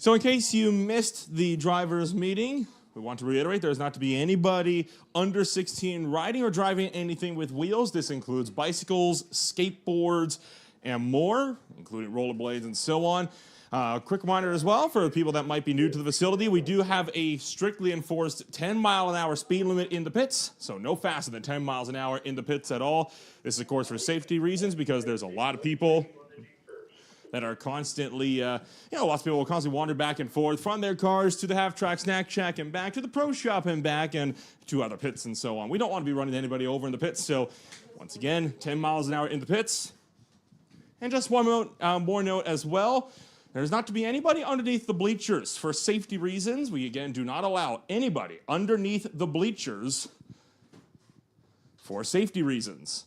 So in case you missed the drivers' meeting, we want to reiterate there's not to be anybody under 16 riding or driving anything with wheels. This includes bicycles, skateboards, and more, including rollerblades and so on. Quick reminder as well for people that might be new to the facility, we do have a strictly enforced 10-mile-an-hour speed limit in the pits, so no faster than 10 miles an hour in the pits at all. This is, of course, for safety reasons because there's a lot of people that are constantly, lots of people will constantly wander back and forth from their cars to the half-track snack shack and back to the pro shop and back and to other pits and so on. We don't want to be running anybody over in the pits, so once again, 10 miles an hour in the pits. And just one more note as well. There's not to be anybody underneath the bleachers. For safety reasons, we again do not allow anybody underneath the bleachers for safety reasons.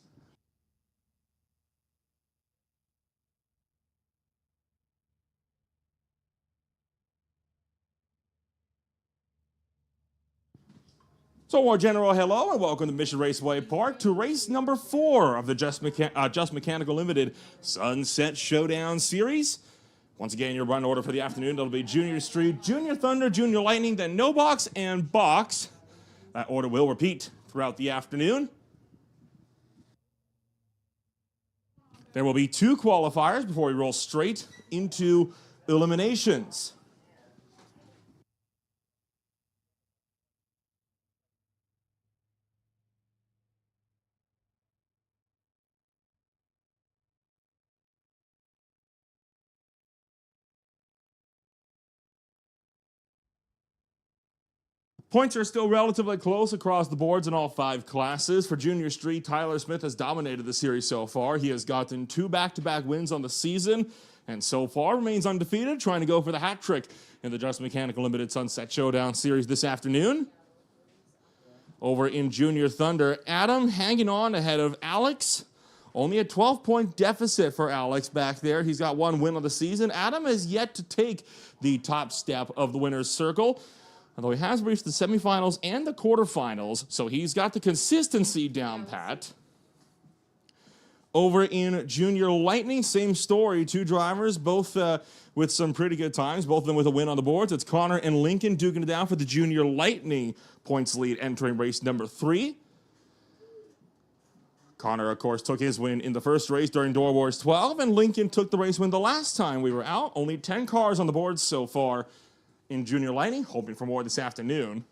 So our general hello and welcome to Mission Raceway Park to race number 4 of the Just Mechanical Limited Sunset Showdown Series. Once again, your run order for the afternoon, that'll be Junior Street, Junior Thunder, Junior Lightning, then no box and box. That order will repeat throughout the afternoon. There will be 2 qualifiers before we roll straight into eliminations. Points are still relatively close across the boards in all 5 classes. For Junior Street, Tyler Smith has dominated the series so far. He has gotten 2 back-to-back wins on the season, and so far remains undefeated, trying to go for the hat trick in the Just Mechanical Limited Sunset Showdown Series this afternoon. Over in Junior Thunder, Adam hanging on ahead of Alex. Only a 12-point deficit for Alex back there. He's got 1 win of the season. Adam has yet to take the top step of the winner's circle, although he has reached the semifinals and the quarterfinals, so he's got the consistency down pat. Over in Junior Lightning, same story. 2 drivers, both with some pretty good times, both of them with a win on the boards. It's Connor and Lincoln duking it down for the Junior Lightning points lead entering race number 3. Connor, of course, took his win in the first race during Door Wars 12, and Lincoln took the race win the last time we were out. Only 10 cars on the board so far in Junior Lightning, hoping for more this afternoon.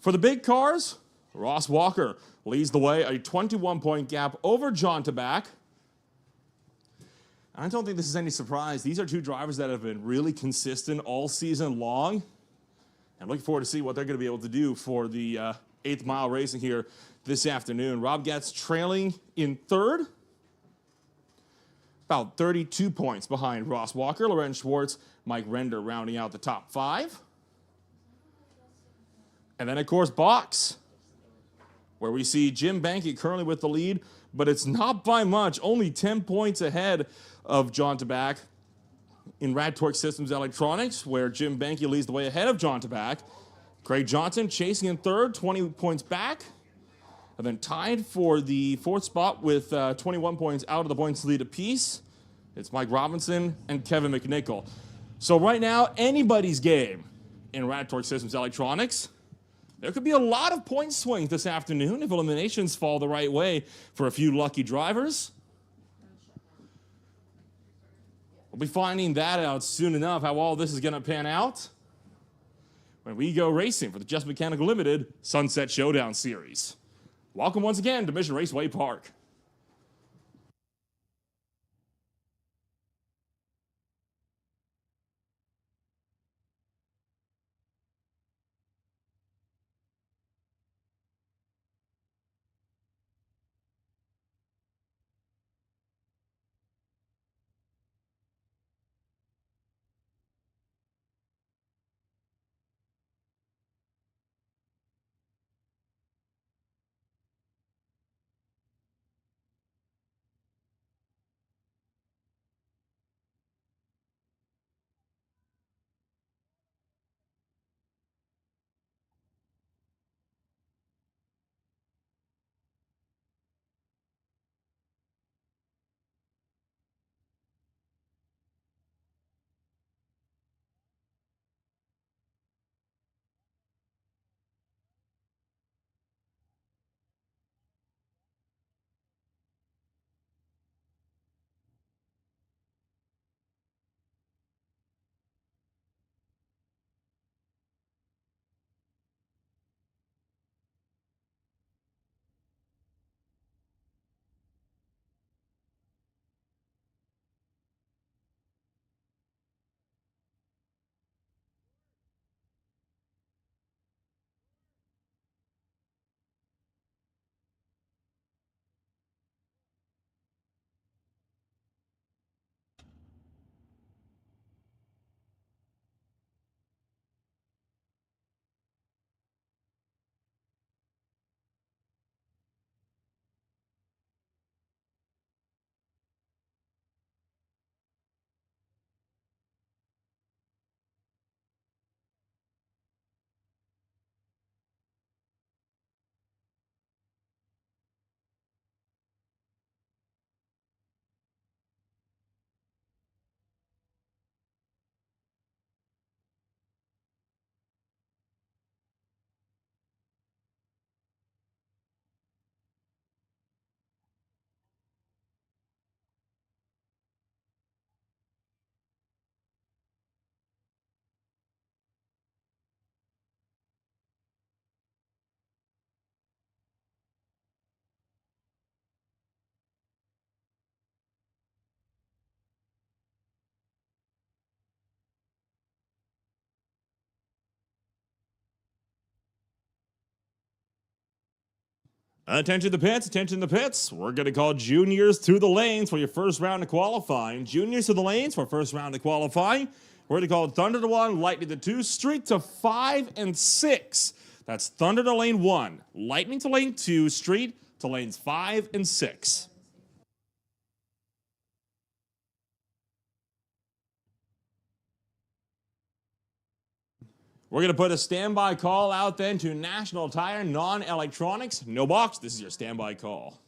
For the big cars, Ross Walker leads the way, a 21-point gap over John Tabak. I don't think this is any surprise. These are 2 drivers that have been really consistent all season long. I'm looking forward to see what they're going to be able to do for the 8th mile racing here this afternoon. Rob Getz trailing in 3rd. About 32 points behind Ross Walker. Lorenz Schwartz, Mike Render rounding out the top 5. And then, of course, box, where we see Jim Banky currently with the lead, but it's not by much. Only 10 points ahead of John Tabak in Rad Torque Systems Electronics, where Jim Banky leads the way ahead of John Tabak. Craig Johnson chasing in 3rd, 20 points back. And then tied for the 4th spot with 21 points out of the points lead apiece. It's Mike Robinson and Kevin McNichol. So right now, anybody's game in Rad Torque Systems Electronics. There could be a lot of point swings this afternoon if eliminations fall the right way for a few lucky drivers. We'll be finding that out soon enough, how all this is going to pan out when we go racing for the Just Mechanical Limited Sunset Showdown Series. Welcome once again to Mission Raceway Park. Attention to the pits, attention to the pits. We're going to call juniors to the lanes for your first round of qualifying. Juniors to the lanes for first round of qualifying. We're going to call Thunder to 1, Lightning to 2, Street to 5 and 6. That's Thunder to lane 1, Lightning to lane 2, Street to lanes 5 and 6. We're going to put a standby call out then to National Tire Non-Electronics. No box, this is your standby call.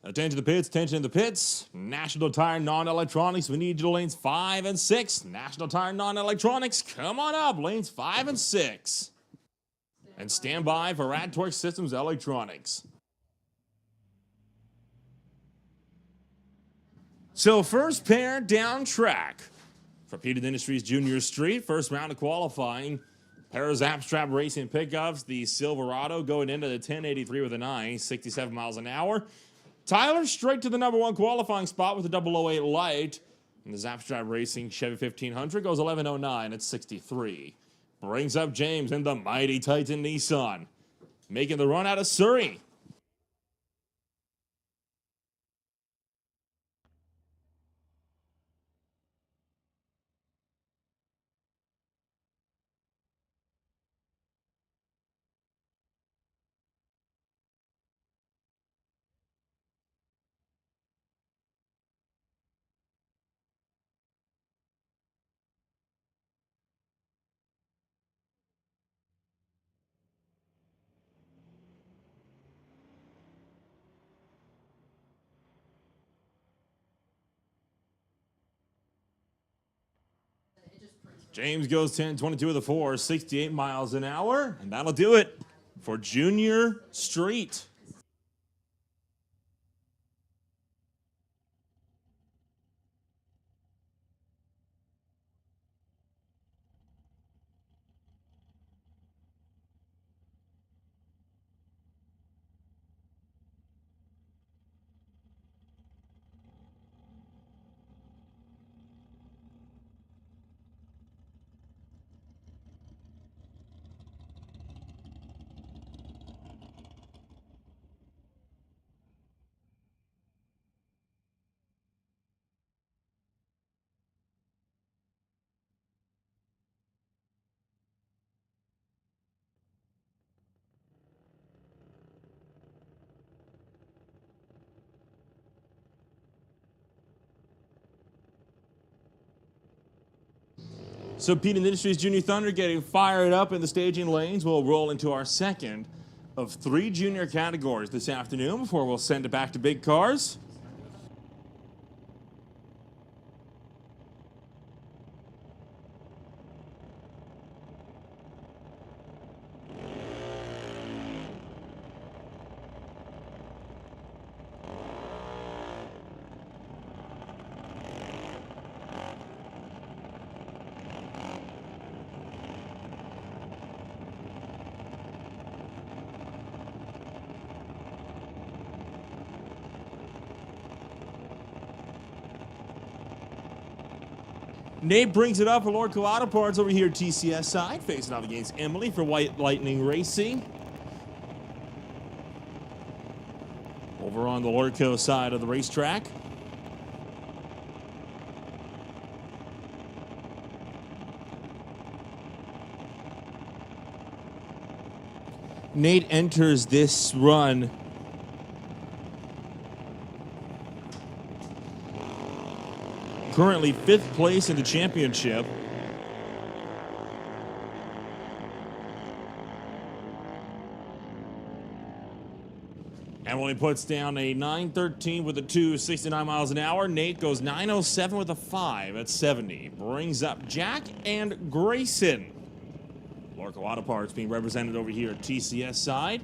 Attention to the pits, attention to the pits. National Tire Non-Electronics, we need you to lanes 5 and 6. National Tire Non-Electronics, come on up, lanes 5 and 6. And stand by for Rad Torque Systems Electronics. So first pair down track. For Peterson Industries Junior Street, first round of qualifying. Pair of Zapstrap Racing pickups. The Silverado going into the 1083 with a 9, 67 miles an hour. Tyler straight to the number 1 qualifying spot with a 008 light. And the Zapstrap Racing Chevy 1500 goes 1109 at 63. Brings up James in the mighty Titan Nissan. Making the run out of Surrey. James goes 10-22 with a 4, 68 miles an hour. And that'll do it for Junior Street. So Peterson Industries Junior Thunder getting fired up in the staging lanes. We'll roll into our second of 3 junior categories this afternoon before we'll send it back to big cars. Nate brings it up for Lord Auto Parts over here TCS side, facing off against Emily for White Lightning Racing. Over on the Lordco side of the racetrack. Nate enters this run currently 5th place in the championship. Emily puts down a 9:13 with a 2, 69 miles an hour. Nate goes 9:07 with a 5 at 70. Brings up Jack and Grayson. Lorco Auto Parts being represented over here at TCS side.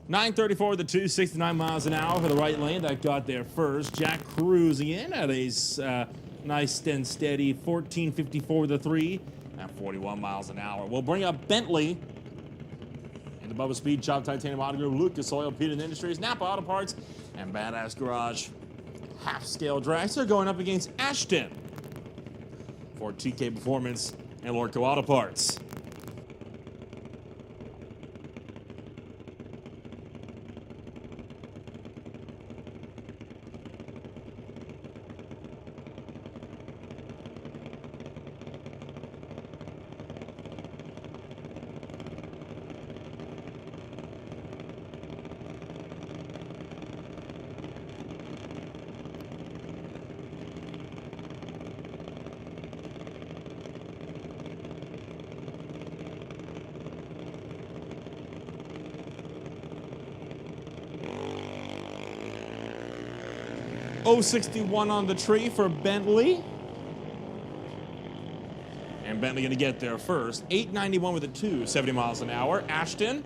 9:34 with the 2, 69 miles an hour for the right lane. That got there first. Jack cruising in at a nice and steady 14:54 with the 3 at 41 miles an hour. We'll bring up Bentley in the Bubba Speed Shop, Titanium Auto Group, Lucas Oil, Peter Industries, Napa Auto Parts, and Badass Garage. Half-scale dragster going up against Ashton for TK Performance and Lordco Auto Parts. .061 on the tree for Bentley. And Bentley going to get there first. 891 with a 2, 70 miles an hour. Ashton,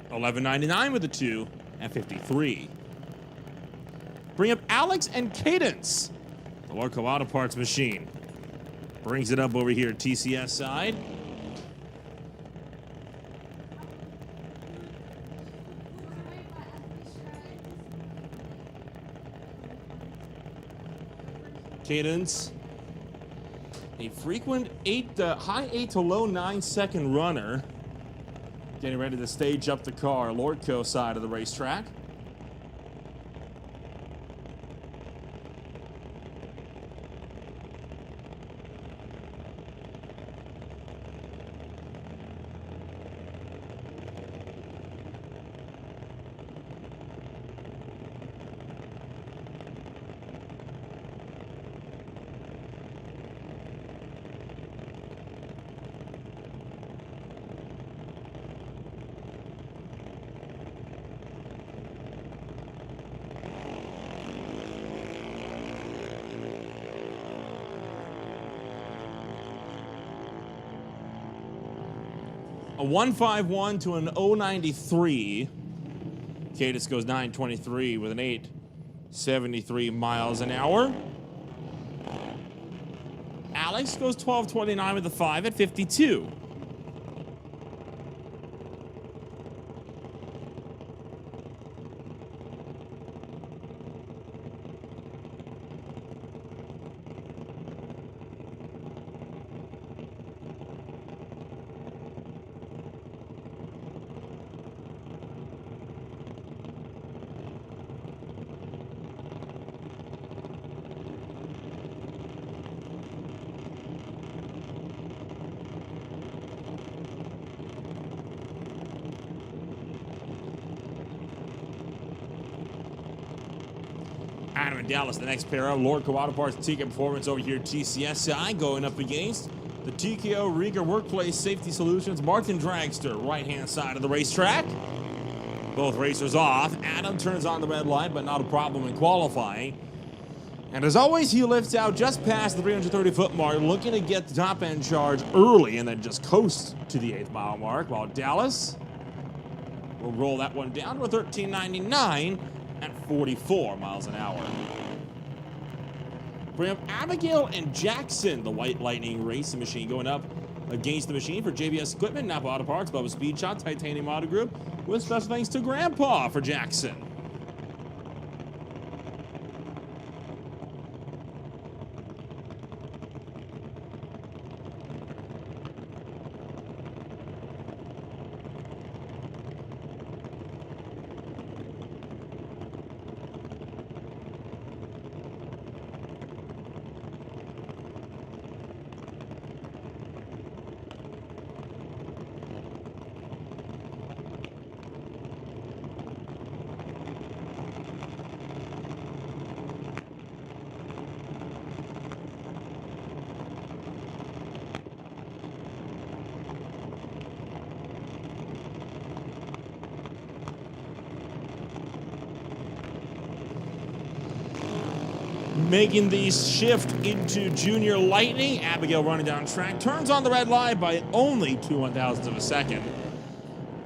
1199 with a 2 at 53. Bring up Alex and Cadence. The Lordco Auto Parts machine brings it up over here, TCS side. Cadence, a frequent high 8 to low 9-second runner, getting ready to stage up the car, Lordco side of the racetrack. A 151 to an 093. Cadence goes 923 with an 873 miles an hour. Alex goes 1229 with a 5 at 52. Adam and Dallas, the next pair of Lordco Auto Parts TK Performance over here, TCSI, going up against the TKO Rieger Workplace Safety Solutions Martin Dragster, right-hand side of the racetrack. Both racers off. Adam turns on the red light, but not a problem in qualifying. And as always, he lifts out just past the 330-foot mark, looking to get the top-end charge early and then just coast to the 8th mile mark, while Dallas will roll that one down to a 1399 at 44 miles an hour. Bring up Abigail and Jackson, the White Lightning racing machine, going up against the machine for JBS Equipment, Napa Auto Parts, Bubba Speed Shop, Titanium Auto Group, with special thanks to Grandpa for Jackson. Making the shift into Junior Lightning. Abigail running down track, turns on the red light by only 0.02 of a second.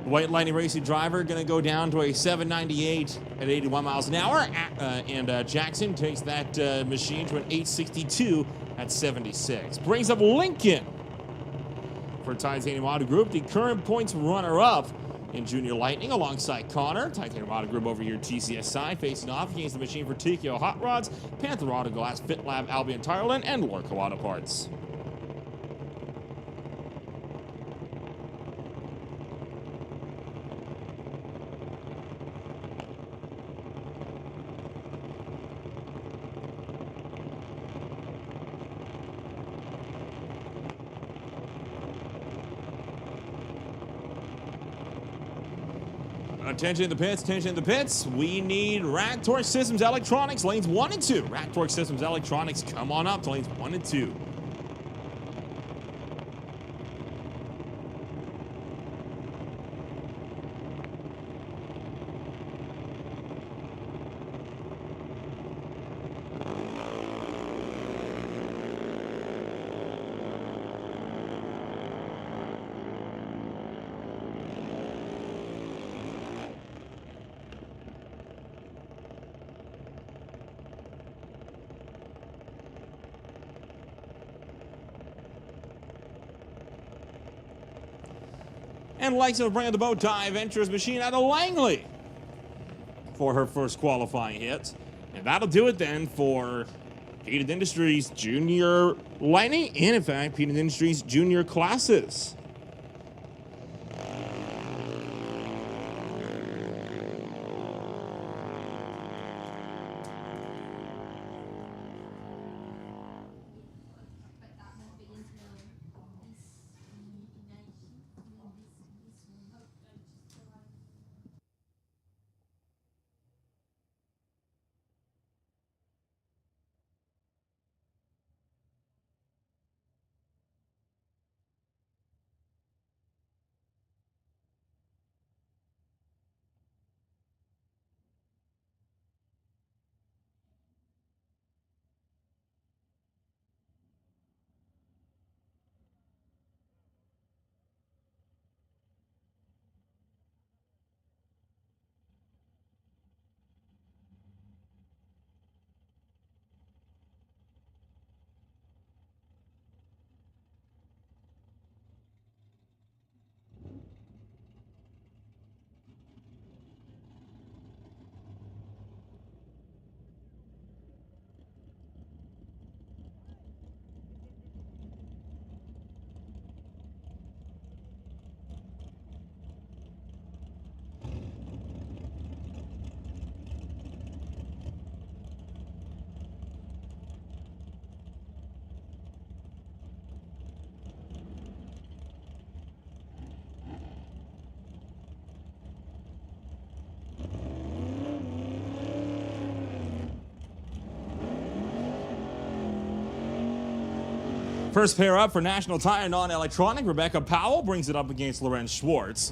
White Lightning Racing driver going to go down to a 798 at 81 miles an hour. And Jackson takes that machine to an 862 at 76. Brings up Lincoln for Titanium Auto Group, the current points runner-up in Junior Lightning alongside Connor. Titanium Auto Group over here, TCS side, facing off against the machine for TKO Hot Rods, Panther Auto Glass, Fit Lab, Albion Tireland, and Lorco Auto Parts. Attention in the pits, attention in the pits. We need Rack Torque Systems Electronics, lanes 1 and 2. Rack Torque Systems Electronics, come on up to lanes 1 and 2. And likes of Brand the Boat Dive enters machine out of Langley for her first qualifying hit. And that'll do it then for Peanut Industries Junior Lightning and, in fact, Peanut Industries Junior classes. First pair up for National Tire Non-Electronic. Rebecca Powell brings it up against Lorenz Schwartz.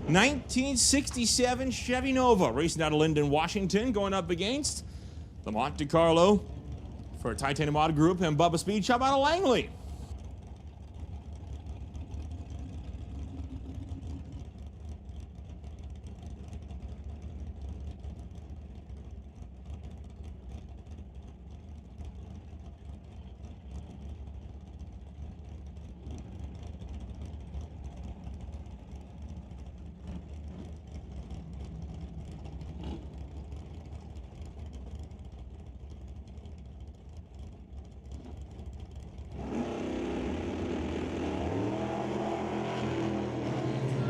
1967 Chevy Nova racing out of Linden, Washington, going up against the Monte Carlo for Titanium Auto Group and Bubba Speed Shop out of Langley.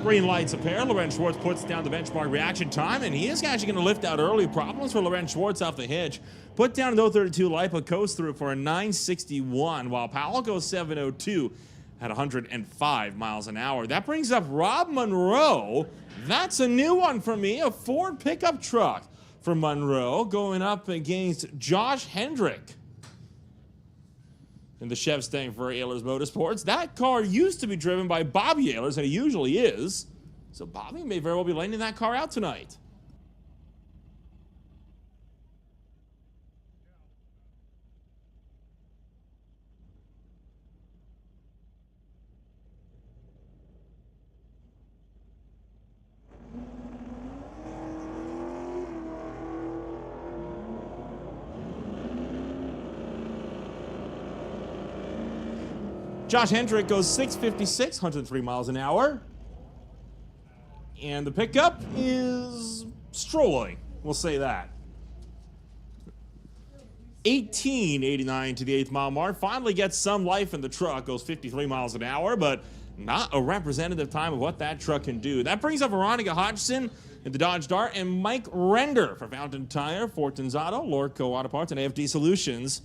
Green lights a pair. Lorenz Schwartz puts down the benchmark reaction time, and he is actually going to lift out early. Problems for Lorenz Schwartz off the hitch. Put down an 032 Lipa, coast through for a 961, while Powell goes 702 at 105 miles an hour. That brings up Rob Monroe. That's a new one for me, a Ford pickup truck for Monroe going up against Josh Hendrick in the Chev Stang for Ehlers Motorsports. That car used to be driven by Bobby Ehlers, and it usually is. So Bobby may very well be laying that car out tonight. Josh Hendrick goes 656, 103 miles an hour. And the pickup is strolling, we'll say that. 1889 to the 8th mile mark. Finally gets some life in the truck, goes 53 miles an hour, but not a representative time of what that truck can do. That brings up Veronica Hodgson in the Dodge Dart and Mike Render for Fountain Tire, Fortunzato, Lorco Auto Parts, and AFD Solutions.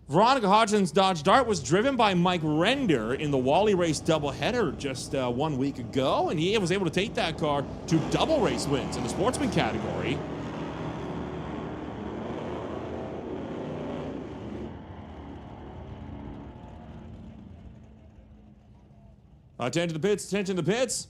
Veronica Hodgson's Dodge Dart was driven by Mike Render in the Wally Race doubleheader just 1 week ago, and he was able to take that car to double race wins in the sportsman category. Attention to the pits, attention to the pits.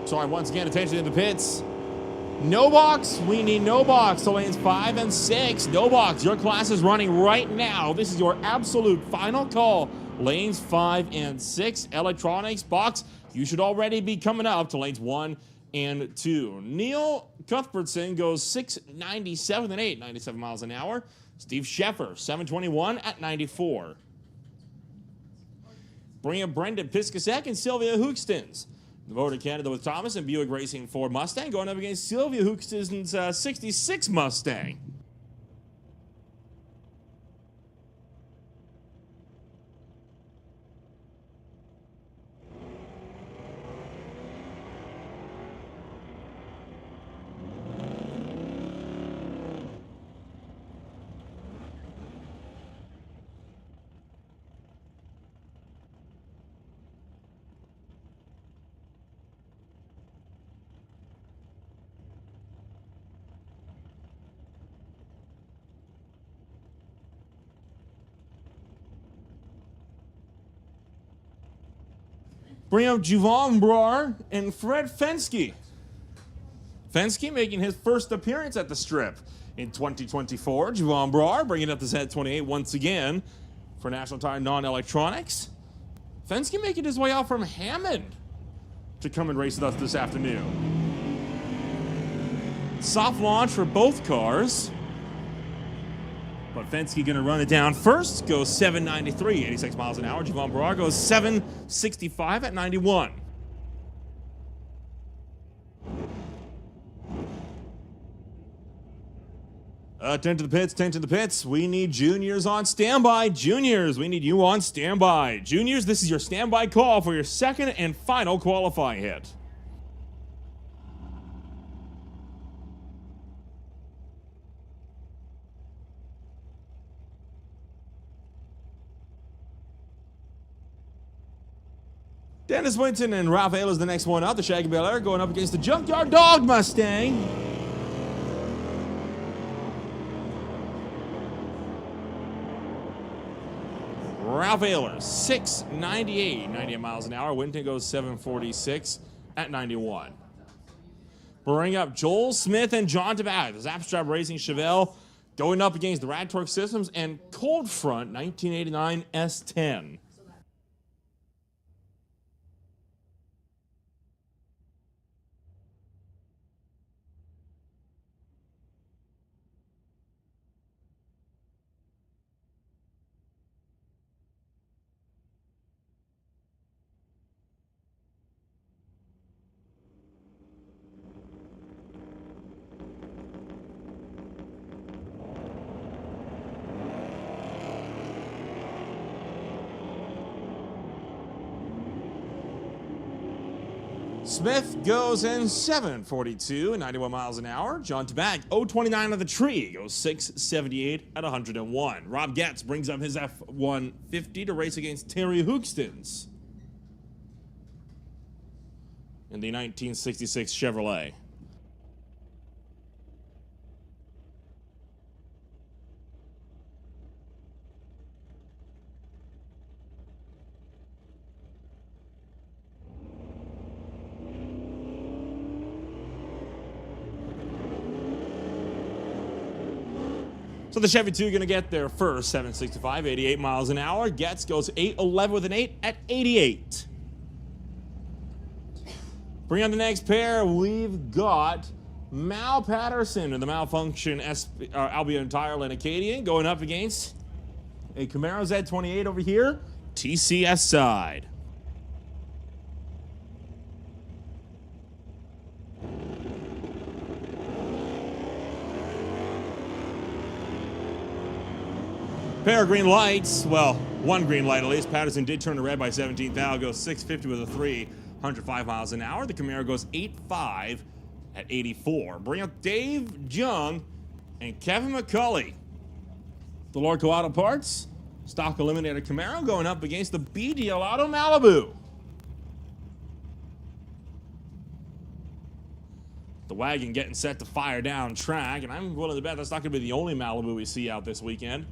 Sorry, once again, attention to the pits. No box, we need no box. So lanes 5 and 6, no box. Your class is running right now. This is your absolute final call. Lanes 5 and 6, electronics box. You should already be coming up to lanes 1 and 2. Neil Cuthbertson goes 697 and 8, 97 miles an hour. Steve Sheffer, 721 at 94. Bring up Brendan Piscasek and Sylvia Hookstons. The voter Canada with Thomas and Buick Racing Ford Mustang going up against Sylvia Hookstons' 66 Mustang. Bring up Juvan Brar and Fred Fensky. Fensky making his first appearance at the strip in 2024. Juvan Brar bringing up the Z28 once again for National Tire Non-Electronics. Fensky making his way out from Hammond to come and race with us this afternoon. Soft launch for both cars. But Fensky going to run it down first. Goes 793, 86 miles an hour. Juvan Brar goes 765 at 91. Attention to the pits, attention to the pits. We need juniors on standby. Juniors, we need you on standby. Juniors, this is your standby call for your second and final qualifying hit. Dennis Winton and Ralph Ayler's the next one up. The Shaggy Bel Air going up against the Junkyard Dog Mustang. Ralph Ayler, 698, 98 miles an hour. Winton goes 746 at 91. Bring up Joel Smith and John Tabak. The Zapstrap Racing Chevelle going up against the Rad Torque Systems and Cold Front 1989 S10. Smith goes in 742 and 91 miles an hour. John Tabak, 029 of the tree, goes 678 at 101. Rob Getz brings up his F-150 to race against Terry Hookstons in the 1966 Chevrolet. So the Chevy 2 going to get their first 765, 88 miles an hour. Goes 811 with an 8 at 88. Bring on the next pair. We've got Mal Patterson in the Malfunction Albion Tireland Acadian going up against a Camaro Z28 over here, TCS side. Pair of green lights. Well, one green light at least. Patterson did turn to red by 17th. Thou goes 650 with a 3, 105 miles an hour. The Camaro goes 85 at 84. Bring up Dave Jung and Kevin McCulley. The Lorco Auto Parts stock eliminator Camaro going up against the BDL Auto Malibu. The wagon getting set to fire down track, and I'm willing to bet that's not going to be the only Malibu we see out this weekend.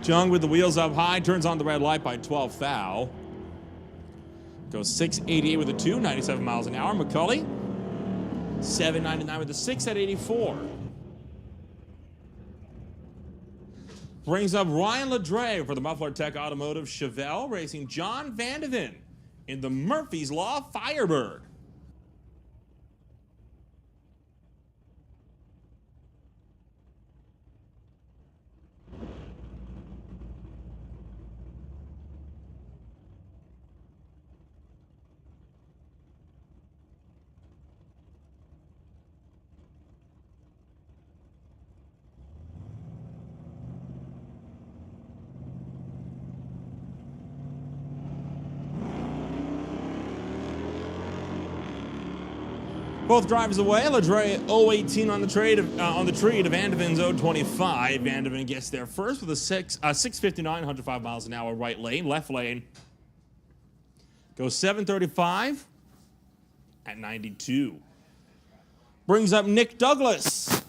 Jung with the wheels up high, turns on the red light by 12 thou. Goes 688 with a 2, 97 miles an hour. McCulley, 799 with a 6 at 84. Brings up Ryan Ledre for the Muffler Tech Automotive Chevelle, racing John Vandeven in the Murphy's Law Firebird. Both drivers away. Ledre 018 on the tree to Vandeven's 025. Vandeven gets there first with a 659, 105 miles an hour right lane. Left lane goes 735 at 92. Brings up Nick Douglas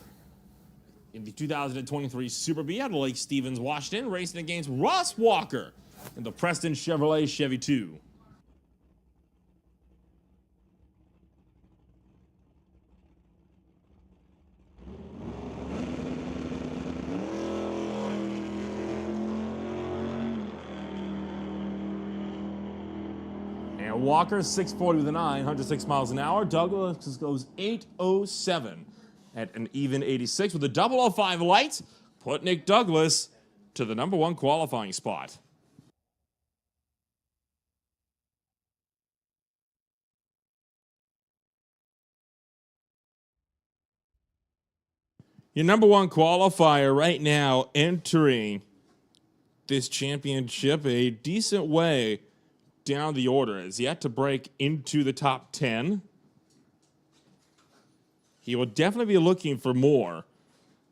in the 2023 Super B out of Lake Stevens, Washington, racing against Ross Walker in the Preston Chevrolet Chevy 2. Walker, 640 with a 9, 106 miles an hour. Douglas goes 807 at an even 86 with a 005 light. Put Nick Douglas to the #1 qualifying spot. Your #1 qualifier right now entering this championship a decent way down the order, is yet to break into the top 10. He will definitely be looking for more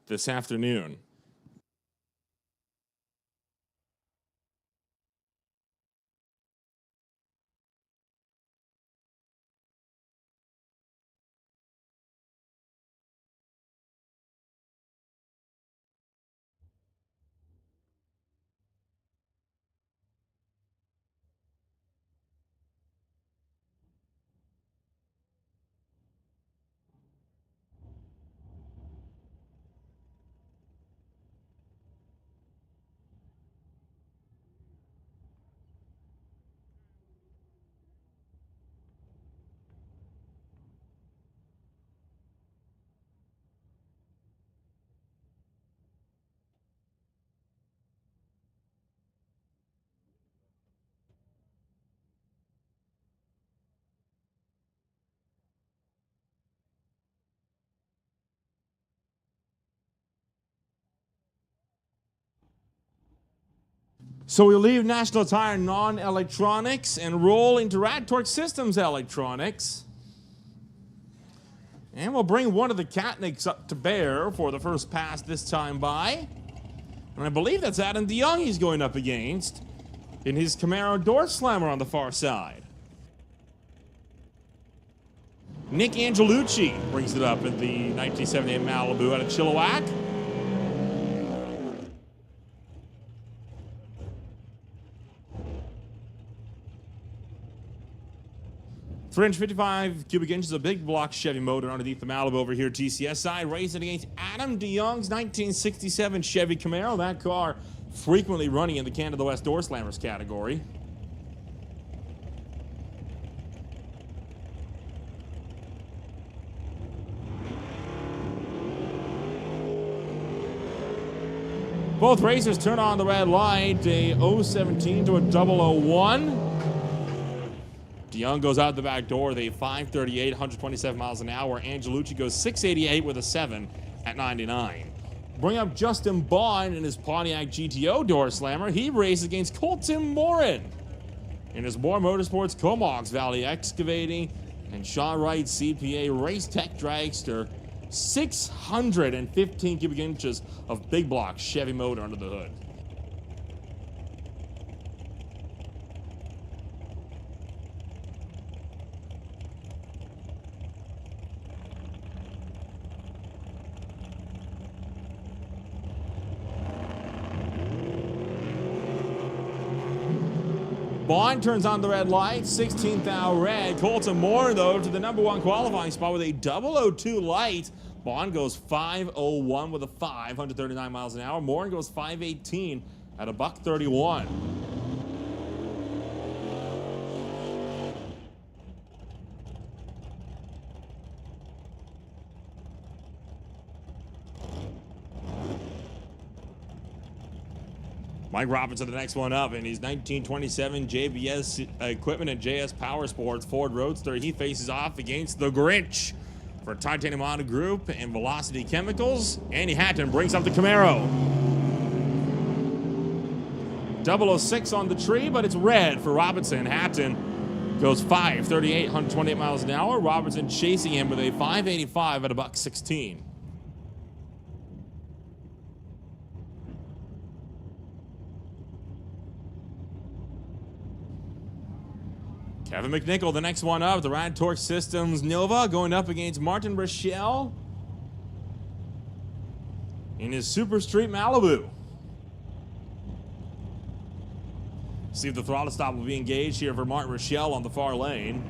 this afternoon. So we leave National Tire non-electronics and roll into Rad Torque Systems electronics. And we'll bring one of the Katnicks up to bear for the first pass this time by. And I believe that's Adam DeYoung he's going up against in his Camaro door slammer on the far side. Nick Angelucci brings it up in the 1978 Malibu out of Chilliwack. 355 cubic inches of big block Chevy motor underneath the Malibu over here, GCS side, racing against Adam DeYoung's 1967 Chevy Camaro. That car frequently running in the Canada West Door Slammers category. Both racers turn on the red light, a 017 to a 001. DeYoung goes out the back door, the 538, 127 miles an hour. Angelucci goes 688 with a 7 at 99. Bring up Justin Bond in his Pontiac GTO door slammer. He races against Colton Morin in his Moore Motorsports Comox Valley Excavating and Shaw Wright CPA Race Tech Dragster. 615 cubic inches of big block Chevy motor under the hood. Bond turns on the red light, 16th hour red. Colton Moore, though, to the #1 qualifying spot with a 002 light. Bond goes 501 with a 5, 139 miles an hour. Moore goes 518 at a $131. Mike Robinson, the next one up, in his 1927 JBS Equipment and JS Power Sports Ford Roadster. He faces off against the Grinch for Titanium Auto Group and Velocity Chemicals. Andy Hatton brings up the Camaro. 006 on the tree, but it's red for Robinson. Hatton goes 538, 128 miles an hour. Robinson chasing him with a 585 at a $116. Kevin McNichol, the next one up, the Rad Torque Systems Nova, going up against Martin Rochelle in his Super Street Malibu. See if the throttle stop will be engaged here for Martin Rochelle on the far lane.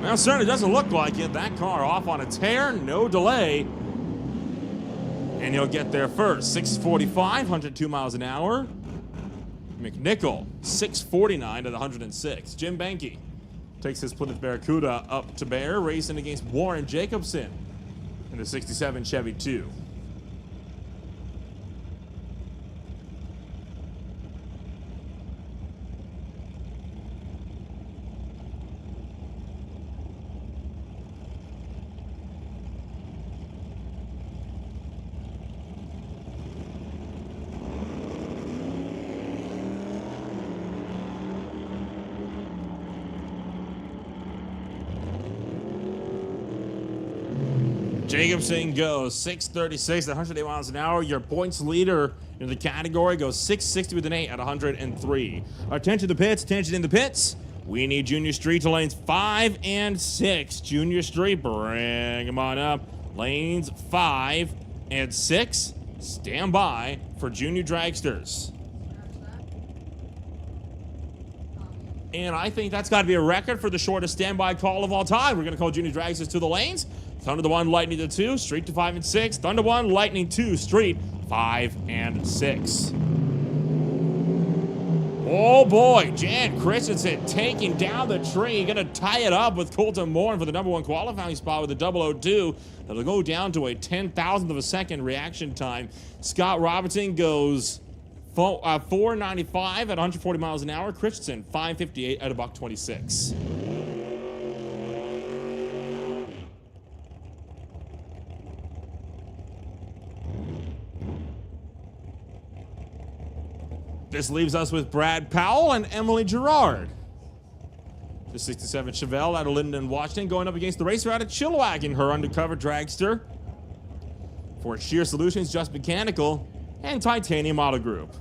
Well, certainly doesn't look like it. That car off on a tear, no delay. And he'll get there first. 645, 102 miles an hour. McNichol, 649 to the 106. Jim Banky takes his Plymouth Barracuda up to Bear, racing against Warren Jacobson in the 67 Chevy 2. Jacobson goes 636 at 108 miles an hour. Your points leader in the category goes 660 with an 8 at 103. Attention to the pits, attention in the pits. We need Junior Street to lanes 5 and 6. Junior Street, bring them on up. Lanes 5 and 6. Stand by for Junior Dragsters. And I think that's got to be a record for the shortest standby call of all time. We're going to call Junior Dragsters to the lanes. Thunder to 1, Lightning to 2, Street to 5 and 6. Thunder 1, Lightning 2, Street 5 and 6. Oh boy, Jan Christensen taking down the tree. Going to tie it up with Colton Moore for the #1 qualifying spot with a 002. That'll go down to a 10,000th of a second reaction time. Scott Robinson goes 495 at 140 miles an hour. Christensen 558 at a $126. This leaves us with Brad Powell and Emily Gerard. The 67 Chevelle out of Linden, Washington, going up against the racer out of Chilliwack in her undercover dragster. For Shear Solutions, Just Mechanical, and Titanium Auto Group.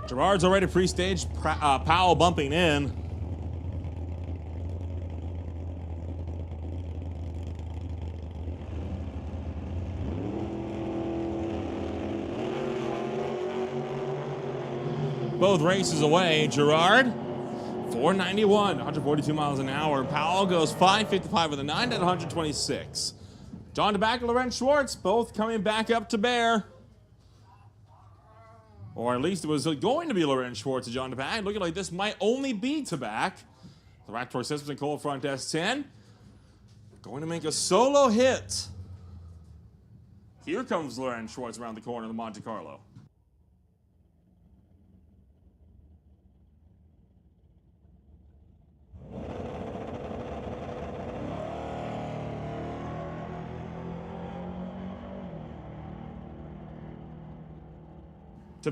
Gerard's already pre-staged. Powell bumping in. Both races away. Gerard, 491, 142 miles an hour. Powell goes 555 with a 9 at 126. John DeBack and Lorenz Schwartz both coming back up to bear. Or at least it was going to be Lorenz Schwartz and John DeBack. Looking like this might only be Tabac. The Raptor Systems and Cold Front S10 going to make a solo hit. Here comes Lorenz Schwartz around the corner of the Monte Carlo.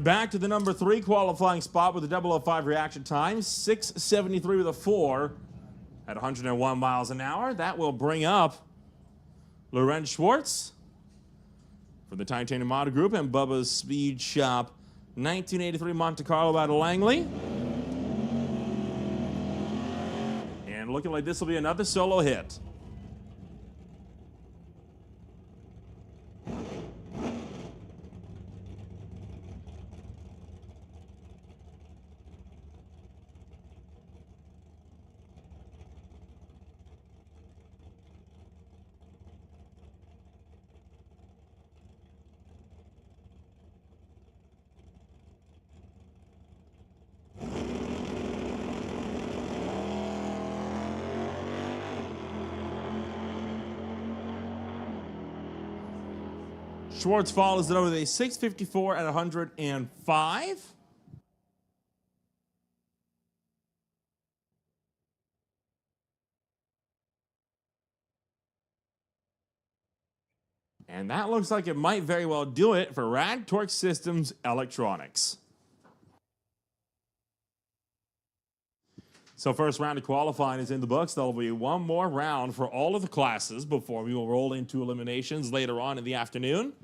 Back to the number 3 qualifying spot with a 005 reaction time, 6:73 with a 4 at 101 miles an hour. That will bring up Lorenz Schwartz for the Titanium Motor Group and Bubba's Speed Shop 1983 Monte Carlo out of Langley. And looking like this will be another solo hit. Schwartz follows it over with a 6:54 at 105. And that looks like it might very well do it for Rad Torque Systems Electronics. So first round of qualifying is in the books. There'll be one more round for all of the classes before we will roll into eliminations later on in the afternoon.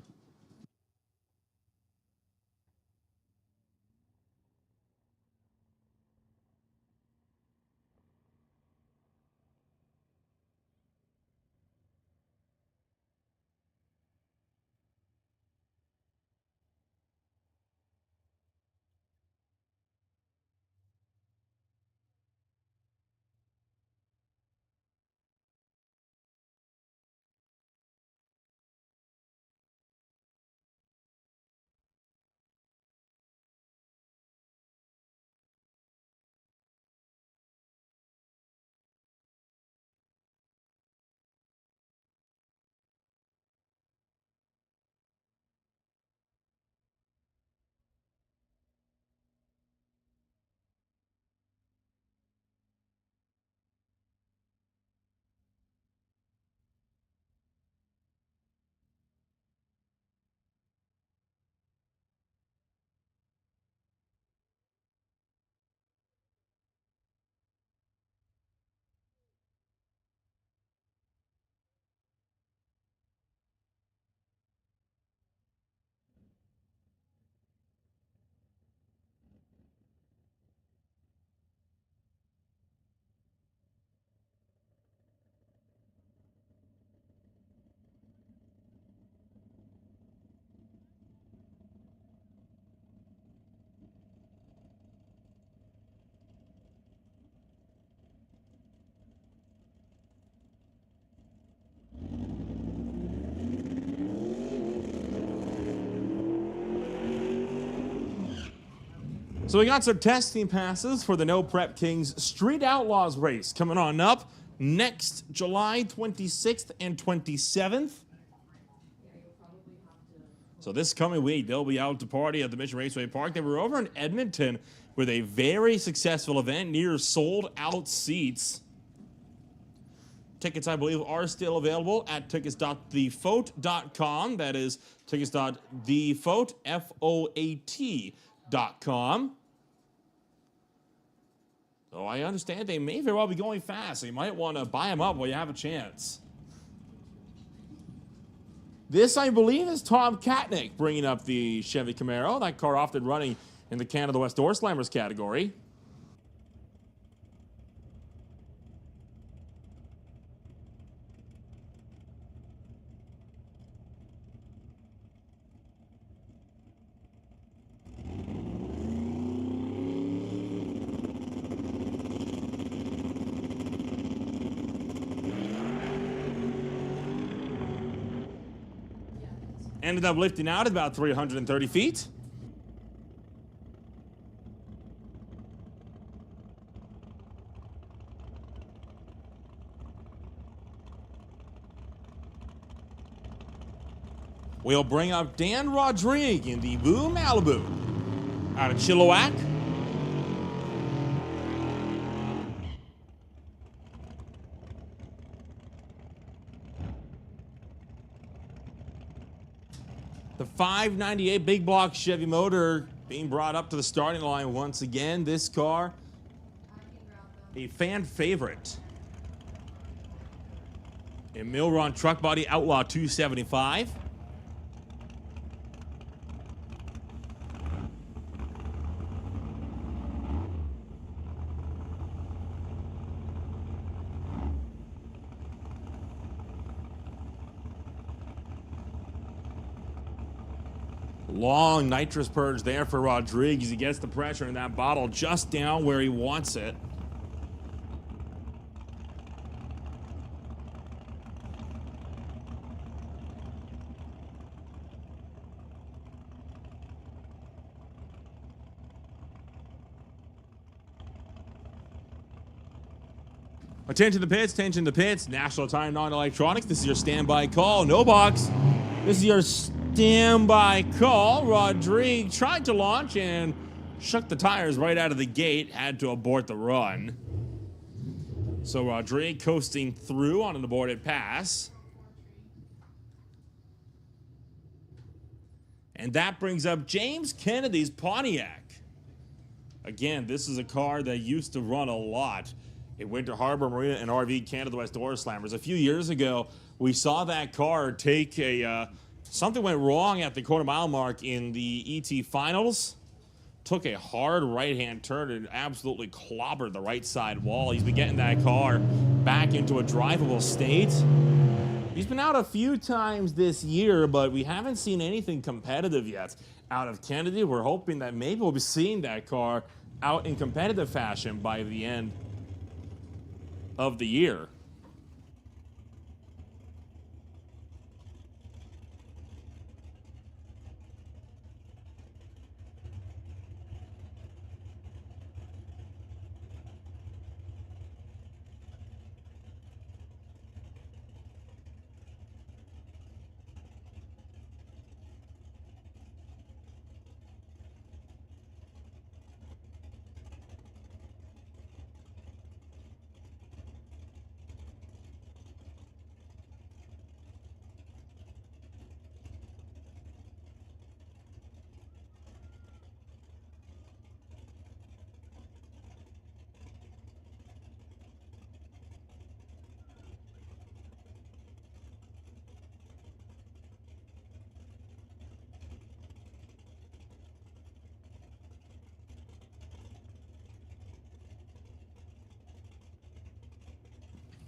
So we got some testing passes for the No Prep Kings Street Outlaws race coming on up next July 26th and 27th. So this coming week, they'll be out to party at the Mission Raceway Park. They were over in Edmonton with a very successful event, near sold-out seats. Tickets, I believe, are still available at tickets.thefoat.com. That is tickets.thefoat.com. So I understand they may very well be going fast, so you might want to buy them up while you have a chance. This, I believe, is Tom Katnick bringing up the Chevy Camaro. That car often running in the Canada West Door Slammers category. Ended up lifting out at about 330 feet. We'll bring up Dan Rodrigue in the Blue Malibu out of Chilliwack. The 598 big block Chevy motor being brought up to the starting line once again. This car, a fan favorite. A Milron Truck Body Outlaw 275. Long nitrous purge there for Rodrigue as he gets the pressure in that bottle just down where he wants it. Attention to the pits, attention to the pits. National Time Non-Electronics. This is your standby call. No box. This is your standby call. Rodrigue tried to launch and shook the tires right out of the gate. Had to abort the run. So Rodrigue coasting through on an aborted pass. And that brings up James Kennedy's Pontiac. Again, this is a car that used to run a lot at Winter Harbor Marina and RV Canada West Door Slammers. A few years ago, we saw that car take a... something went wrong at the quarter-mile mark in the ET Finals. Took a hard right-hand turn and absolutely clobbered the right side wall. He's been getting that car back into a drivable state. He's been out a few times this year, but we haven't seen anything competitive yet out of Kennedy. We're hoping that maybe we'll be seeing that car out in competitive fashion by the end of the year.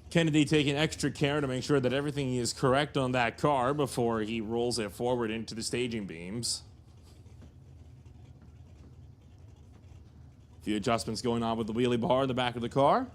Kennedy taking extra care to make sure that everything is correct on that car before he rolls it forward into the staging beams. A few adjustments going on with the wheelie bar in the back of the car.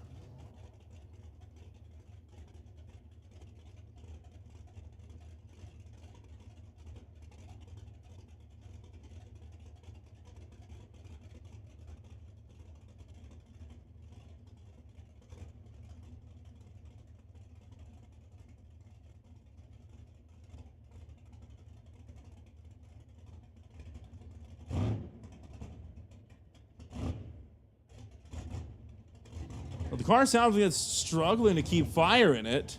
Well, the car sounds like it's struggling to keep fire in it.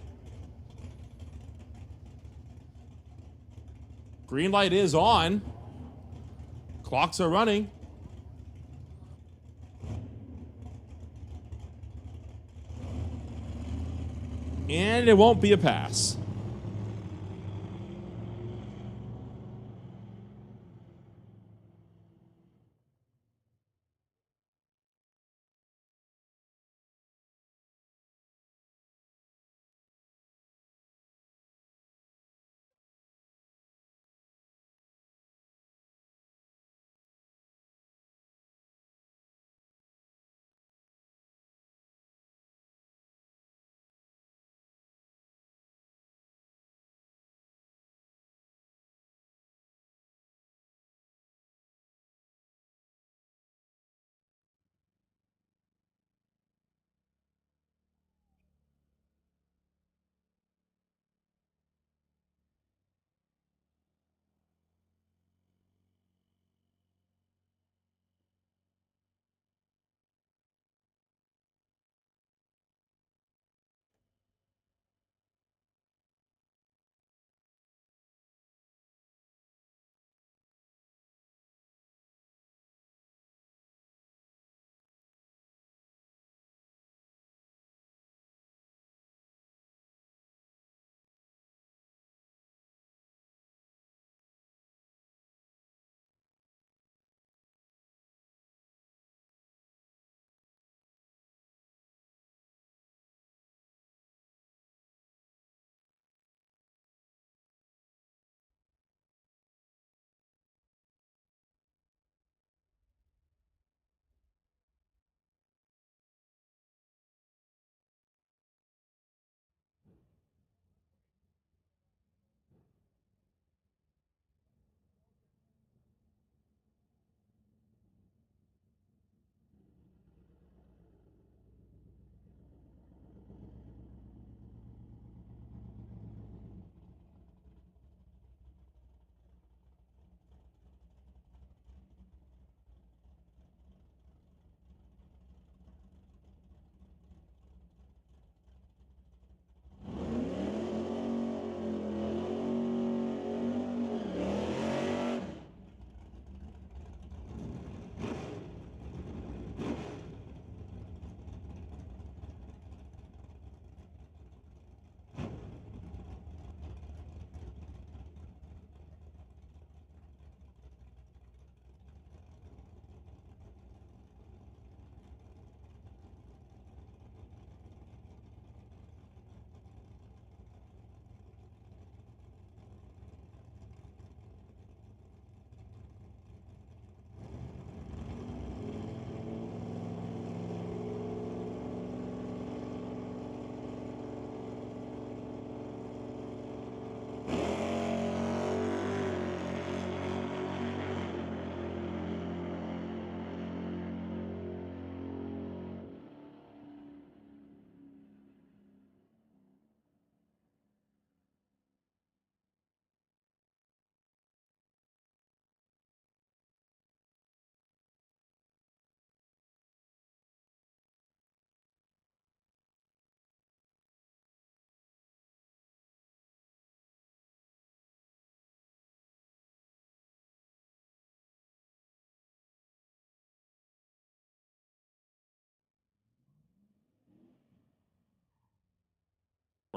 Green light is on. Clocks are running. And it won't be a pass.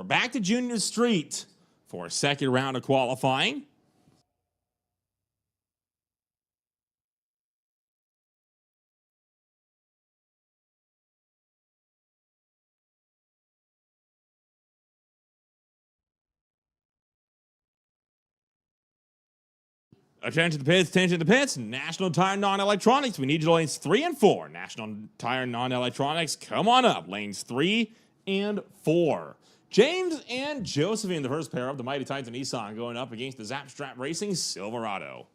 We're back to Junior Street for a second round of qualifying. Attention to the pits, attention to the pits. National Tire Non-Electronics. We need you lanes 3 and 4. National Tire Non-Electronics, come on up. Lanes 3 and 4. James and Josephine, the first pair of the Mighty Titan Nissan, going up against the Zap Strap Racing Silverado.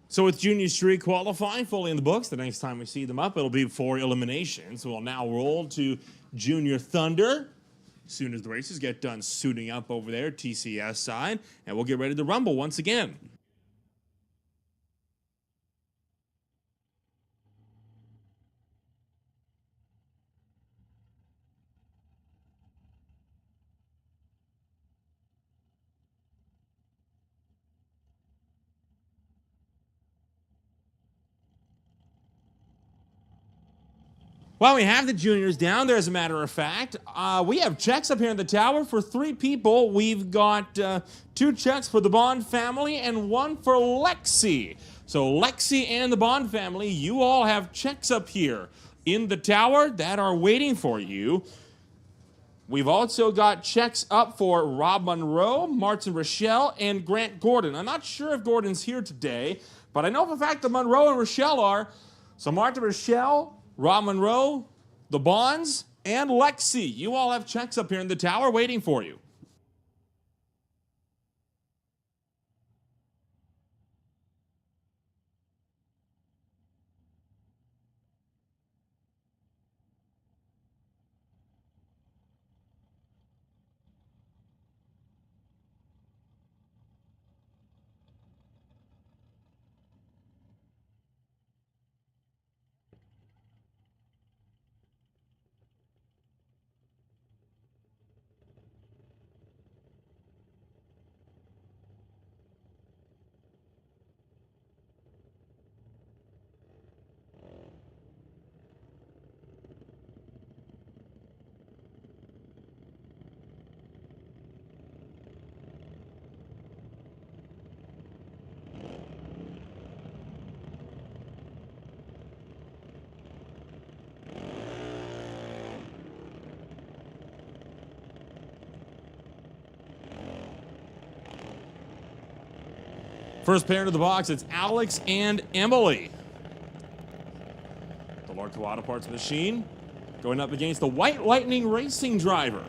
So with Junior Street qualifying fully in the books, the next time we see them up, it'll be for eliminations. We'll now roll to Junior Thunder. As soon as the races get done suiting up over there, TCS side, and we'll get ready to rumble once again. Well, we have the juniors down there, as a matter of fact. We have checks up here in the tower for 3 people. We've got 2 checks for the Bond family and 1 for Lexi. So Lexi and the Bond family, you all have checks up here in the tower that are waiting for you. We've also got checks up for Rob Monroe, Martin Rochelle, and Grant Gordon. I'm not sure if Gordon's here today, but I know for a fact that Monroe and Rochelle are. So Martin Rochelle, Rob Monroe, the Bonds, and Lexi. You all have checks up here in the tower waiting for you. First pair into the box, it's Alex and Emily. The Lord Auto Parts machine going up against the White Lightning Racing driver.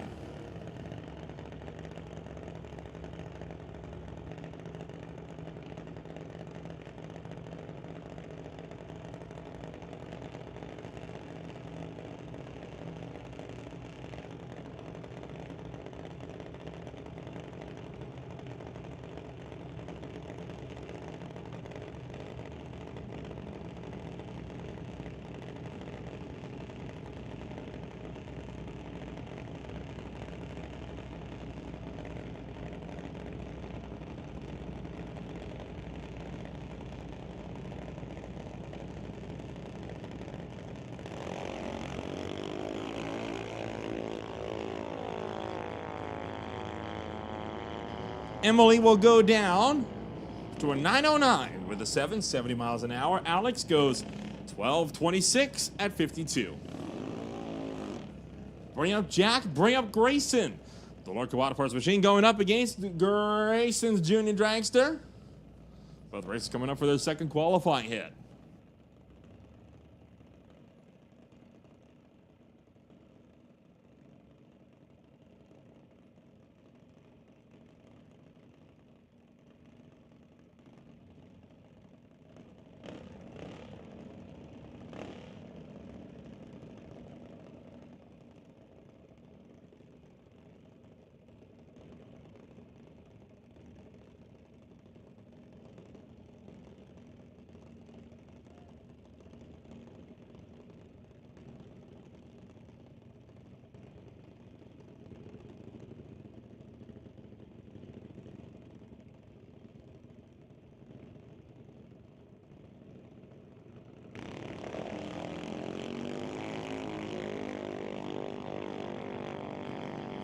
Emily will go down to a 9:09 with a 770 miles an hour. Alex goes 12:26 at 52. Bring up Jack, bring up Grayson. The Lorca Auto Parts machine going up against Grayson's junior dragster. Both races coming up for their second qualifying hit.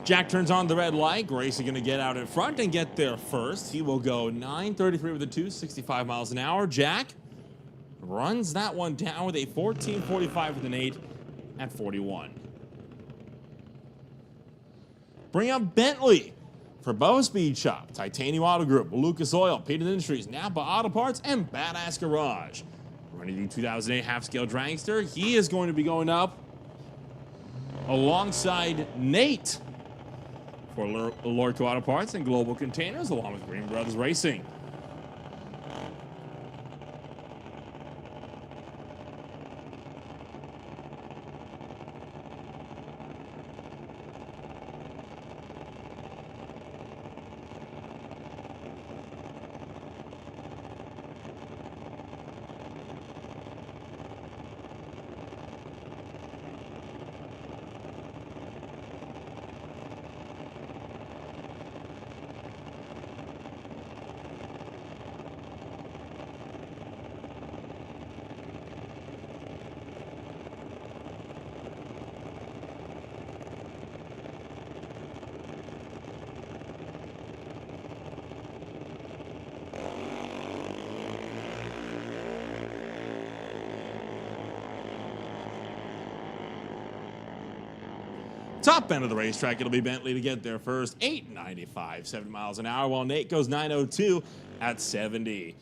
Jack turns on the red light. Grayson going to get out in front and get there first. He will go 9:33 with a 265 miles an hour. Jack runs that one down with a 14:45 with an 8 at 41. Bring up Bentley for Bow Speed Shop, Titanium Auto Group, Lucas Oil, Peter Industries, Napa Auto Parts, and Badass Garage. Running the 2008 half-scale dragster, he is going to be going up alongside Nate for Lorca Auto Parts and Global Containers, along with Green Brothers Racing. Top end of the racetrack, it'll be Bentley to get there first. 8:95, 7 miles an hour, while Nate goes 9:02 at 70.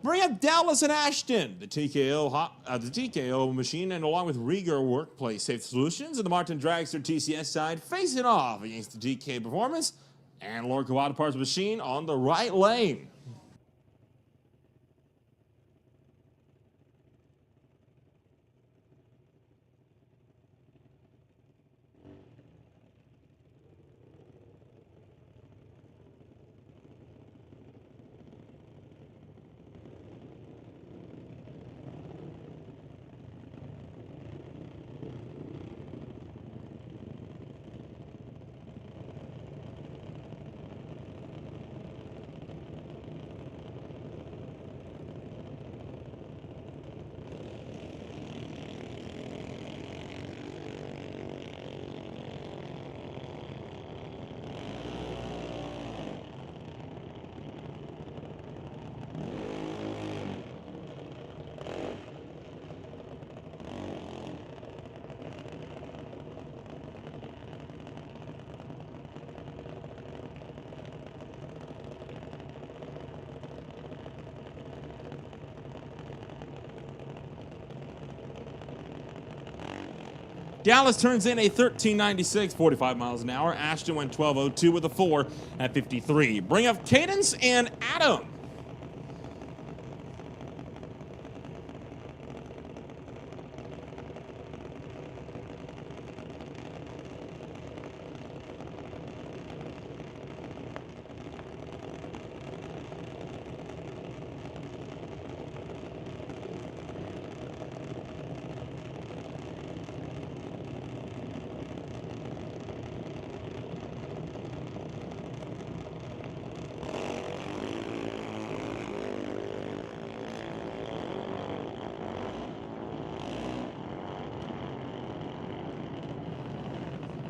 Bring up Dallas and Ashton, the TKO machine, and along with Rieger Workplace Safety Solutions and the Martin Dragster TCS side, facing off against the DK Performance and Lorca Auto Parts machine on the right lane. Dallas turns in a 13.96, 45 miles an hour. Ashton went 12.02 with a 4 at 53. Bring up Cadence and Adam.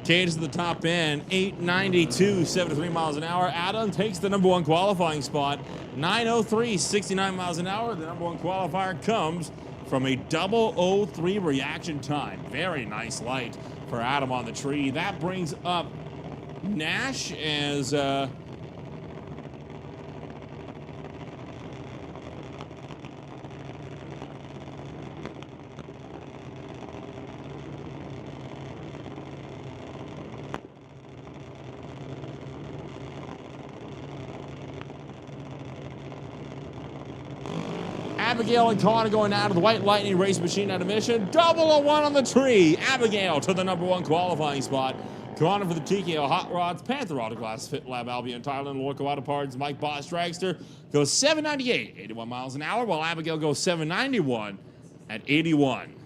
Cadence to the top end, 8.92, 73 miles an hour. Adam takes the number 1 qualifying spot, 9.03, 69 miles an hour. The number 1 qualifier comes from a 0.03 reaction time. Very nice light for Adam on the tree. That brings up Nash as Abigail and Connor going out of the White Lightning race machine at a mission. 0.01 on the tree. Abigail to the number 1 qualifying spot. Connor for the TKO Hot Rods, Panther Autoglass, Fit Lab Albion, Thailand, Lorco Auto Parts, Mike Boss Dragster goes 7.98, 81 miles an hour, while Abigail goes 7.91 at 81.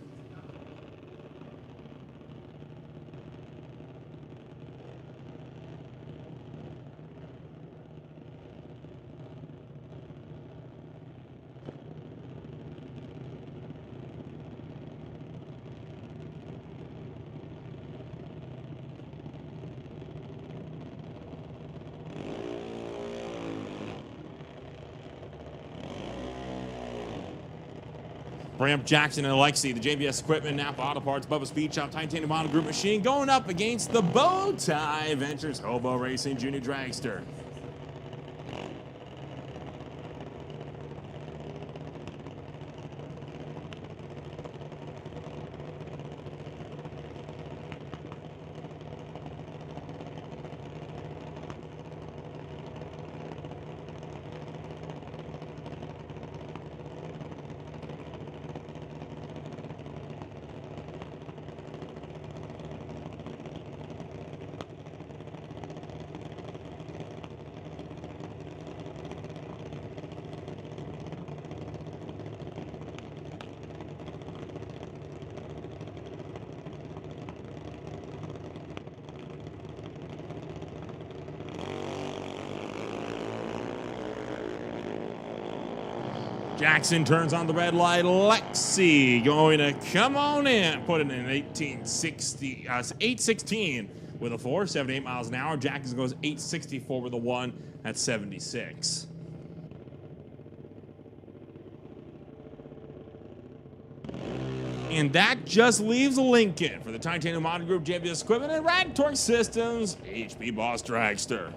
Bram Jackson and Alexi, the JBS Equipment, Napa Auto Parts, Bubba Speed Shop, Titanium Auto Group Machine going up against the Bowtie Ventures Hobo Racing Junior Dragster. Jackson turns on the red light. Lexi going to come on in. Put it in 8.16 with a 4, 78 miles an hour. Jackson goes 8.64 with a 1 at 76. And that just leaves Lincoln for the Titanium Auto Group, JBS Equipment, and Rad Torque Systems, HP Boss Dragster.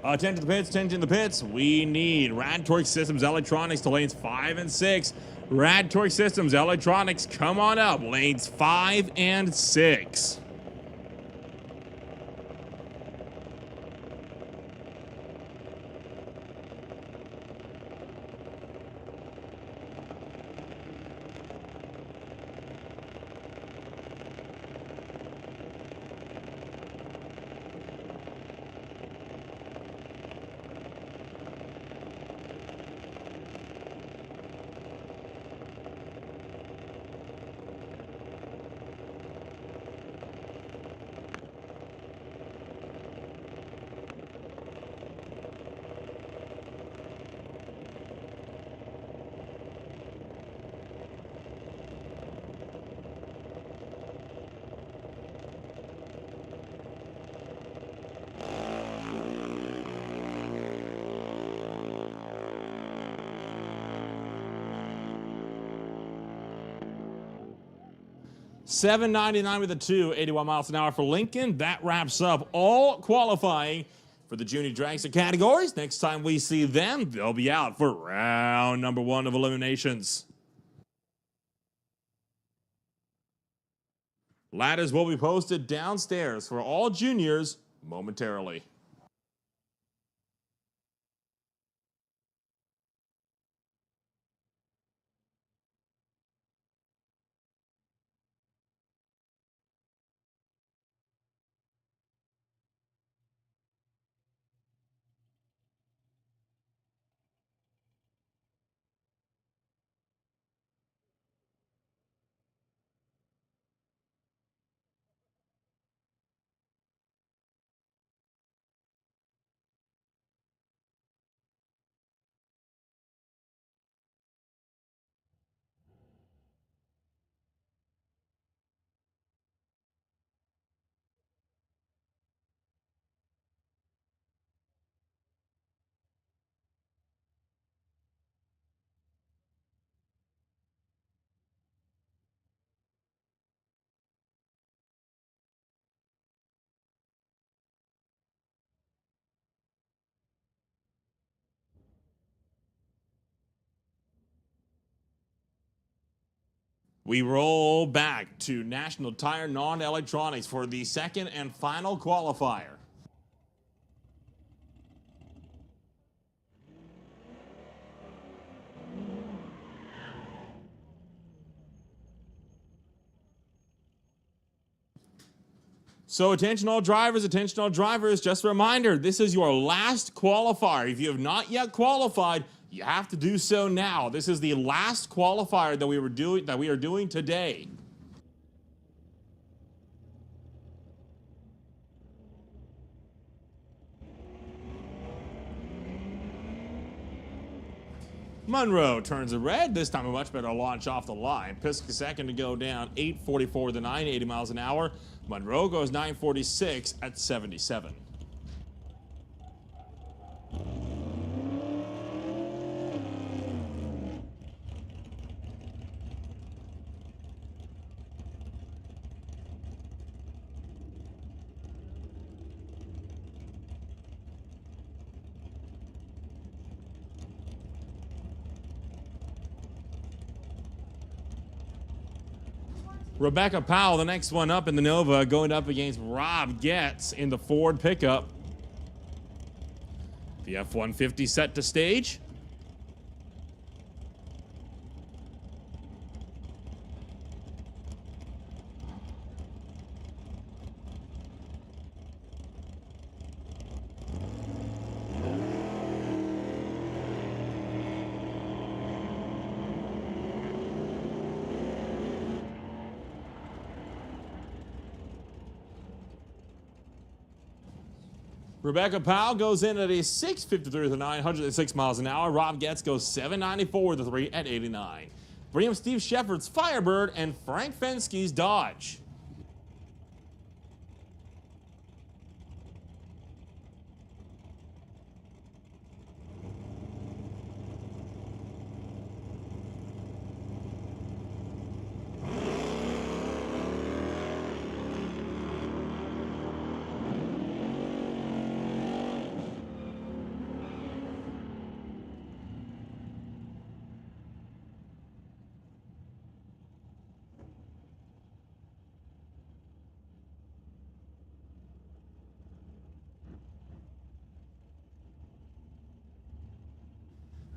Attention to the pits, attention to the pits. We need Rad Torque Systems Electronics to lanes 5 and 6. Rad Torque Systems Electronics, come on up, lanes 5 and 6. 799 with a 2, 81 miles an hour for Lincoln. That wraps up all qualifying for the junior dragster categories. Next time we see them, they'll be out for round number 1 of eliminations. Ladders will be posted downstairs for all juniors momentarily. We roll back to National Tire Non-Electronics for the second and final qualifier. So attention all drivers, just a reminder, this is your last qualifier. If you have not yet qualified, you have to do so now. This is the last qualifier that we are doing today. Monroe turns it red. This time a much better launch off the line. Pisk second to go down, 8:44 with the 9, 80 miles an hour. Monroe goes 9:46 at 77. Rebecca Powell, the next one up in the Nova, going up against Rob Getz in the Ford pickup. The F-150 set to stage. Rebecca Powell goes in at a 6:53 with the 906 miles an hour. Rob Getz goes 7:94 with the 3 at 89. Bring him Steve Shepard's Firebird and Frank Fenske's Dodge.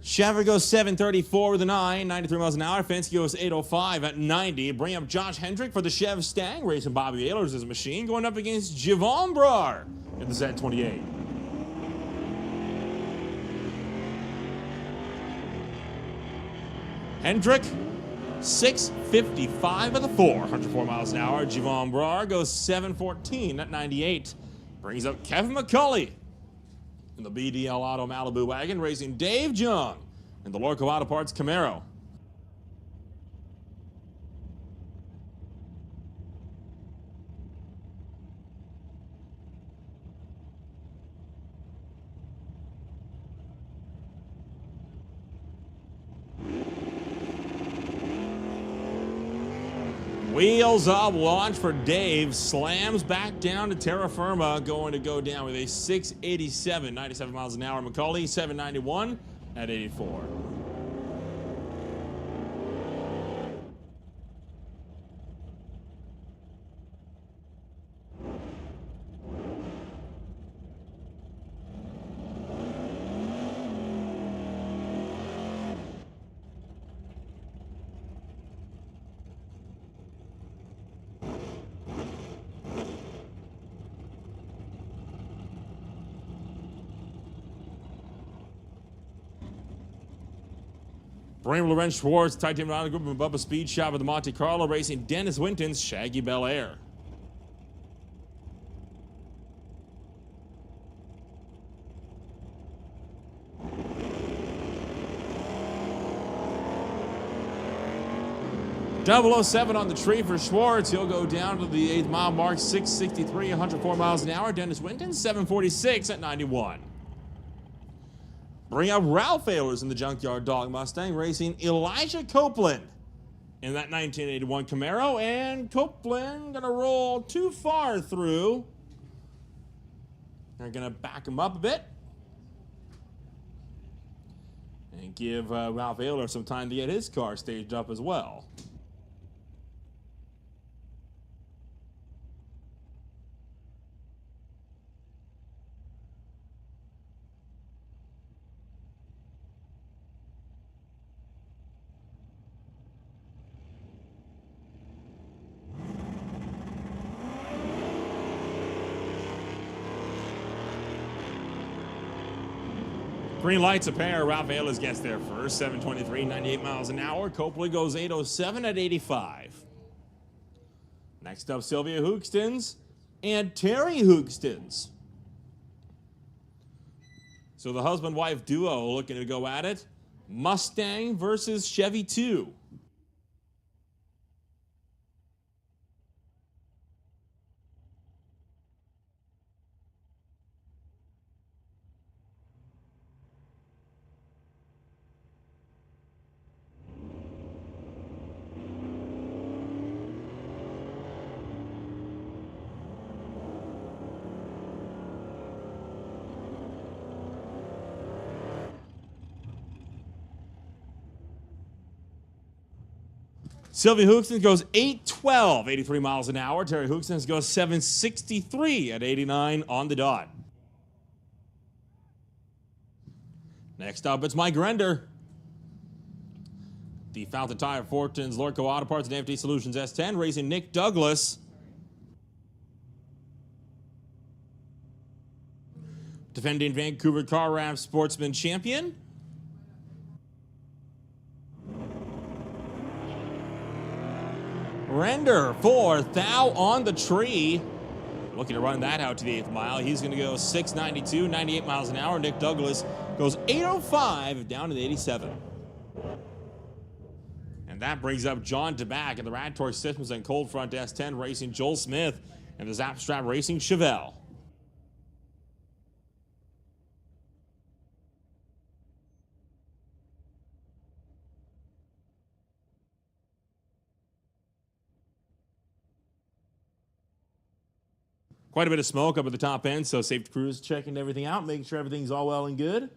Shaver goes 7:34 with a 9, 93 miles an hour. Fenske goes 8:05 at 90. Bring up Josh Hendrick for the Chev Stang, racing Bobby Ehlers' machine, going up against Javon Brar in the Z28. Hendrick, 6:55 with a 4, 104 miles an hour. Javon Brar goes 7:14 at 98. Brings up Kevin McCulley in the BDL Auto Malibu wagon, racing Dave Jung in the Lorco Auto Parts Camaro. Wheels up, launch for Dave, slams back down to terra firma, going to go down with a 687, 97 miles an hour. McCauley, 791 at 84. Bring Lorenz Schwartz, Titanium Ronald Group, and Bubba Speed Shop with the Monte Carlo Racing. Dennis Winton's Shaggy Bel Air. .007 on the tree for Schwartz. He'll go down to the 8th mile mark, 663, 104 miles an hour. Dennis Winton, 746 at 91. Bring up Ralph Ehlers in the Junkyard Dog Mustang, racing Elijah Copeland in that 1981 Camaro. And Copeland going to roll too far through. They're going to back him up a bit and give Ralph Ehlers some time to get his car staged up as well. Green lights a pair. Ralph Ehlers gets there first. 723, 98 miles an hour. Copley goes 807 at 85. Next up, Sylvia Hookstins and Terry Hookstins. So the husband-wife duo looking to go at it. Mustang versus Chevy 2. Sylvia Hookstins goes 812, 83 miles an hour. Terry Hookstins goes 763 at 89 on the dot. Next up, it's Mike Render. The Fountain Tire, Fortins, Lorco Auto Parts, and FD Solutions S10, racing Nick Douglas. Defending Vancouver Car Wrap Sportsman Champion. Render for Thou on the tree. Looking to run that out to the 8th mile. He's going to go 692, 98 miles an hour. Nick Douglas goes 805 down to the 87. And that brings up John DeBack in the Rad Torque Systems and Cold Front S10 racing Joel Smith and the Zapstrap racing Chevelle. Quite a bit of smoke up at the top end, so safety crews checking everything out, making sure everything's all well and good.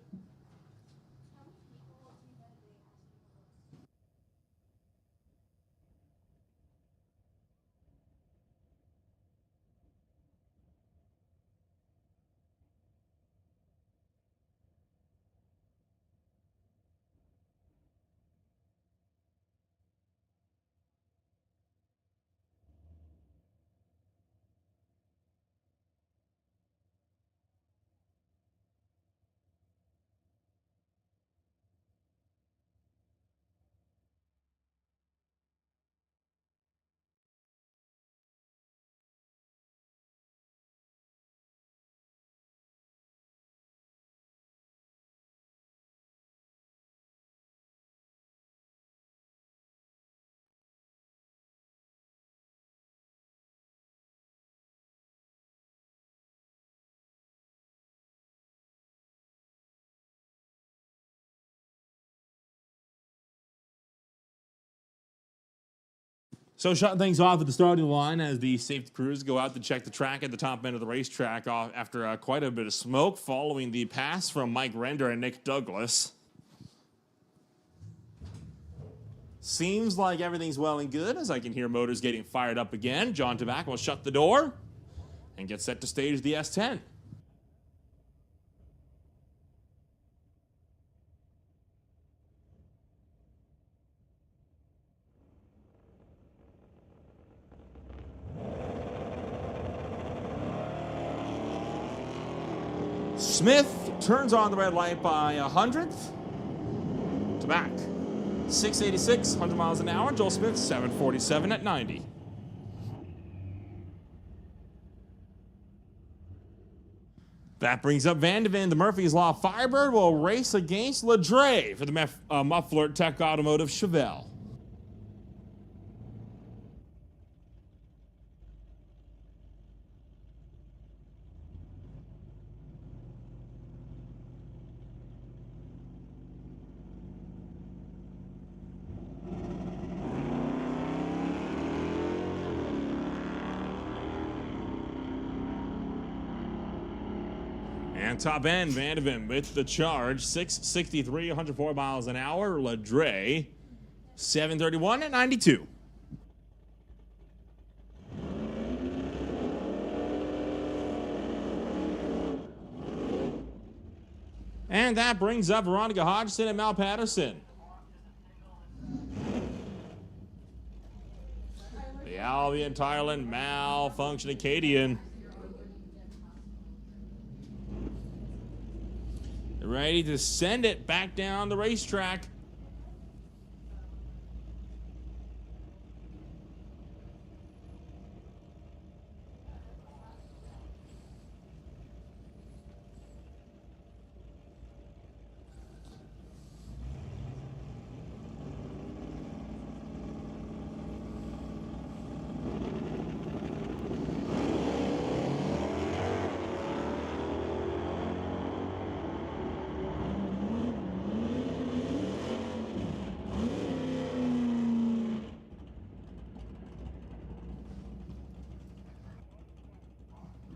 So shutting things off at the starting line as the safety crews go out to check the track at the top end of the racetrack off after quite a bit of smoke following the pass from Mike Render and Nick Douglas. Seems like everything's well and good as I can hear motors getting fired up again. John Tabak will shut the door and get set to stage the S10. Smith turns on the red light by 100th. Tabak, 686, 100 miles an hour. Joel Smith, 747 at 90. That brings up Vandeven. The Murphy's Law Firebird will race against Ledre for the Muffler Tech Automotive Chevelle. And top end, Vandeven with the charge, 663, 104 miles an hour. Ledre, 731 at 92. And that brings up Veronica Hodgson and Mal Patterson. The Albion, Thailand, Malfunction Acadian. Ready to send it back down the racetrack.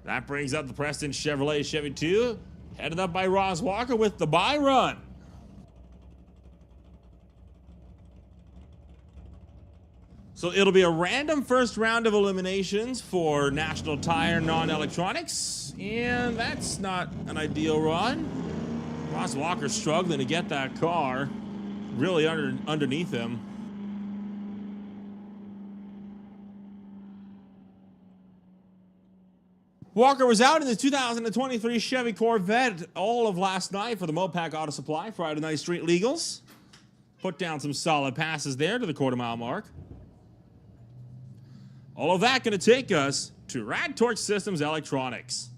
That brings up the Preston Chevrolet Chevy 2, headed up by Ross Walker with the bye run. So it'll be a random first round of eliminations for National Tire Non-Electronics, and that's not an ideal run. Ross Walker struggling to get that car really underneath him. Walker was out in the 2023 Chevy Corvette all of last night for the Mopac Auto Supply Friday Night Street Legals. Put down some solid passes there to the quarter-mile mark. All of that going to take us to Rad Torque Systems Electronics.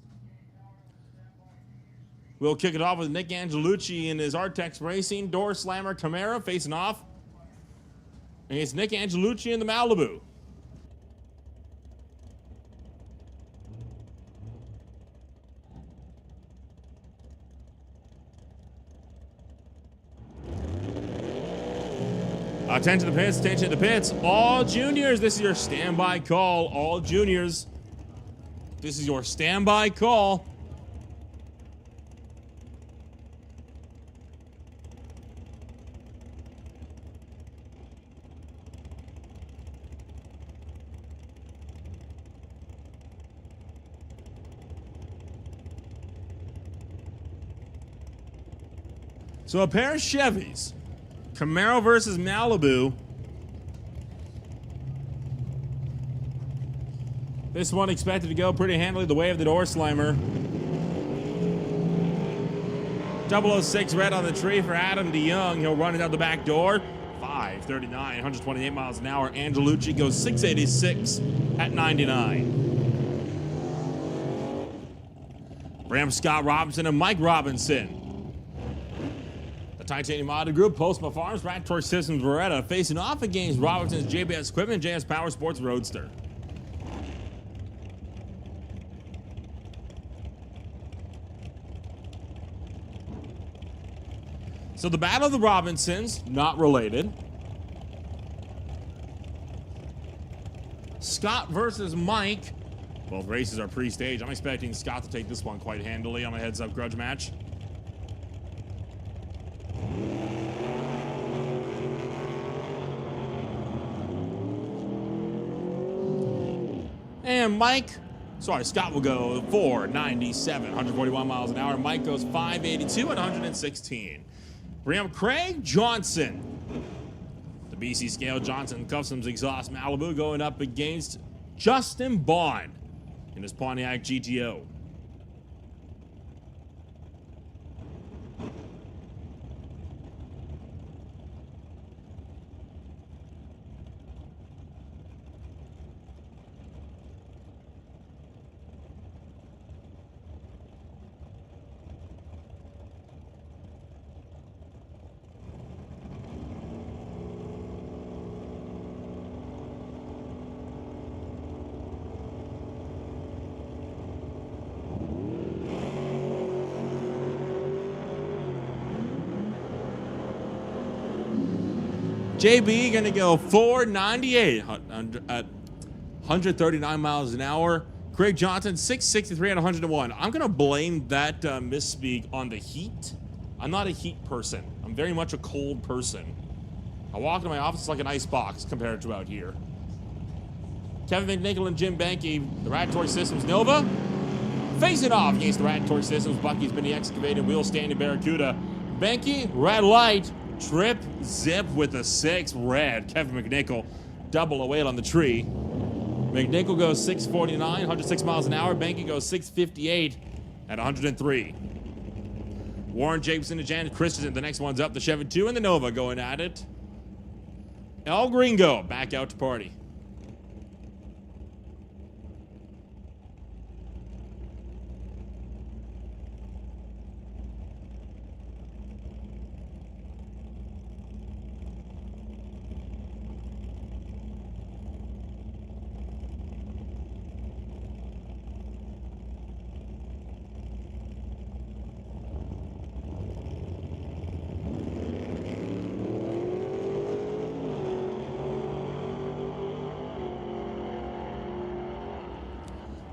We'll kick it off with Nick Angelucci in his Artex Racing Door Slammer Camaro facing off against Nick Angelucci in the Malibu. Attention to the pits, attention to the pits. All juniors, this is your standby call. All juniors, this is your standby call. So a pair of Chevys. Camaro versus Malibu. This one expected to go pretty handily the way of the door slammer. 006 red on the tree for Adam DeYoung. He'll run it out the back door. 539, 128 miles an hour. Angelucci goes 686 at 99. Bram Scott Robinson and Mike Robinson. Titanium Auto Group, Postma Farms, Rad Torque Systems, Beretta, facing off against Robinson's JBS Equipment, JS Power Sports Roadster. So the Battle of the Robinsons, not related. Scott versus Mike. Both races are pre-staged. I'm expecting Scott to take this one quite handily on a heads-up grudge match. And Scott will go 497, 141 miles an hour. Mike goes 582 at 116. Bring up Craig Johnson. The BC scale, Johnson Customs Exhaust Malibu going up against Justin Bond in his Pontiac GTO. JB gonna go 498 at 139 miles an hour. Craig Johnson 663 at 101. I'm gonna blame that misspeak on the heat. I'm not a heat person. I'm very much a cold person. I walk into my office like an ice box compared to out here. Kevin McNichol and Jim Banky, the Ratatory Systems Nova, facing off against the Ratatory Systems Bucky's Mini Excavated Wheel Standing Barracuda. Banky, red light. Trip zip with a 6 red. Kevin McNichol double a weight on the tree. McNichol goes 649, 106 miles an hour. Banky goes 658 at 103. Warren Jacobson and Janet Christensen, the next one's up. The Chevy 2 and the Nova going at it. El Gringo back out to party.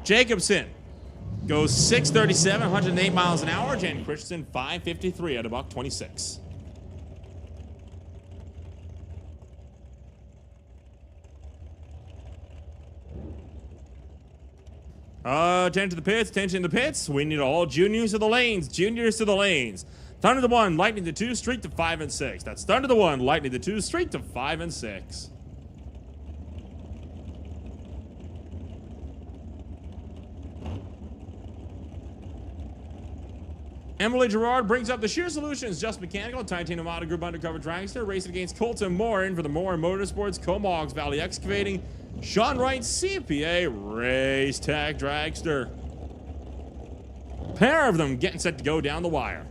Jacobson goes 637, 108 miles an hour. Jan Christensen 553 at about 26. Attention to the pits, attention to the pits. We need all juniors to the lanes, juniors to the lanes. Thunder to 1, Lightning to 2, Streak to 5 and 6. That's Thunder to 1, Lightning to 2, Streak to 5 and 6. Emily Gerard brings up the Sheer Solutions Just Mechanical Titanium Auto Group Undercover Dragster, racing against Colton Morin for the Morin Motorsports Comox Valley Excavating Sean Wright CPA Race Tech Dragster. Pair of them getting set to go down the wire.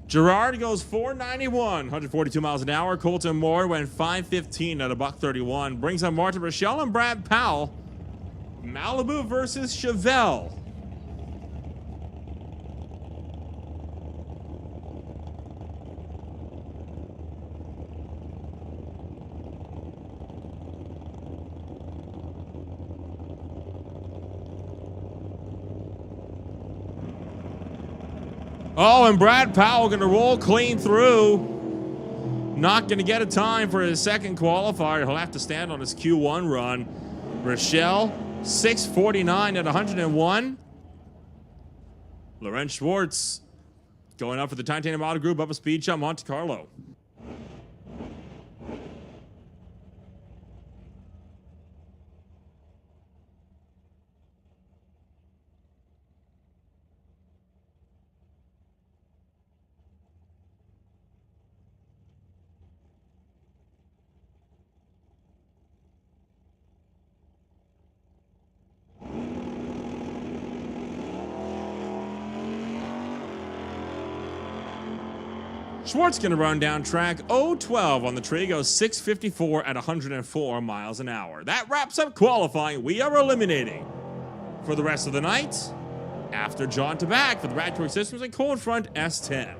Gerard goes 491, 142 miles an hour. Colton Moore went 515 at $131. Brings on Martin Rochelle and Brad Powell. Malibu versus Chevelle. Oh, and Brad Powell going to roll clean through. Not going to get a time for his second qualifier. He'll have to stand on his Q1 run. Rochelle, 649 at 101. Lorenz Schwartz going up for the Titanium Auto Group up a speed jump, Monte Carlo. Schwartz going to run down track 012 on the tree, goes 6:54 at 104 miles an hour. That wraps up qualifying. We are eliminating for the rest of the night after John to back for the Raceway Systems and Cold Front S10.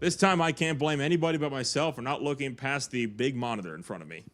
This time I can't blame anybody but myself for not looking past the big monitor in front of me.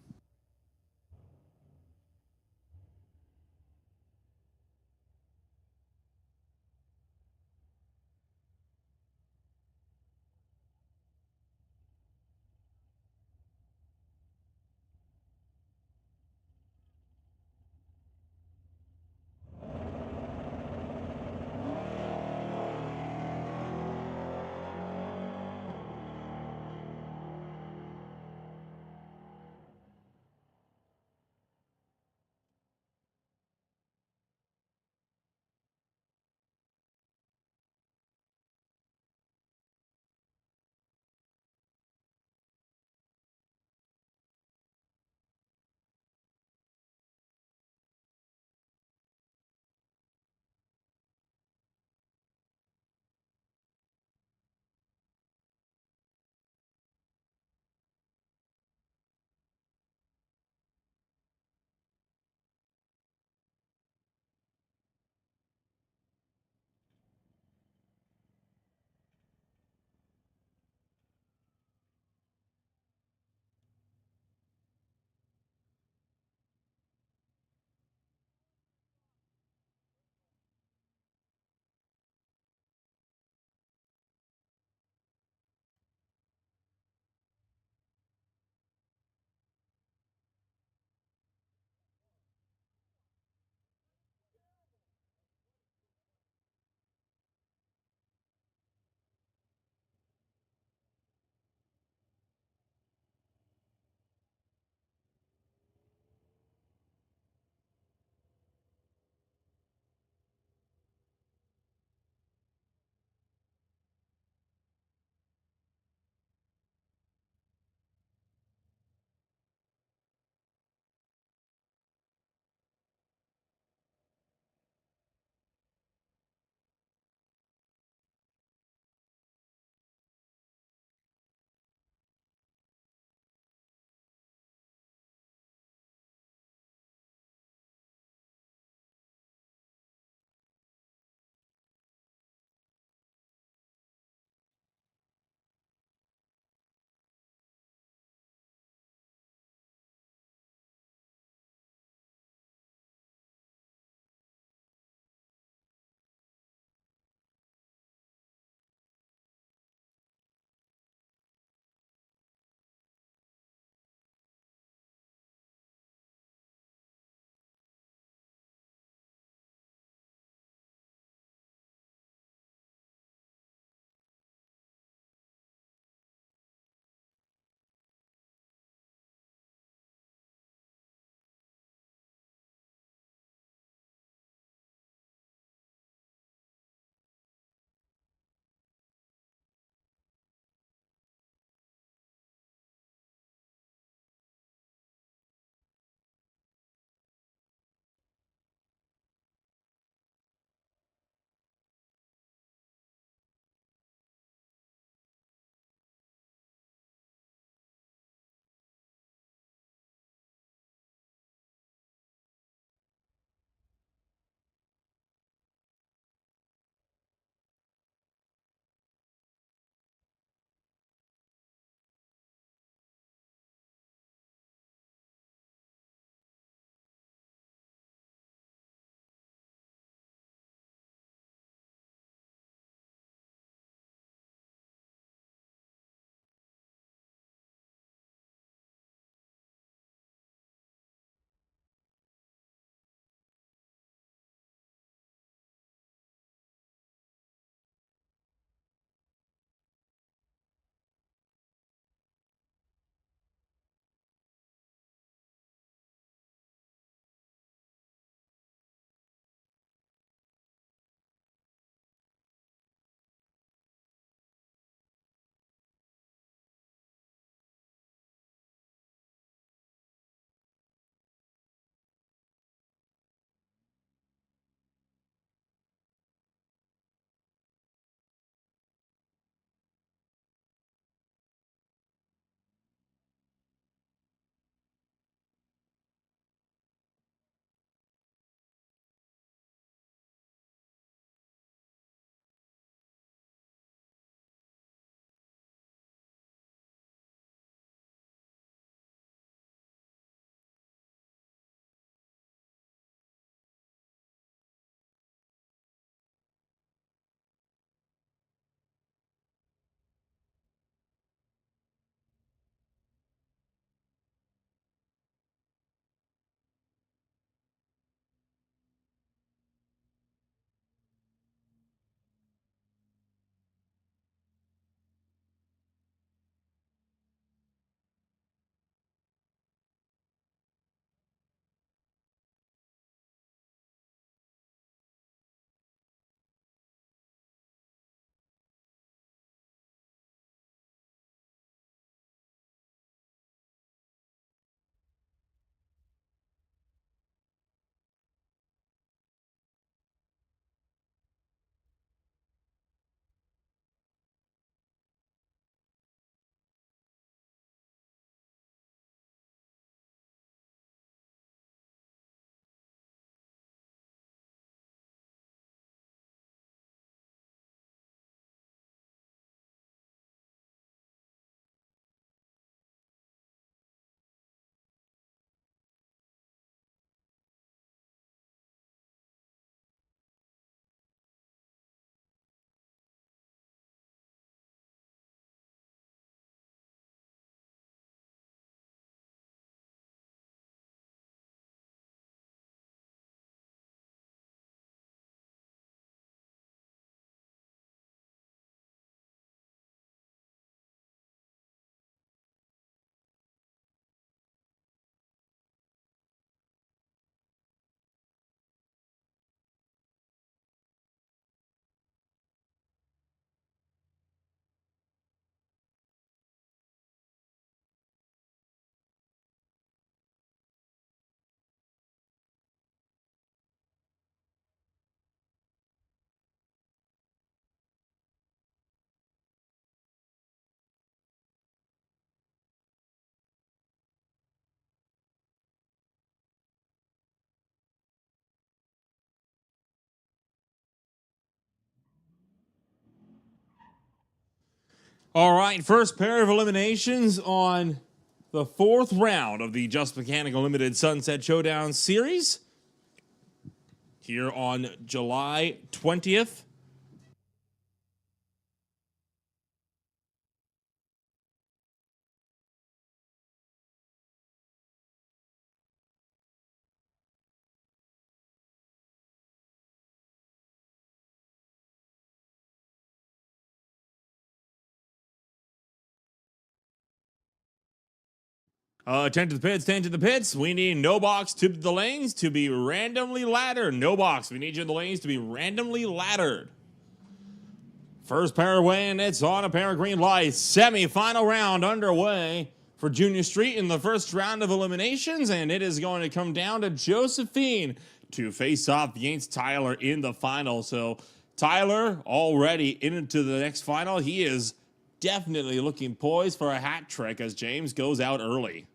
All right, first pair of eliminations on the fourth round of the Just Mechanical Limited Sunset Showdown series here on July 20th. Attention to the pits, attention to the pits. We need no box to the lanes to be randomly laddered. No box. We need you in the lanes to be randomly laddered. First pair away, and it's on a pair of green lights. Semi-final round underway for Junior Street in the first round of eliminations, and it is going to come down to Josephine to face off against Tyler in the final. So Tyler already into the next final. He is definitely looking poised for a hat trick as James goes out early.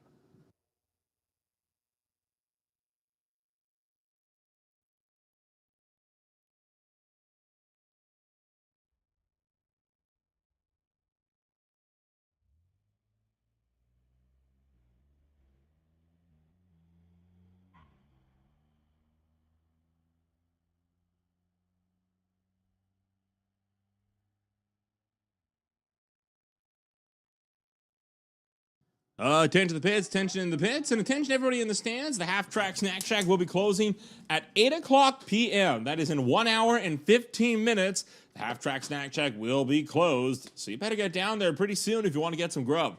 Attention to the pits, attention in the pits, and attention everybody in the stands. The Half Track Snack Shack will be closing at 8 o'clock p.m. That is in 1 hour and 15 minutes. The Half Track Snack Shack will be closed, so you better get down there pretty soon if you want to get some grub.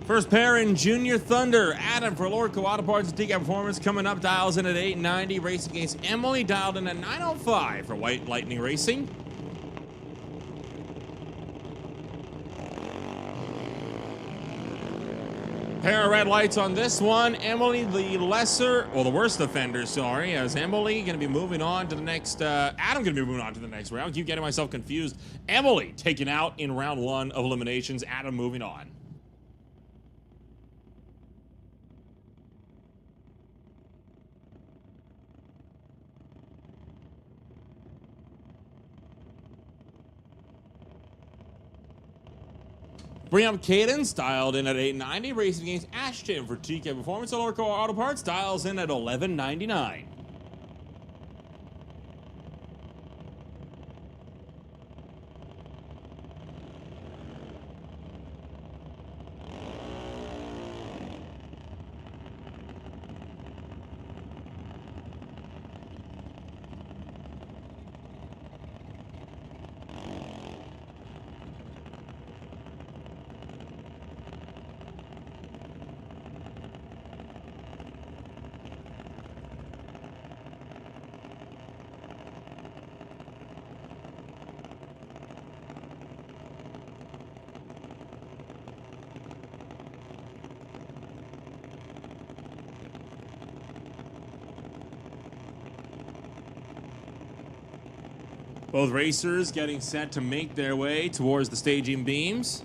First pair in Junior Thunder. Adam for Lord Auto Parts and TCAP Performance coming up. Dials in at 890. Racing against Emily. Dialed in at 905 for White Lightning Racing. Pair of red lights on this one. Emily, the lesser, or the worst offender, sorry, as Emily going to be moving on to the next, Adam going to be moving on to the next round. Keep getting myself confused. Emily taken out in round 1 of eliminations. Adam moving on. Bring up Cadence, dialed in at 890, racing against Ashton for TK Performance and Lorco Auto Parts, dials in at 1199. Both racers getting set to make their way towards the staging beams.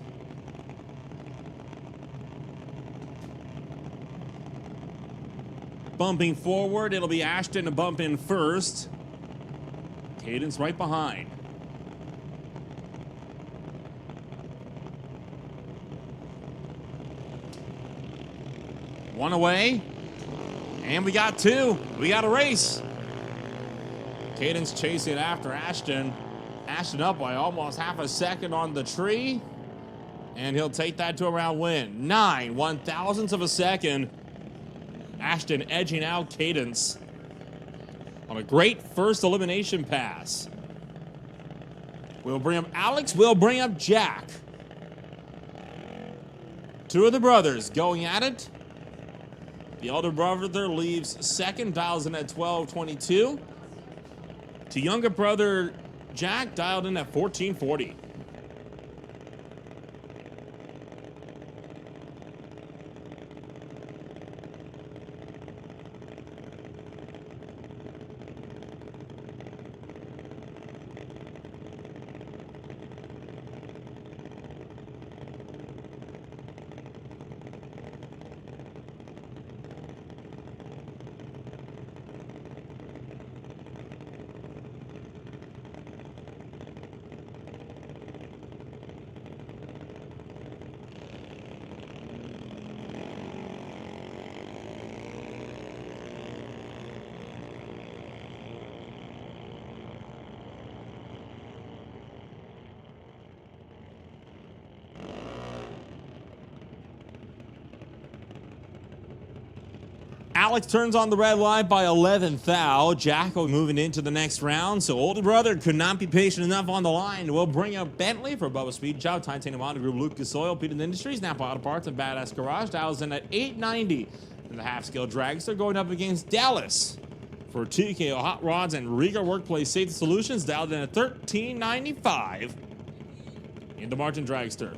Bumping forward, it'll be Ashton to bump in first. Cadence right behind. One away. And we got two. We got a race. Cadence chasing after Ashton. Ashton up by almost half a second on the tree. And he'll take that to a round win. 9/1000ths of a second. Ashton edging out Cadence on a great first elimination pass. We'll bring up Alex. We'll bring up Jack. Two of the brothers going at it. The elder brother leaves second, dials in at 12:22. To younger brother Jack, dialed in at 14:40. Alex turns on the red light by 11th thou. Jack will be moving into the next round, so older brother could not be patient enough on the line. We'll bring up Bentley for Bubba Speed Chow, Titanium Honda Group, Lucas Oil, Peter Industries, Napa Auto Parts, and Badass Garage. Dials in at 890. And the half-scale dragster going up against Dallas for TKO Hot Rods and Riga Workplace Safety Solutions. Dialed in at 1395. Into Martin Dragster.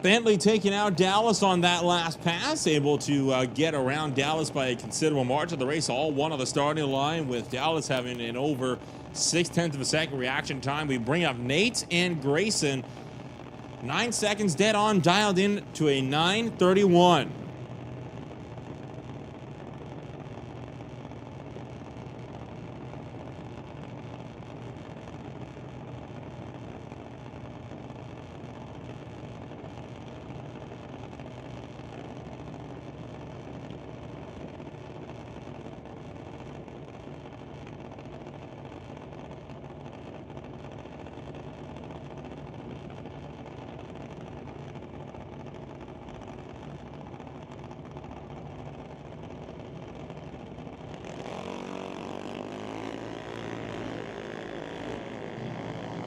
Bentley taking out Dallas on that last pass, able to get around Dallas by a considerable margin. The race all one on the starting line, with Dallas having an over 0.6 of a second reaction time. We bring up Nate and Grayson. 9 seconds dead on, dialed in to a 9:31.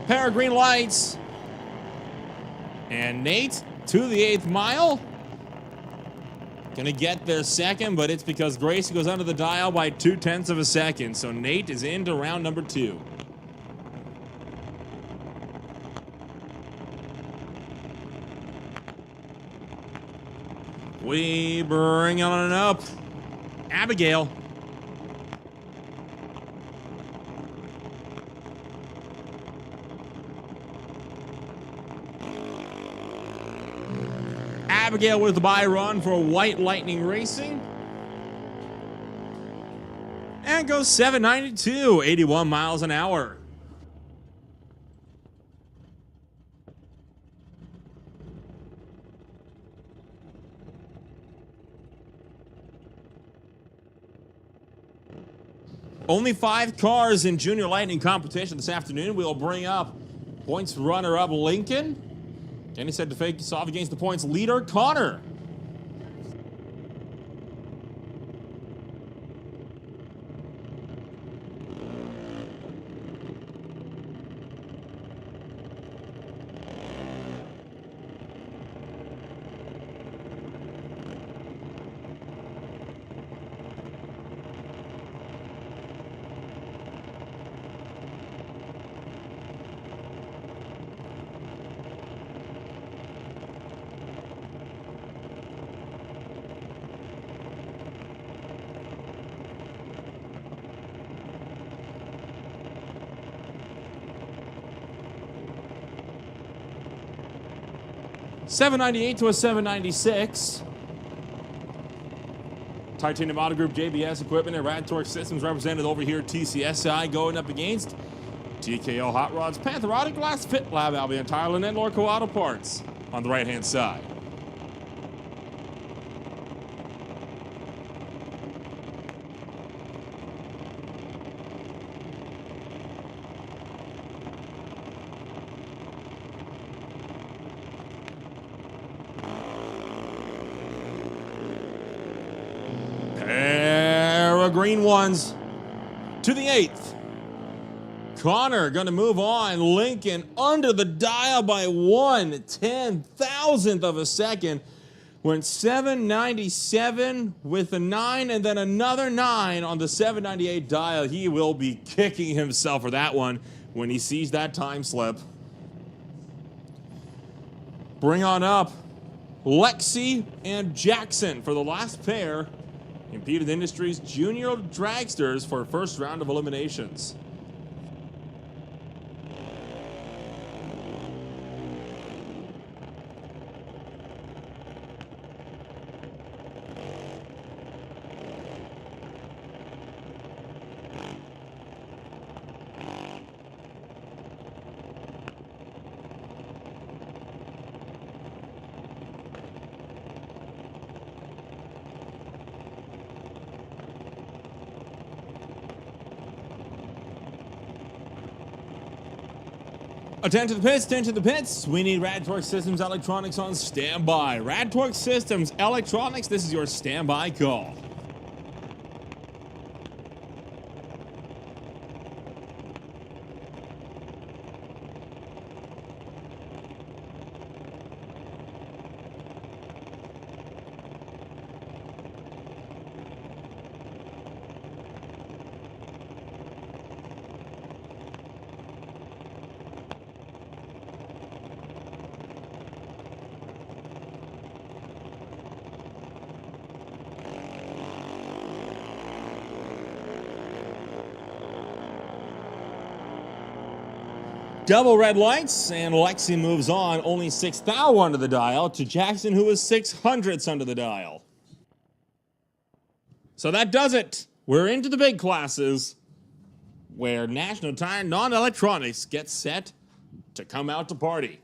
Pair of green lights. And Nate to the 8th mile. Gonna get their second, but it's because Grace goes under the dial by 0.2 of a second. So Nate is into round number 2. We bring on up Abigail. Abigail with the bye run for White Lightning Racing. And goes 792, 81 miles an hour. Only 5 cars in Junior Lightning competition this afternoon. We'll bring up points runner-up Lincoln. Danny said to face off against the points leader Connor. $798 to a $796. Titanium Auto Group, JBS Equipment, and Rad Torque Systems represented over here at TCSI going up against TKO Hot Rods, Panther Auto Glass, Fit Lab, Albion Thailand, and Lorco Auto Parts on the right-hand side. Pair of green ones to the 8th. Connor going to move on. Lincoln under the dial by 1/10,000th of a second. Went 797 with a 9 and then another 9 on the 798 dial. He will be kicking himself for that one when he sees that time slip. Bring on up Lexi and Jackson for the last pair. Impeded Industries Junior Dragsters for first round of eliminations. Attention to the pits, attention to the pits. We need Rad Torque Systems Electronics on standby. Rad Torque Systems Electronics, this is your standby call. Double red lights, and Lexi moves on. Only 6 thou under the dial to Jackson, who is 600ths under the dial. So that does it. We're into the big classes, where National Tire Non-Electronics gets set to come out to party.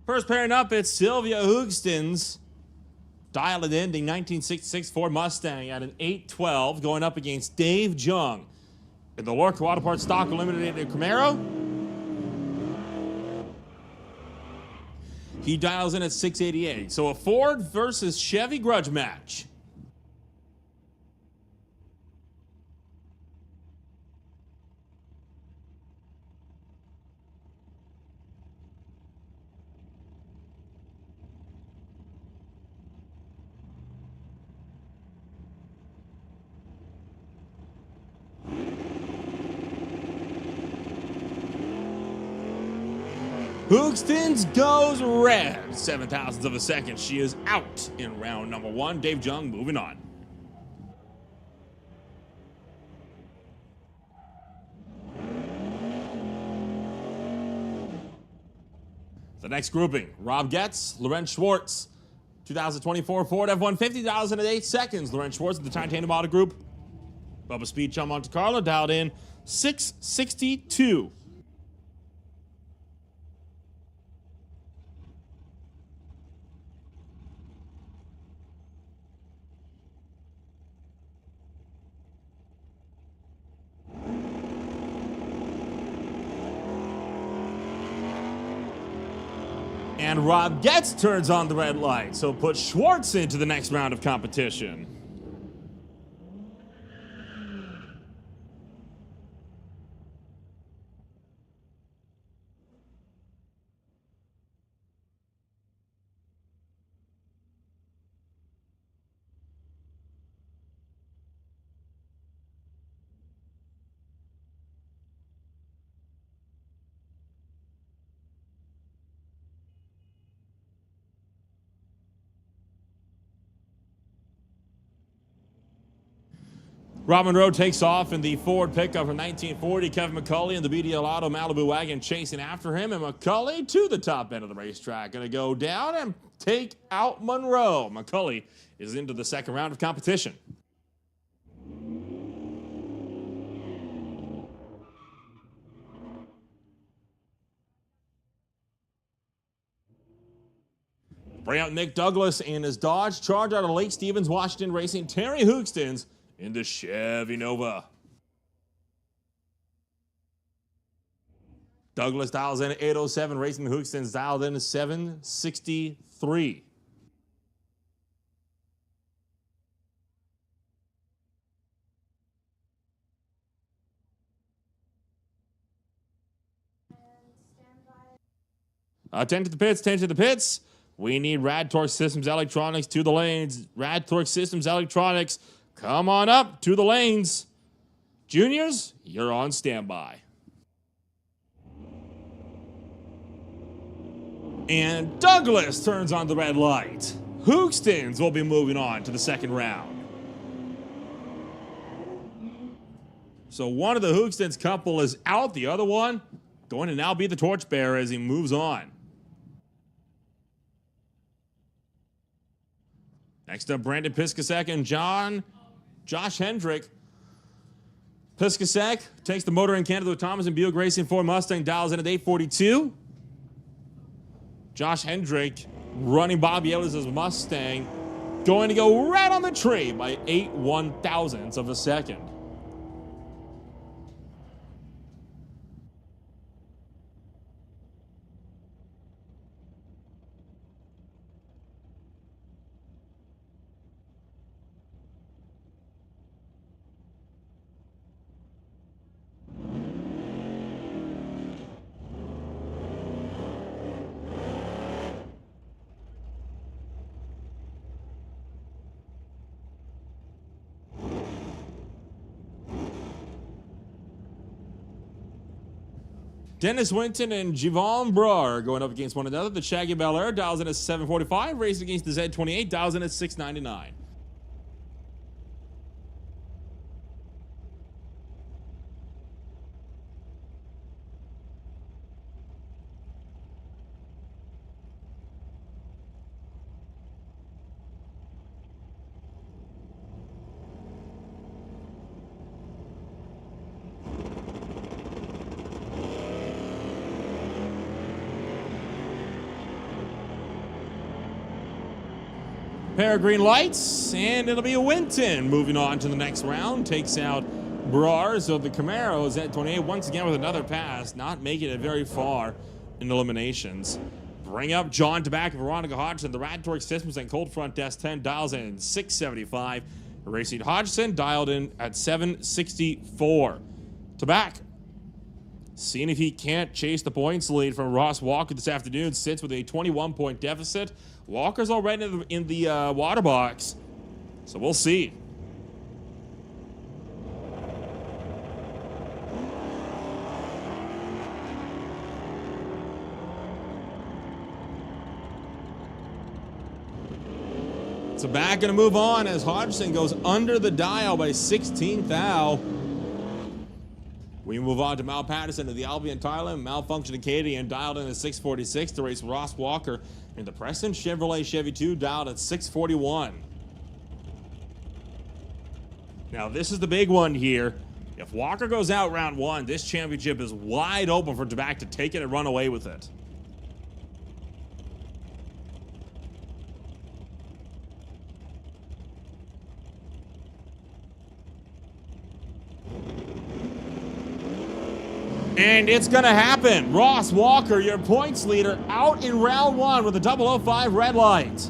First pairing up, it's Sylvia Hoogstens. Dial it in, the 1966 Ford Mustang at an 812, going up against Dave Jung. In the Lork Auto Parts stock eliminated Camaro. He dials in at 688. So a Ford versus Chevy grudge match. Hoogstens goes red. 7 thousandths of a second. She is out in round number 1. Dave Jung moving on. The next grouping, Rob Getz, Lorenz Schwartz. 2024 Ford F-150, dials in at 8 seconds. Lorenz Schwartz of the Titanium Auto Group. Bubba Speed Chum Monte Carlo dialed in 662. And Rob Getz turns on the red light, so put Schwartz into the next round of competition. Rob Monroe takes off in the Ford pickup from 1940. Kevin McCulley in the BDL Auto Malibu wagon chasing after him. And McCulley to the top end of the racetrack. Going to go down and take out Monroe. McCulley is into the second round of competition. Bring out Nick Douglas in his Dodge Charger out of Lake Stevens, Washington, racing Terry Hoogstens in the Chevy Nova. Douglas dials in at 807, racing Hoogstens dialed in at 763. Tend to the pits, tend to the pits. We need Rad Torque Systems Electronics to the lanes. Rad Torque Systems Electronics, come on up to the lanes. Juniors, you're on standby. And Douglas turns on the red light. Hoogstens will be moving on to the second round. So one of the Hoogstens couple is out. The other one going to now be the torchbearer as he moves on. Next up, Brandon Piskasek and Josh Hendrick. Piskasek takes the motor in Canada with Thomas and Buick Racing Ford Mustang, dials in at 842. Josh Hendrick running Bobby Ellis' Mustang, going to go right on the tree by 8 1/1000ths of a second. Dennis Winton and Javon Brar going up against one another. The Shaggy Bel Air dials in at 745, racing against the Z28, dials in at 699. Pair of green lights, and it'll be a Winton. Moving on to the next round, takes out Brar. So the Camaros at 28 once again with another pass, not making it very far in eliminations. Bring up John Tabak and Veronica Hodgson. The Radtorque Systems and Cold Front Desk 10 dials in 675. Racing Hodgson dialed in at 764. Tabak, seeing if he can't chase the points lead from Ross Walker this afternoon, sits with a 21-point deficit. Walker's already in the water box, so we'll see. So back gonna move on as Hodgson goes under the dial by 16th thou. We move on to Mal Patterson to the Albion Thailand, Malfunction Acadian dialed in at 646 to race Ross Walker in the Preston Chevrolet Chevy 2 dialed at 641. Now this is the big one here. If Walker goes out round one, this championship is wide open for Tabak to take it and run away with it. And it's going to happen. Ross Walker, your points leader, out in round one with a 005 red light.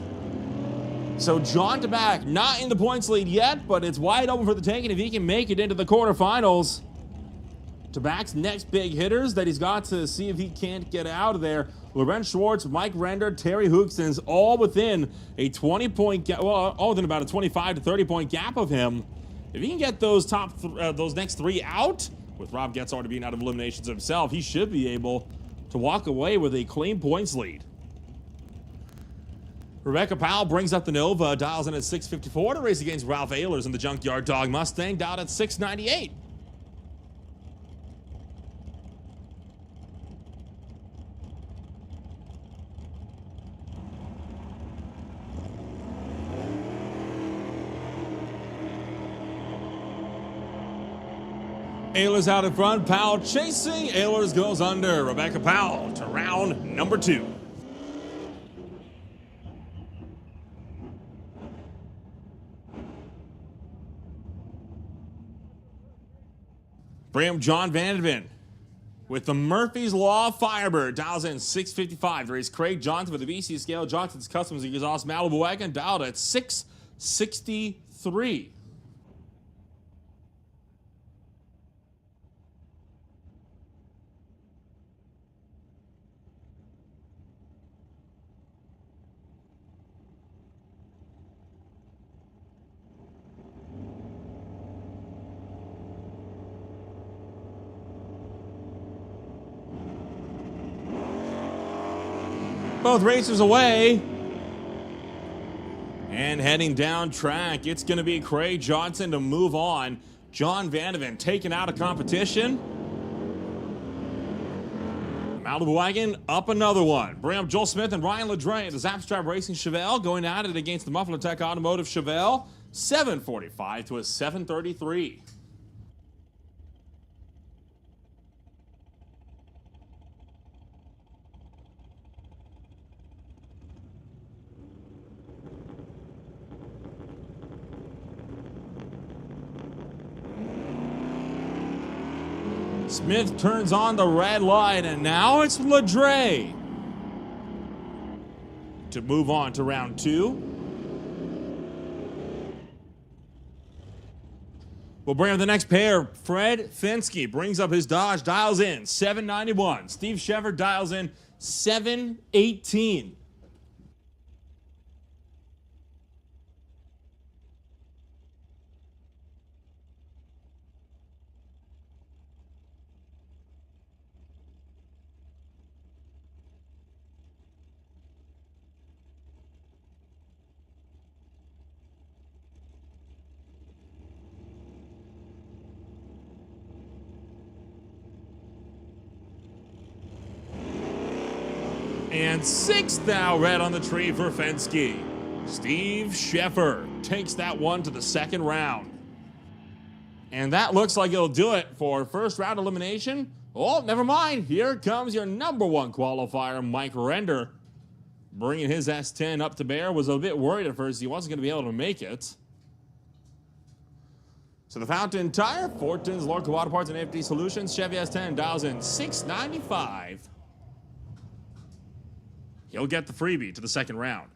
So John Tabak not in the points lead yet, but it's wide open for the taking if he can make it into the quarterfinals. Tabak's next big hitters that he's got to see if he can't get out of there. Lorenz Schwartz, Mike Render, Terry Hookstons, all within a 20-point gap, well, all within about a 25 to 30-point gap of him. If he can get those those next three out, with Rob Getz already being out of eliminations himself, he should be able to walk away with a clean points lead. Rebecca Powell brings up the Nova, dials in at 654 to race against Ralph Ehlers in the Junkyard Dog Mustang, dialed at 698. Ehlers out in front, Powell chasing, Ehlers goes under. Rebecca Powell to round number 2. Bram John Vanderven with the Murphy's Law Firebird, dials in 655 to race Craig Johnson with the BC Scale Johnson's Customs Exhaust Malibu Wagon, dialed at 663. Both racers away. And heading down track, it's going to be Craig Johnson to move on. John Vanderven taken out of competition. Malibu Wagon up another one. Bring up Joel Smith and Ryan LeDray. The Zapstrap Racing Chevelle going at it against the Muffler Tech Automotive Chevelle. 745 to a 733. Smith turns on the red light, and now it's LeDray to move on to round 2. We'll bring up the next pair. Fred Fensky brings up his Dodge, dials in 791. Steve Shepard dials in 718. And 6th thou red on the tree for Fensky. Steve Sheffer takes that one to the second round. And that looks like it'll do it for first round elimination. Oh, never mind. Here comes your number 1 qualifier, Mike Render. bringing his S10 up to bear. Was a bit worried at first he wasn't going to be able to make it. So the Fountain Tire, Fortin's Local Auto Parts and AFD Solutions, Chevy S10 dials in $695. He'll get the freebie to the second round.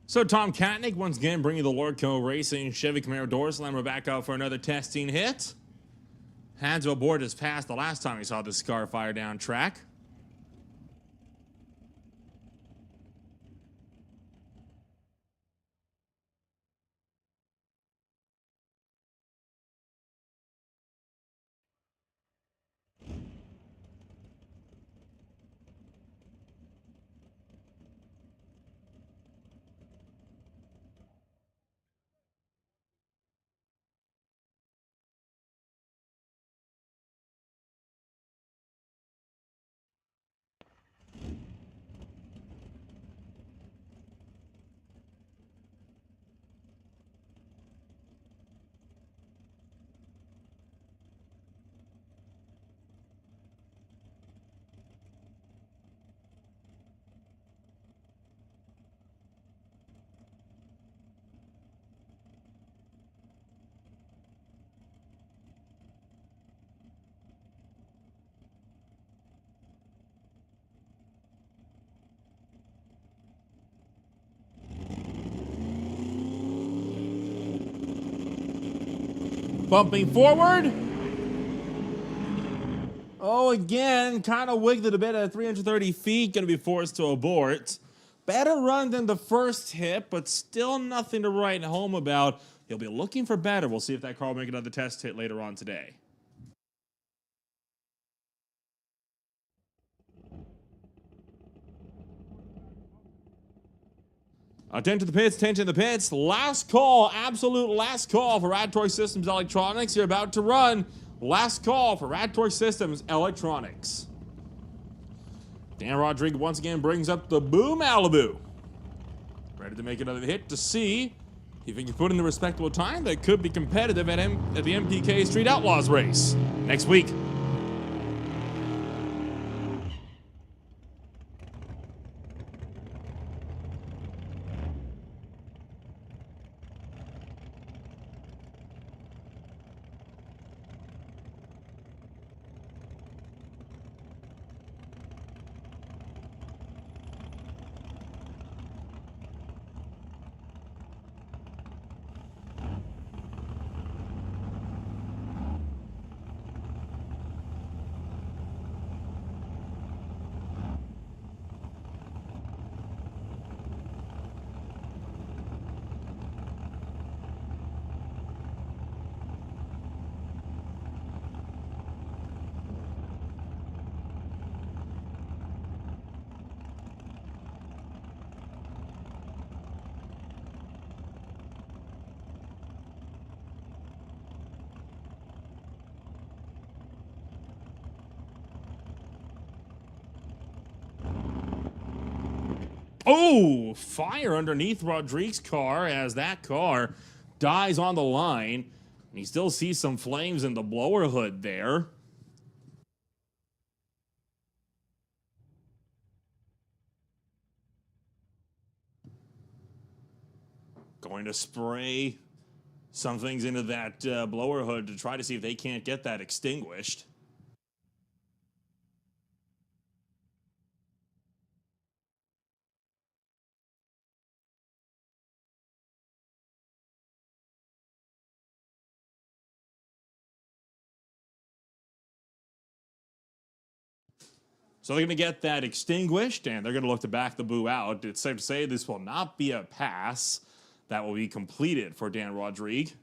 So Tom Katnick once again bringing the Lordco Racing Chevy Camaro door slammer back out for another testing hit. Hansville board has passed the last time we saw this car fire down track. Bumping forward. Oh, again, kind of wigged it a bit at 330 feet. Going to be forced to abort. Better run than the first hit, but still nothing to write home about. He'll be looking for better. We'll see if that car will make another test hit later on today. Attention to the pits, attention to the pits. Last call, absolute last call for Radtoy Systems Electronics. You're about to run. Last call for Radtoy Systems Electronics. Dan Rodriguez once again brings up the Boo Malibu. Ready to make another hit to see if he can put in the respectable time that could be competitive at the MPK Street Outlaws race next week. Oh, fire underneath Rodriguez's car as that car dies on the line. And you still see some flames in the blower hood there. Going to spray some things into that blower hood to try to see if they can't get that extinguished. So they're going to get that extinguished, and they're going to look to back the boo out. It's safe to say this will not be a pass that will be completed for Dan Rodrigue.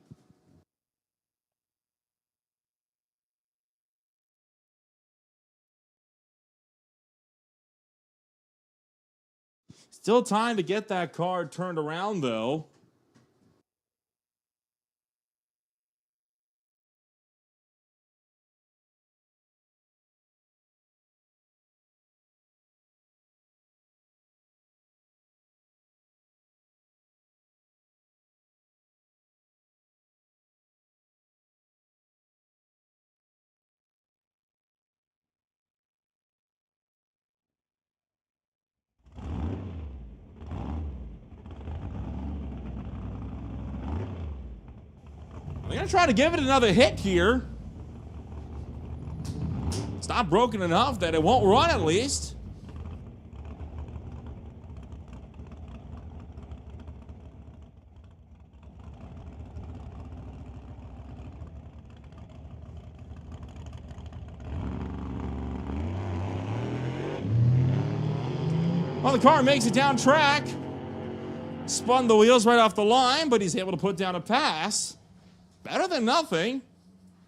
Still time to get that car turned around, though. They're going to try to give it another hit here. It's not broken enough that it won't run at least. Well, the car makes it down track. Spun the wheels right off the line, but he's able to put down a pass. Better than nothing.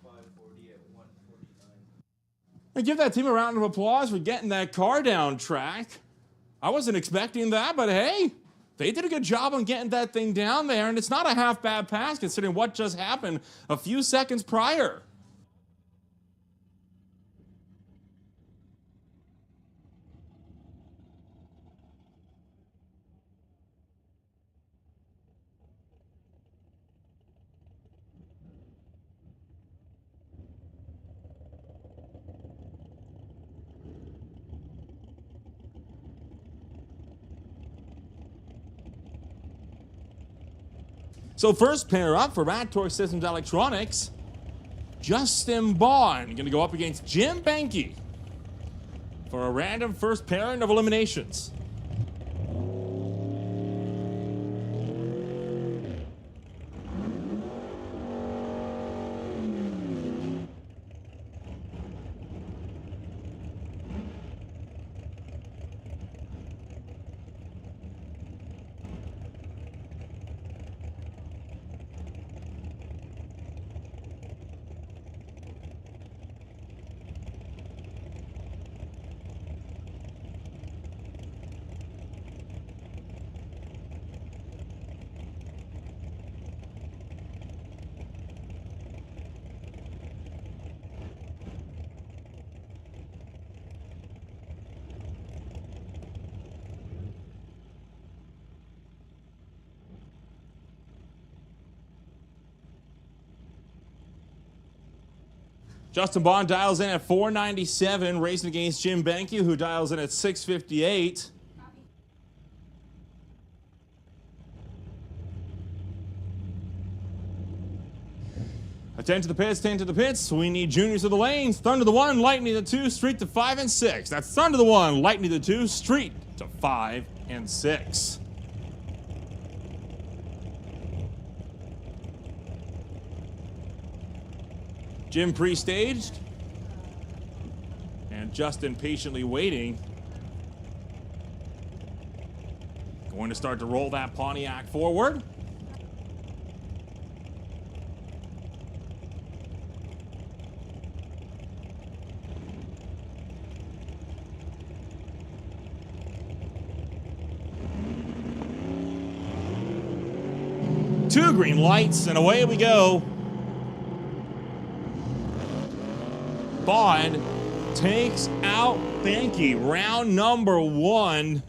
540 at 149. And give that team a round of applause for getting that car down track. I wasn't expecting that, but hey, they did a good job on getting that thing down there, and it's not a half bad pass considering what just happened a few seconds prior. So first pair up for Raptor Systems Electronics, Justin Bond going to go up against Jim Benke for a random first pairing of eliminations. Justin Bond dials in at 497, racing against Jim Benke, who dials in at 658. A 10 to the pits, 10 to the pits. We need juniors to the lanes. Thunder to the 1, Lightning to 2, Street to 5 and 6. That's Thunder to the 1, Lightning to 2, Street to 5 and 6. Jim pre-staged, and Justin patiently waiting. Going to start to roll that Pontiac forward. Two green lights, and away we go. Bond takes out Benke. Round number 1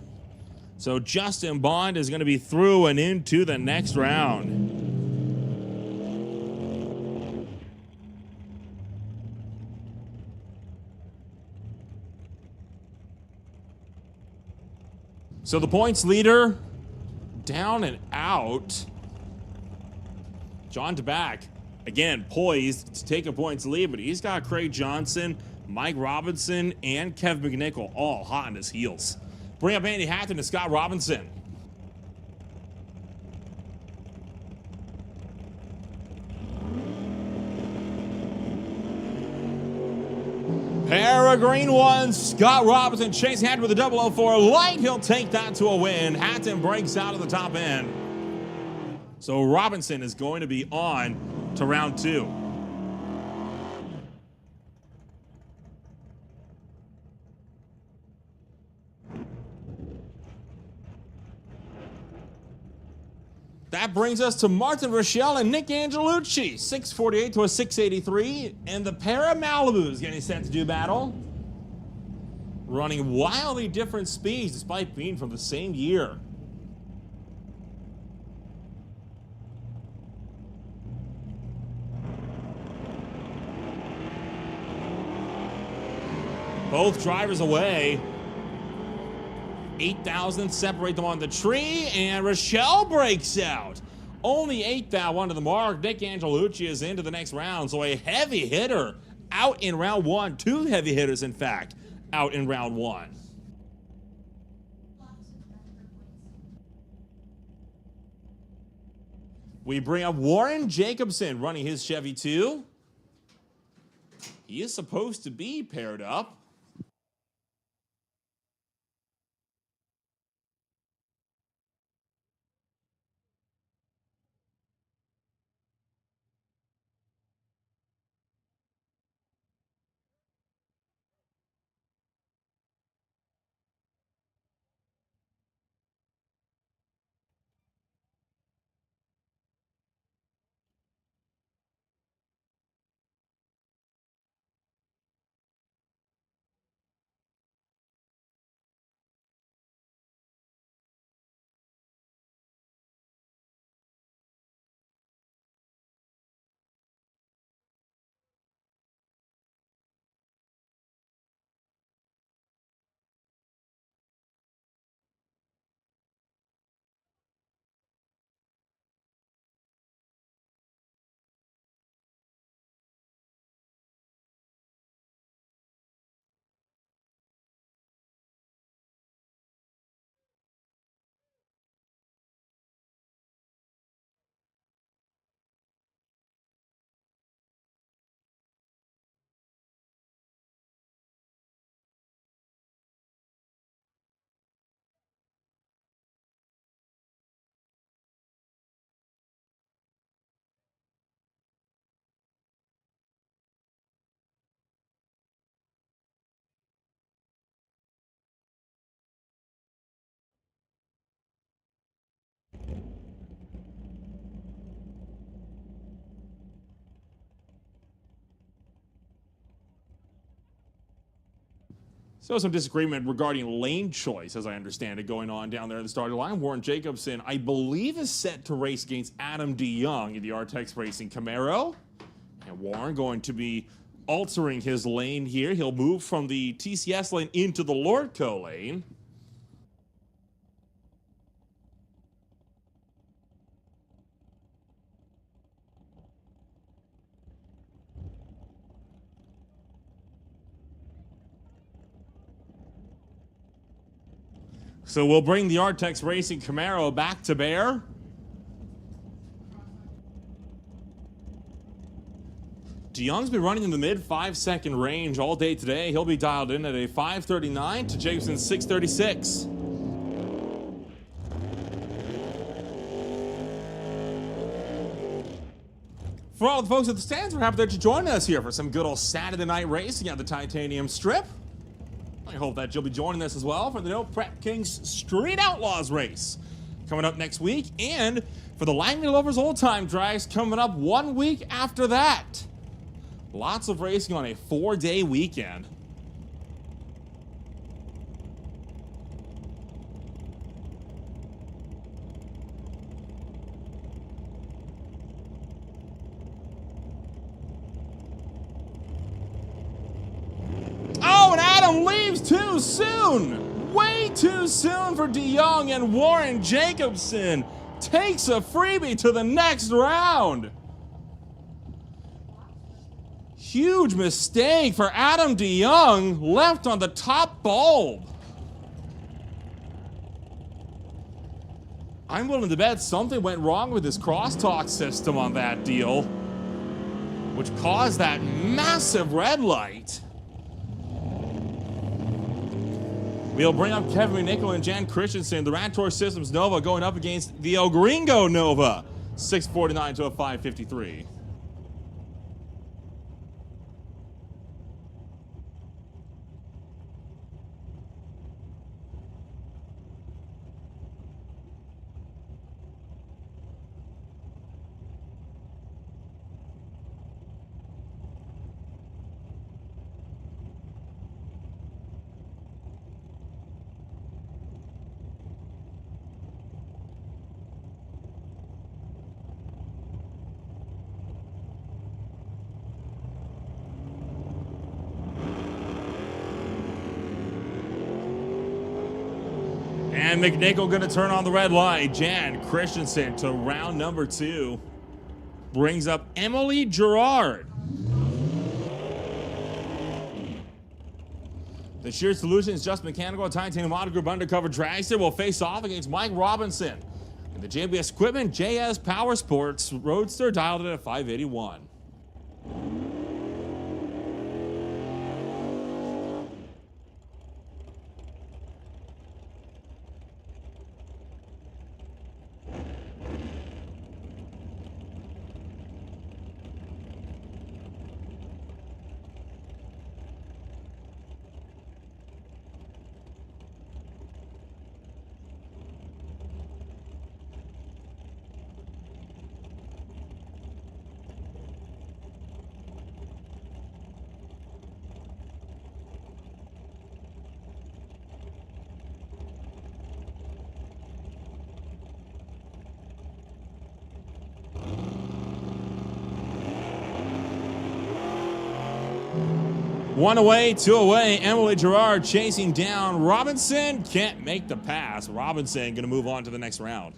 So Justin Bond is going to be through and into the next round. So the points leader down and out. John DeBack, again, poised to take a points lead, but he's got Craig Johnson, Mike Robinson, and Kev McNichol all hot on his heels. Bring up Andy Hatton to Scott Robinson. Pair of green ones. Scott Robinson chasing Hatton with a 004 light. He'll take that to a win. Hatton breaks out of the top end. So Robinson is going to be on to round 2. That brings us to Martin Rochelle and Nick Angelucci. 648 to a 683. And the pair of Malibus getting set to do battle. Running wildly different speeds despite being from the same year. Both drivers away. 8,000 separate them on the tree, and Rochelle breaks out. Only 8,000 to the mark. Nick Angelucci is into the next round, so a heavy hitter out in round 1. 2 heavy hitters, in fact, out in round 1. We bring up Warren Jacobson running his Chevy 2. He is supposed to be paired up. So some disagreement regarding lane choice, as I understand it, going on down there in the starting line. Warren Jacobson, I believe, is set to race against Adam DeYoung in the Artex Racing Camaro. And Warren going to be altering his lane here. He'll move from the TCS lane into the Lordco lane. So we'll bring the Artex Racing Camaro back to bear. DeYoung's been running in the mid 5-second range all day today. He'll be dialed in at a 5:39 to Jacobson's 6:36. For all the folks at the stands, we're happy that you joined us here for some good old Saturday night racing at the Titanium Strip. I hope that you'll be joining us as well for the No Prep Kings Street Outlaws race coming up next week, and for the Langley Lovers Old Time Drives coming up 1 week after that. Lots of racing on a 4-day weekend. too soon. Way too soon for DeYoung, and Warren Jacobson takes a freebie to the next round. Huge mistake for Adam DeYoung, left on the top bulb. I'm willing to bet something went wrong with his crosstalk system on that deal, which caused that massive red light. We'll bring up Kevin McNichol and Jan Christensen. The Raptor Systems Nova going up against the El Gringo Nova. 649 to a 553. And McNichol going to turn on the red light. Jan Christensen to round number 2. Brings up Emily Gerard. The Sheer Solutions Just Mechanical Titanium Auto Group Undercover Dragster will face off against Mike Robinson. And the JBS Equipment JS Power Sports Roadster dialed it at 581. One away, 2 away. Emily Gerard chasing down Robinson. Can't make the pass. Robinson going to move on to the next round.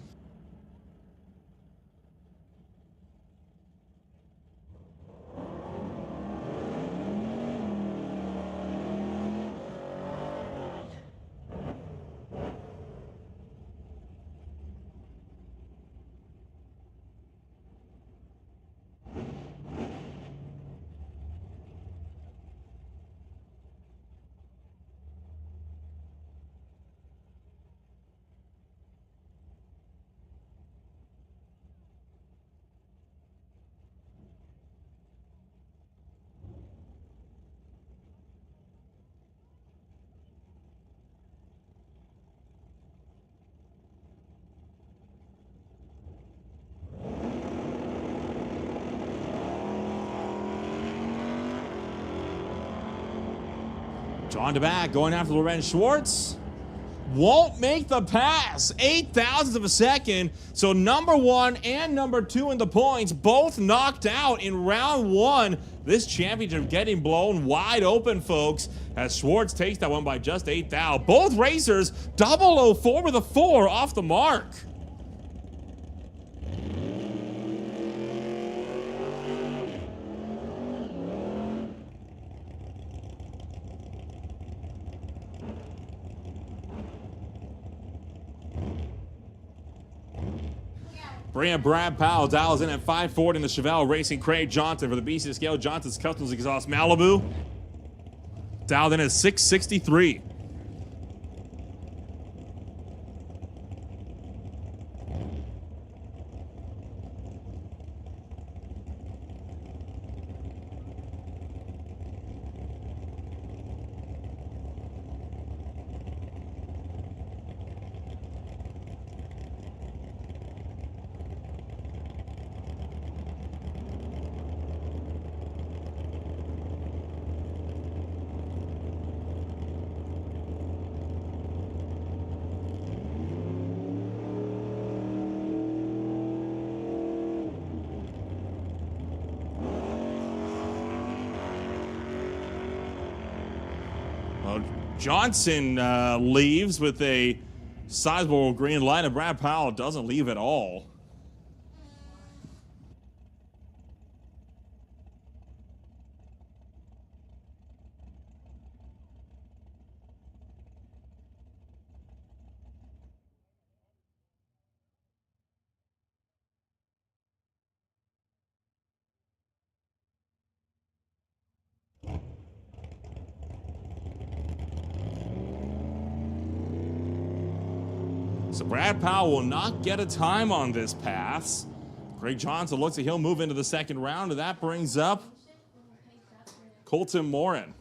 John DeBack going after Loren Schwartz. Won't make the pass. 0.08 of a second. So number 1 and number 2 in the points, both knocked out in round 1. This championship getting blown wide open, folks, as Schwartz takes that one by just 8 thou. Both racers 004 with a 4 off the mark. Brad Powell dials in at 540 in the Chevelle Racing. Craig Johnson for the BC Scale Johnson's Customs Exhaust Malibu. Dialed in at 663. Johnson leaves with a sizable green light, and Brad Powell doesn't leave at all. So Brad Powell will not get a time on this pass. Greg Johnson looks like he'll move into the second round, and that brings up Colton Morin.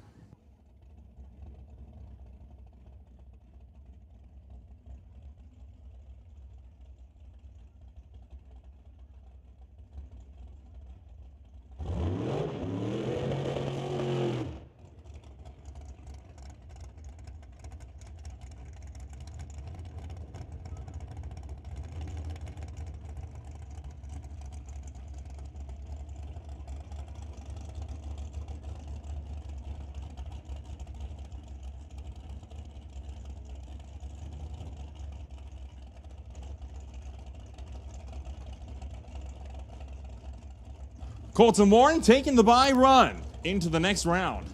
Colton Morin taking the bye run into the next round.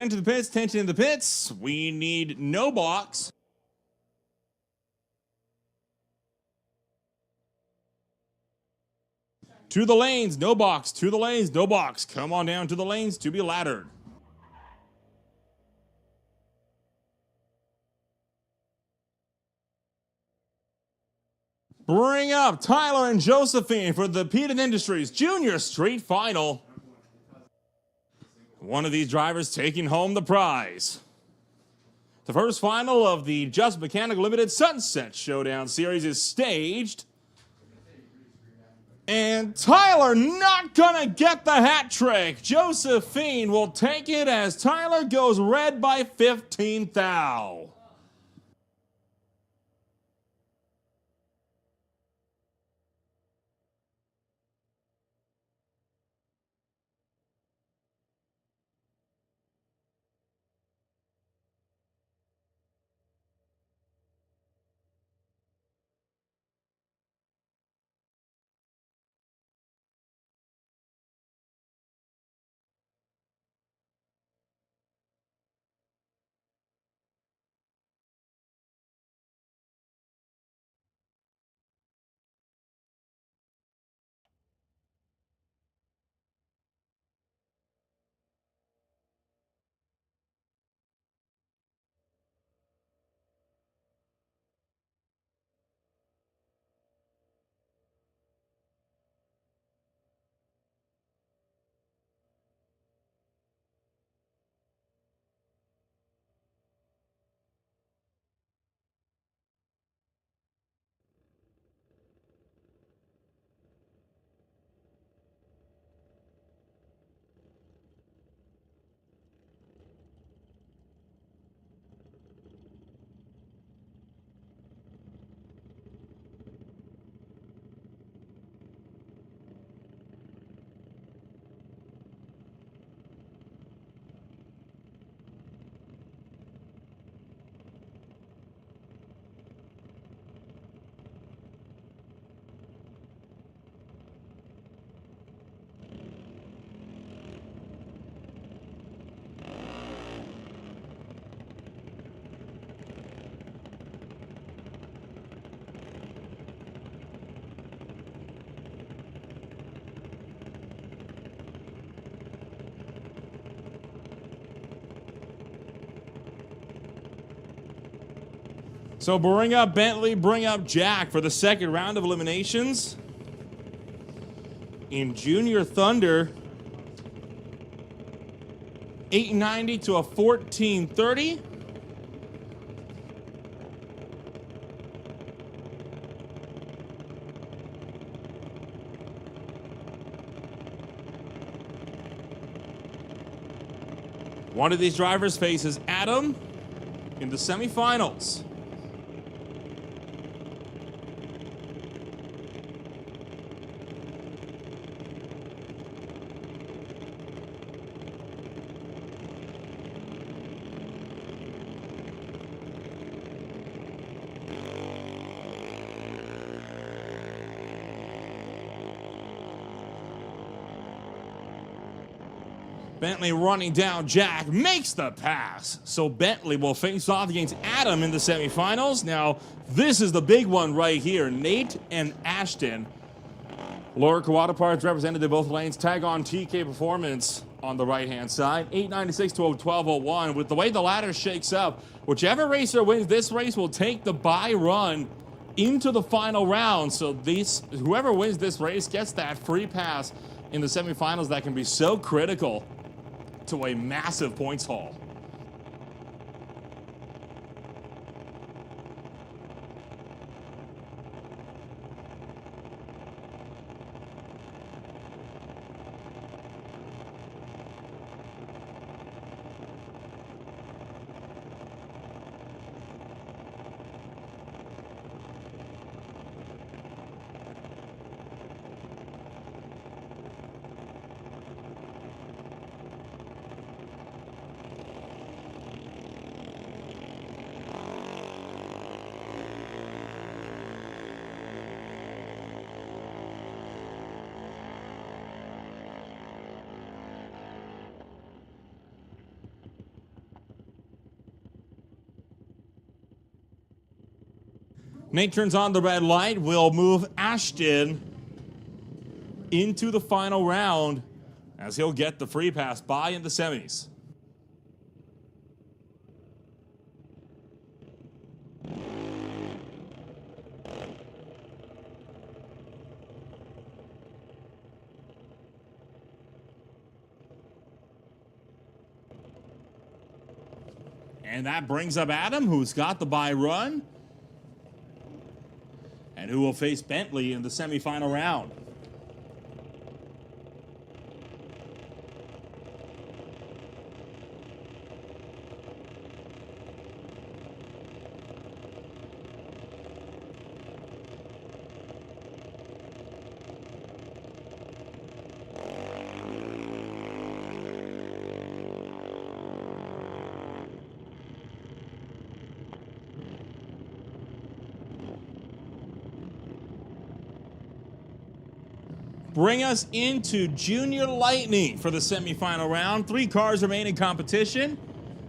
Into the pits, tension in the pits. We need no box. To the lanes, no box. To the lanes, no box. Come on down to the lanes to be laddered. Bring up Tyler and Josephine for the Peated Industries Junior Street Final. One of these drivers taking home the prize. The first final of the Just Mechanical Limited Sunset Showdown Series is staged. And Tyler not gonna get the hat trick. Josephine will take it as Tyler goes red by 15 thou. So bring up Bentley, bring up Jack for the second round of eliminations. In Junior Thunder, 890 to a 1430. One of these drivers faces Adam in the semifinals. Bentley running down Jack, makes the pass. So Bentley will face off against Adam in the semifinals. Now, this is the big one right here. Nate and Ashton. Lower quad parts represented in both lanes. Tag on TK Performance on the right-hand side. 896 to a 1201. With the way the ladder shakes up, whichever racer wins this race will take the bye run into the final round. So whoever wins this race gets that free pass in the semifinals that can be so critical to a massive points haul. Nate turns on the red light. We'll move Ashton into the final round as he'll get the free pass by in the semis. And that brings up Adam, who's got the bye run, and who will face Bentley in the semifinal round. Bring us into Junior Lightning for the semifinal round. 3 cars remain in competition.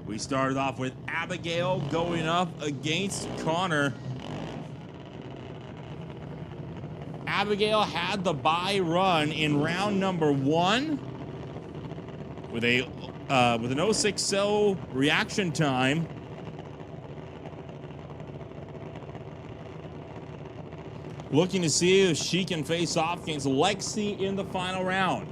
We started off with Abigail going up against Connor. Abigail had the bye run in round number 1 with an 0.60 reaction time. Looking to see if she can face off against Lexi in the final round.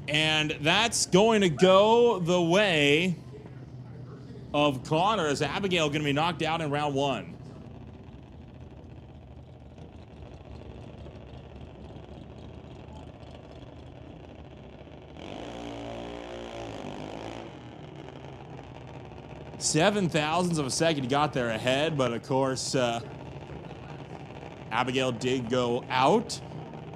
And that's going to go the way of Connor, as Abigail going to be knocked out in round 1. Seven thousandths of a second he got there ahead, but of course Abigail did go out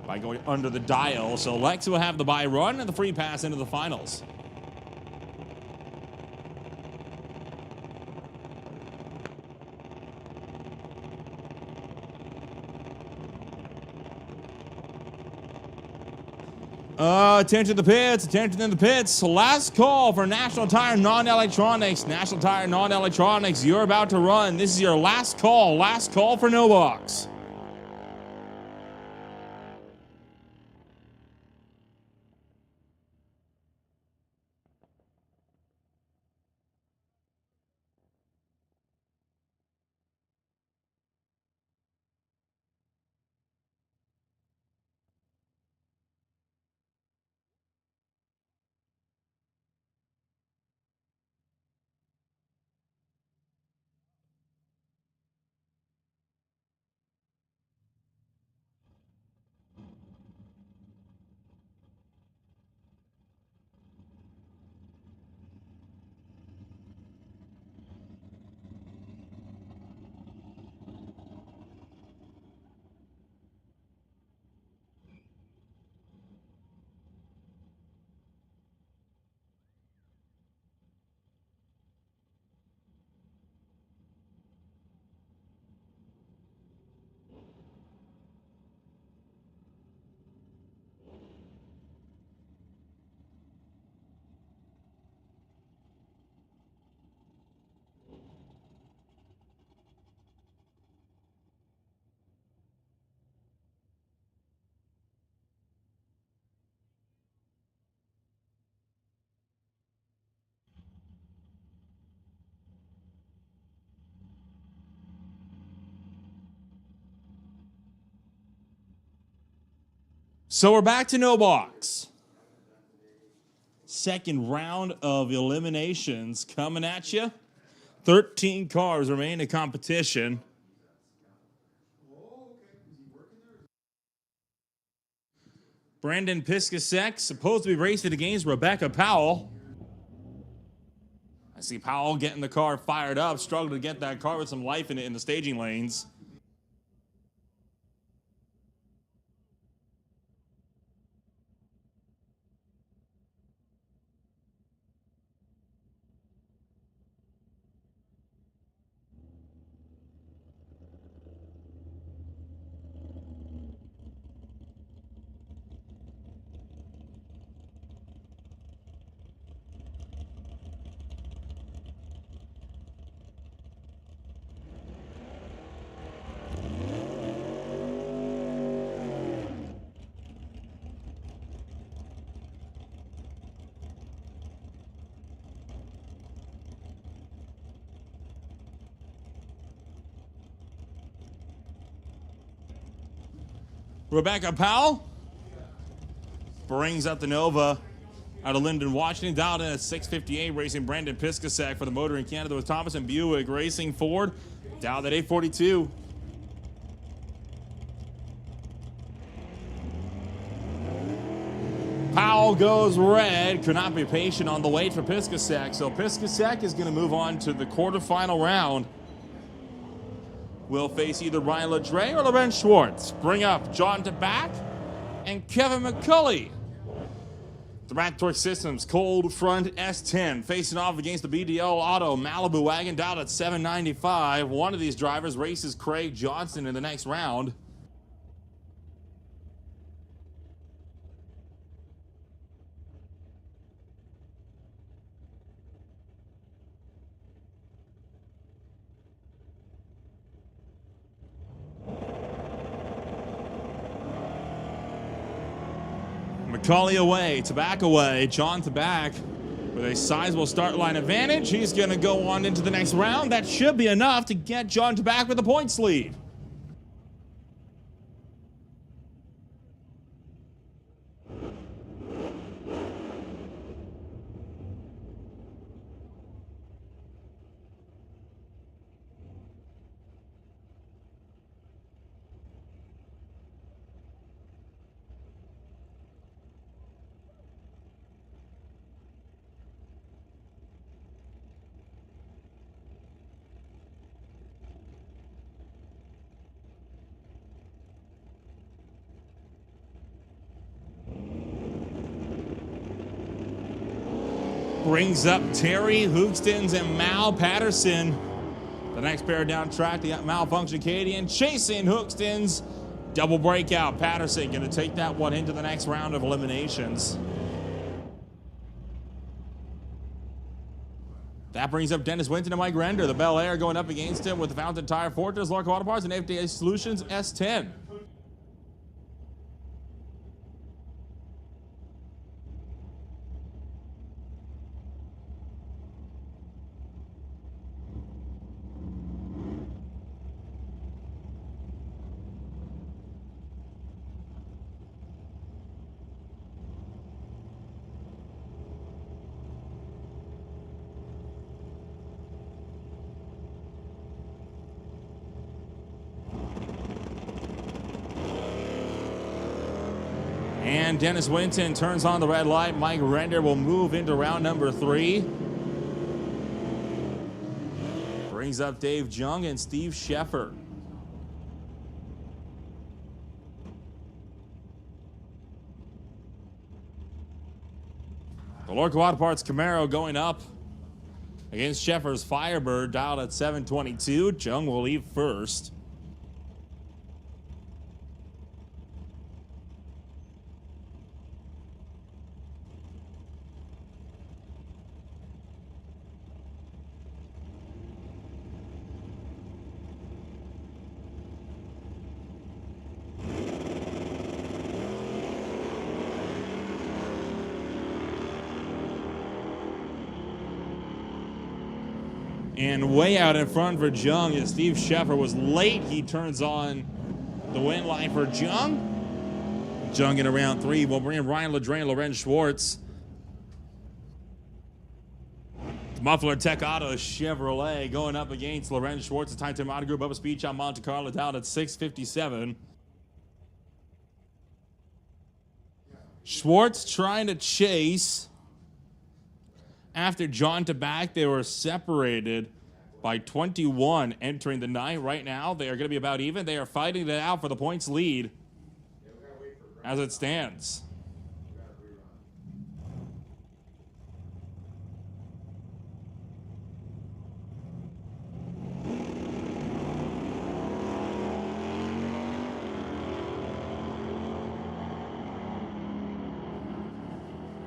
by going under the dial. So Lex will have the bye run and the free pass into the finals. Attention to the pits, attention in the pits. Last call for National Tire Non-Electronics. National Tire Non-Electronics, you're about to run. This is your last call for no box. So we're back to no box. Second round of eliminations coming at you. 13 cars remain in competition. Brandon Piscasek supposed to be racing against Rebecca Powell. I see Powell getting the car fired up, struggling to get that car with some life in it in the staging lanes. Rebecca Powell brings up the Nova out of Linden, Washington. Dialed in at 6:58, racing Brandon Piscasek for the Motor in Canada with Thomas and Buick Racing Ford. Dialed at 8:42. Powell goes red. Could not be patient on the wait for Piscasek. So Piscasek is going to move on to the quarterfinal round. Will face either Ryan Ledre or Lorenz Schwartz. Bring up John DeBack and Kevin McCulley. The Raptor Systems Cold Front S10 facing off against the BDO Auto Malibu Wagon, dialed at 795. One of these drivers races Craig Johnson in the next round. McCauley away, Tabac away, John Tabac with a sizable start line advantage. He's going to go on into the next round. That should be enough to get John Tabac with the points lead. Brings up Terry Hoogstens and Mal Patterson. The next pair down track, the Malfunction Acadian chasing Hoogstens. Double breakout. Patterson going to take that one into the next round of eliminations. That brings up Dennis Winton and Mike Render. The Bel Air going up against him with the Fountain Tire Fortress, Lark Auto Parts, and FDA Solutions S10. And Dennis Winton turns on the red light. Mike Render will move into round number 3. Brings up Dave Jung and Steve Sheffer. The Lorco Auto Parts Camaro going up against Sheffer's Firebird, dialed at 722. Jung will leave first. And way out in front for Jung is Steve Sheffer. Was late. He turns on the win line for Jung. Jung in round 3 will bring in Ryan Ledre and Lorenz Schwartz. Muffler Tech Auto Chevrolet going up against Lorenz Schwartz. The Time Team Auto Group up a speed shot Monte Carlo down at 6:57. Schwartz trying to chase. After John to back, they were separated by 21 entering the night. Right now, they are going to be about even. They are fighting it out for the points lead as it stands.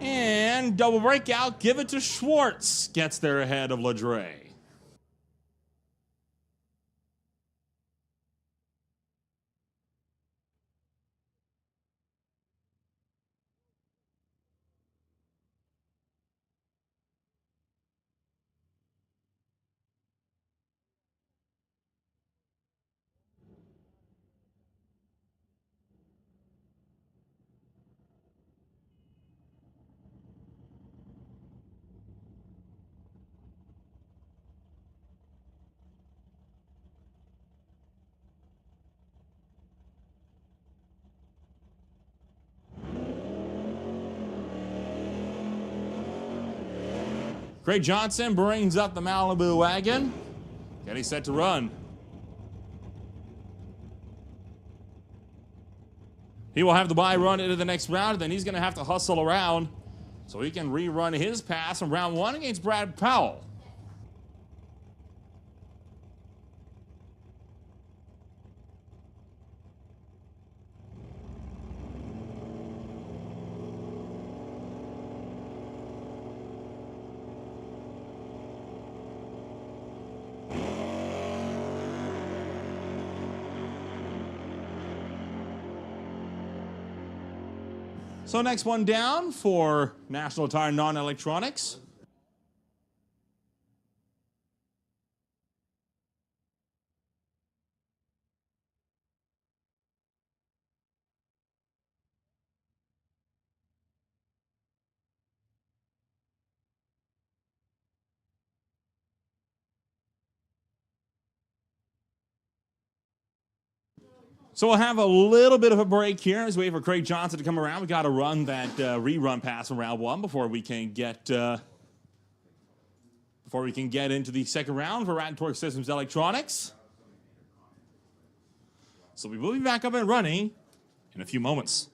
And double breakout, give it to Schwartz. Gets there ahead of Ladre. Craig Johnson brings up the Malibu wagon. Getting set to run. He will have the bye run into the next round, and then he's going to have to hustle around so he can rerun his pass from round 1 against Brad Powell. So next one down for National Tire Non-Electronics. So we'll have a little bit of a break here as we wait for Craig Johnson to come around. We got to run that rerun pass from round 1 before we can get into the second round for Rat Torque Systems Electronics. So we will be back up and running in a few moments.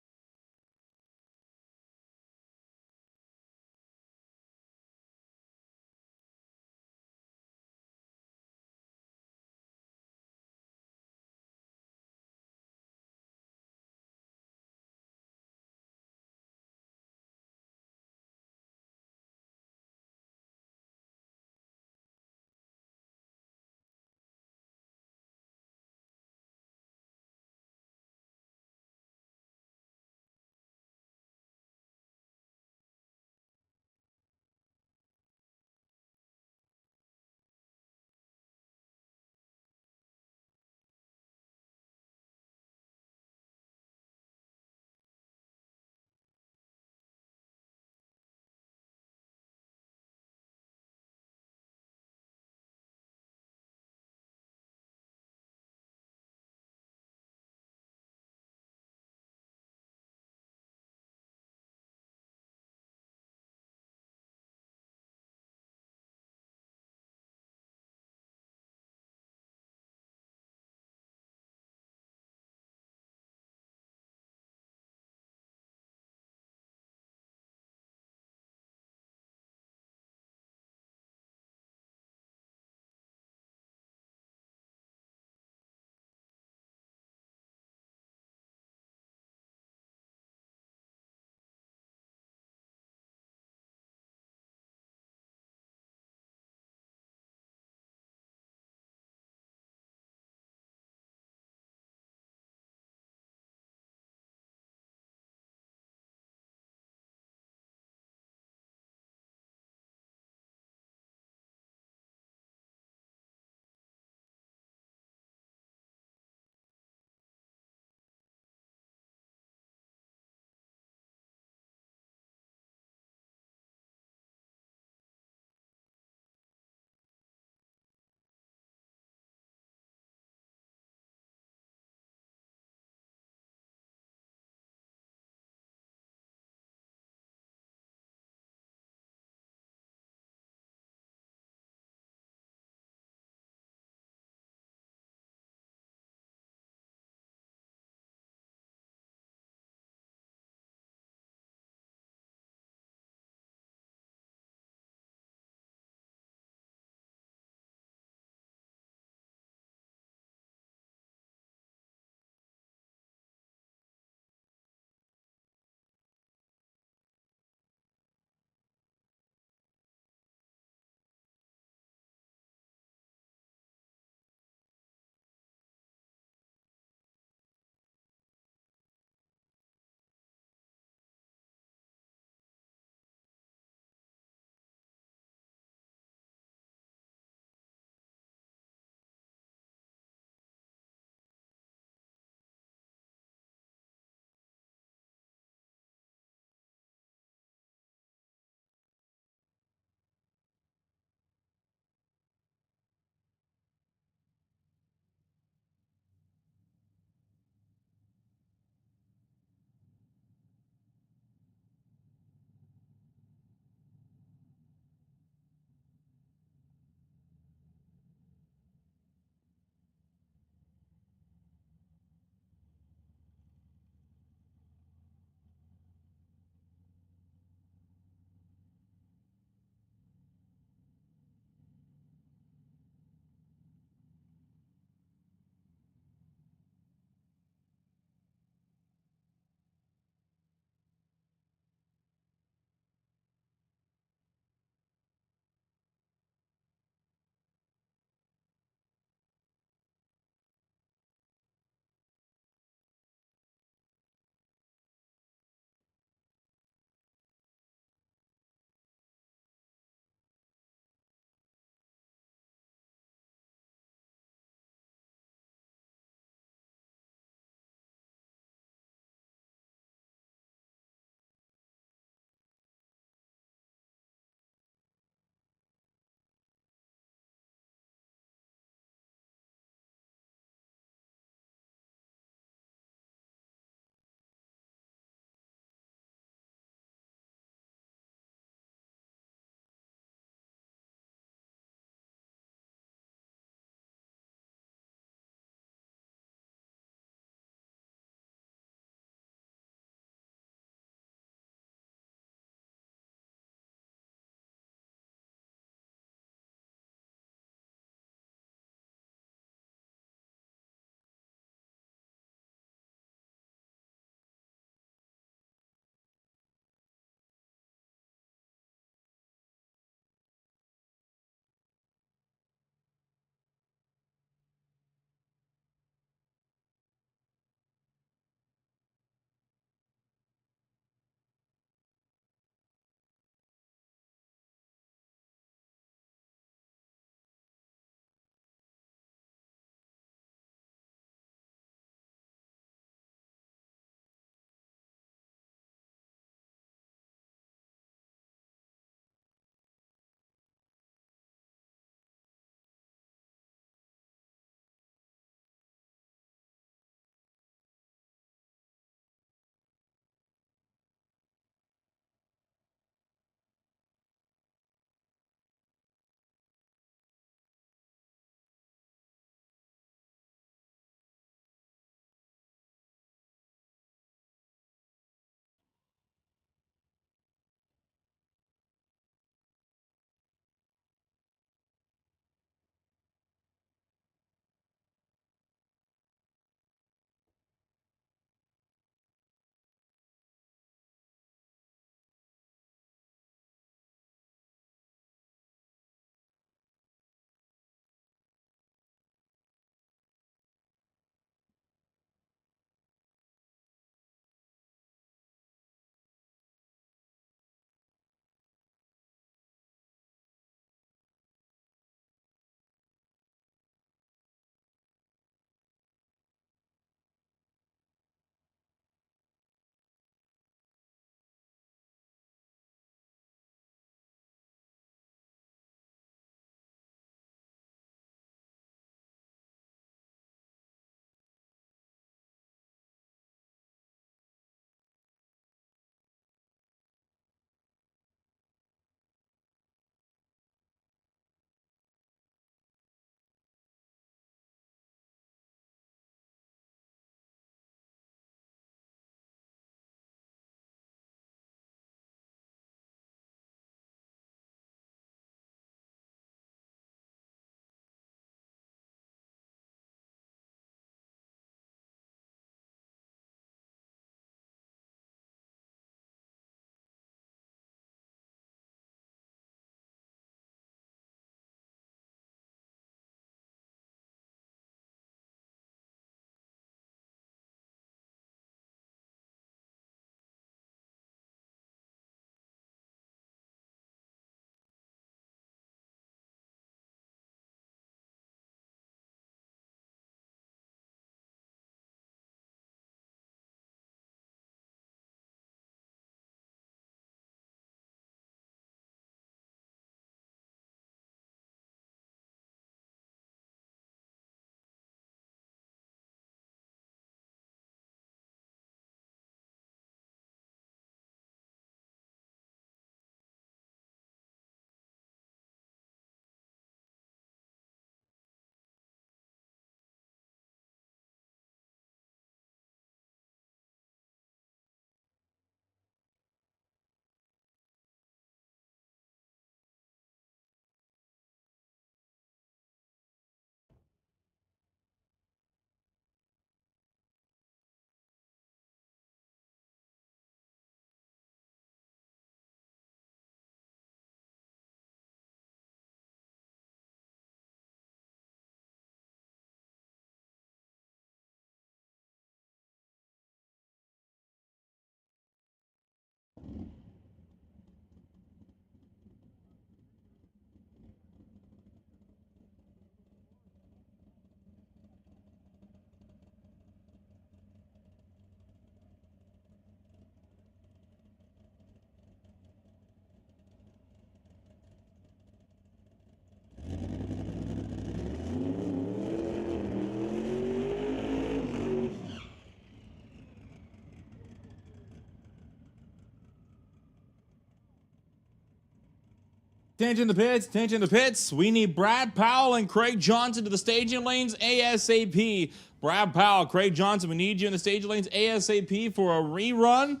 Attention to pits, attention to pits. We need Brad Powell and Craig Johnson to the staging lanes ASAP. Brad Powell, Craig Johnson, we need you in the staging lanes ASAP for a rerun.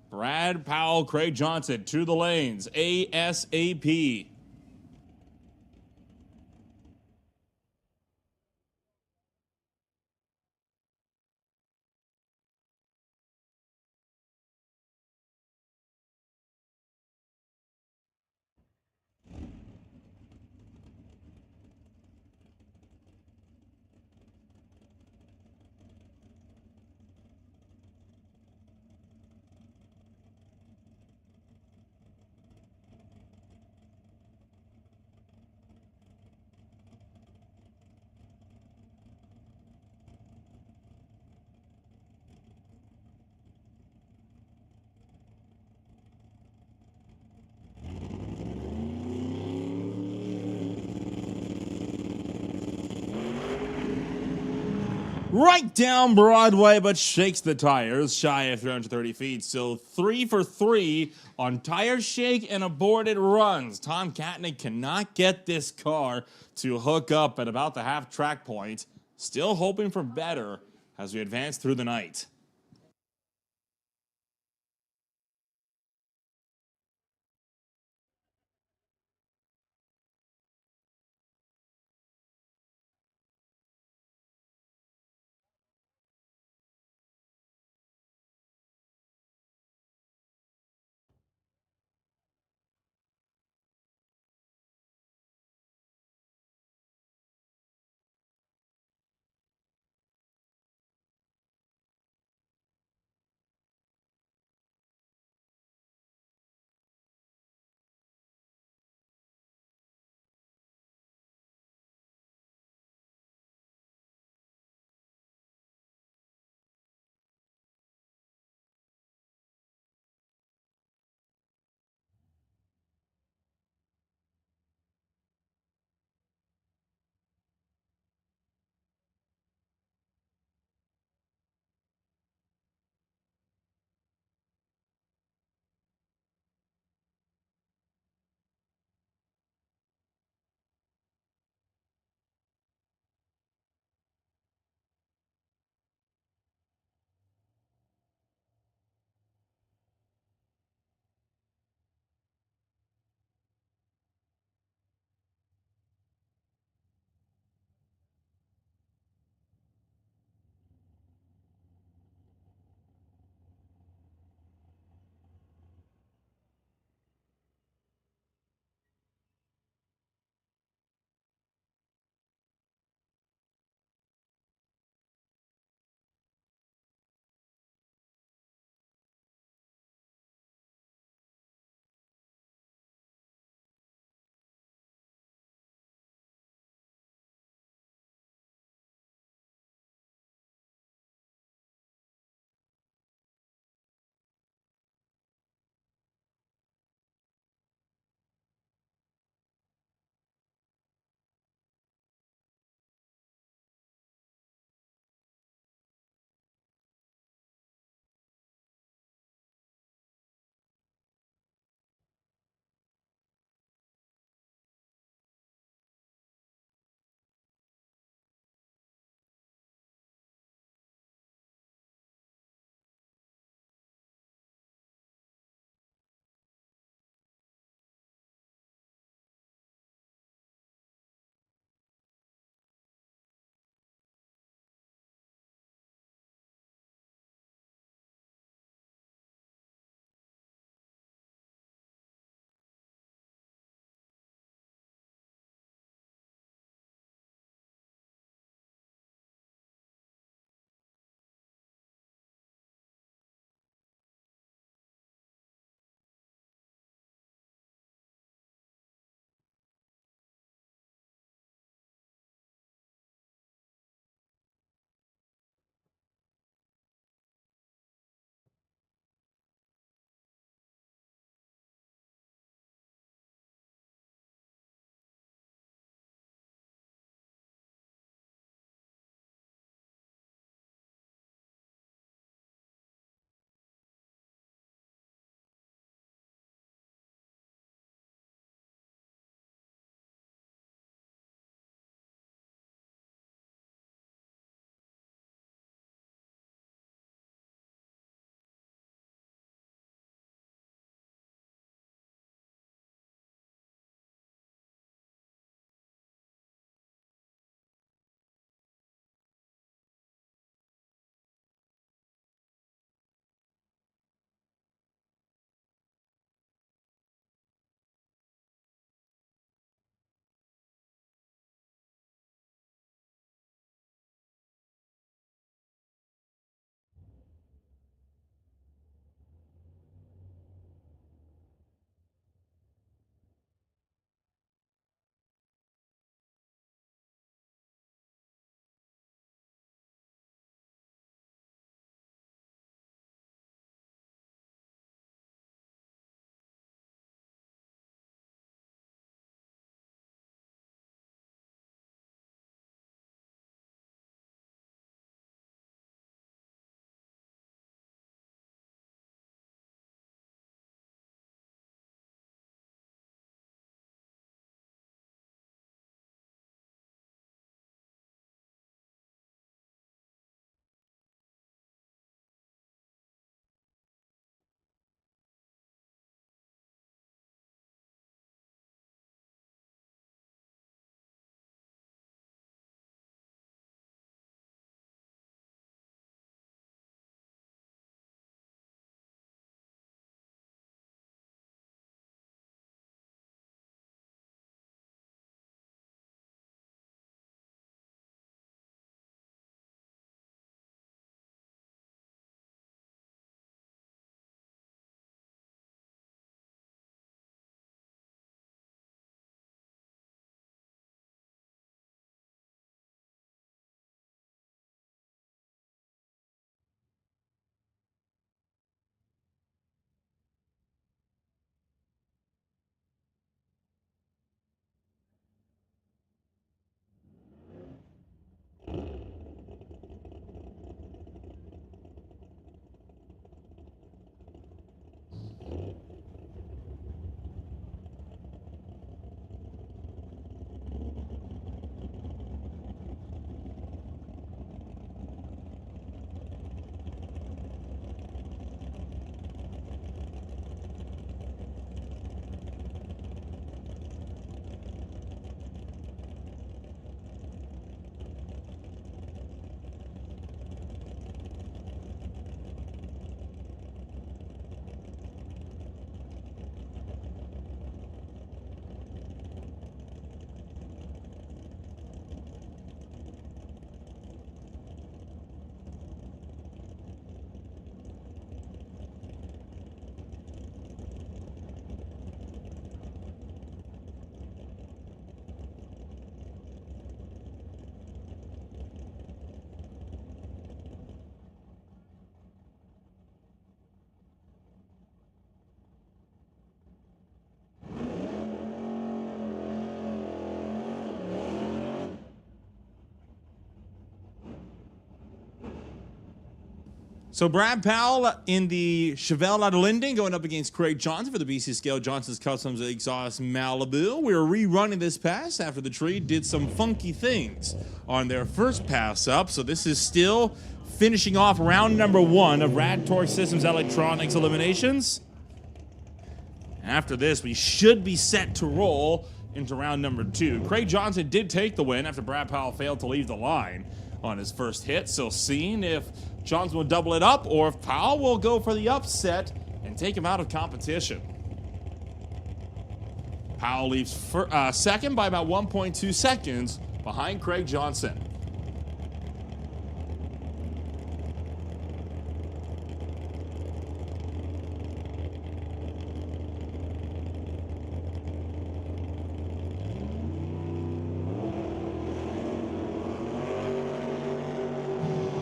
Brad Powell, Craig Johnson to the lanes ASAP. Right down Broadway, but shakes the tires, shy of 330 feet. Still 3 for 3 on tire shake and aborted runs. Tom Katnick cannot get this car to hook up at about the half track point. Still hoping for better as we advance through the night. So Brad Powell in the Chevelle out of Linden going up against Craig Johnson for the BC Scale Johnson's Customs Exhaust Malibu. We were rerunning this pass after the tree did some funky things on their first pass up. So this is still finishing off round number 1 of Rad Torque Systems Electronics Eliminations. After this, we should be set to roll into round number 2. Craig Johnson did take the win after Brad Powell failed to leave the line on his first hit. So seeing if Johnson will double it up or if Powell will go for the upset and take him out of competition. Powell leaves second by about 1.2 seconds behind Craig Johnson.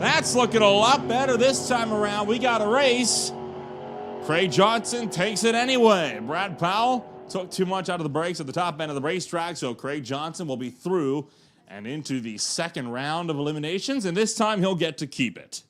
That's looking a lot better this time around. We got a race. Craig Johnson takes it anyway. Brad Powell took too much out of the brakes at the top end of the racetrack, so Craig Johnson will be through and into the second round of eliminations, and this time he'll get to keep it.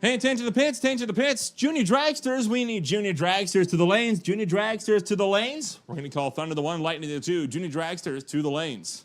Pay attention to the pits, attention to the pits. Junior dragsters, we need junior dragsters to the lanes. Junior dragsters to the lanes. We're going to call Thunder the 1, Lightning the 2. Junior dragsters to the lanes.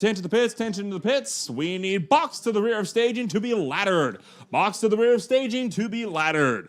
10 to the pits, 10 to the pits. We need box to the rear of staging to be laddered. Box to the rear of staging to be laddered.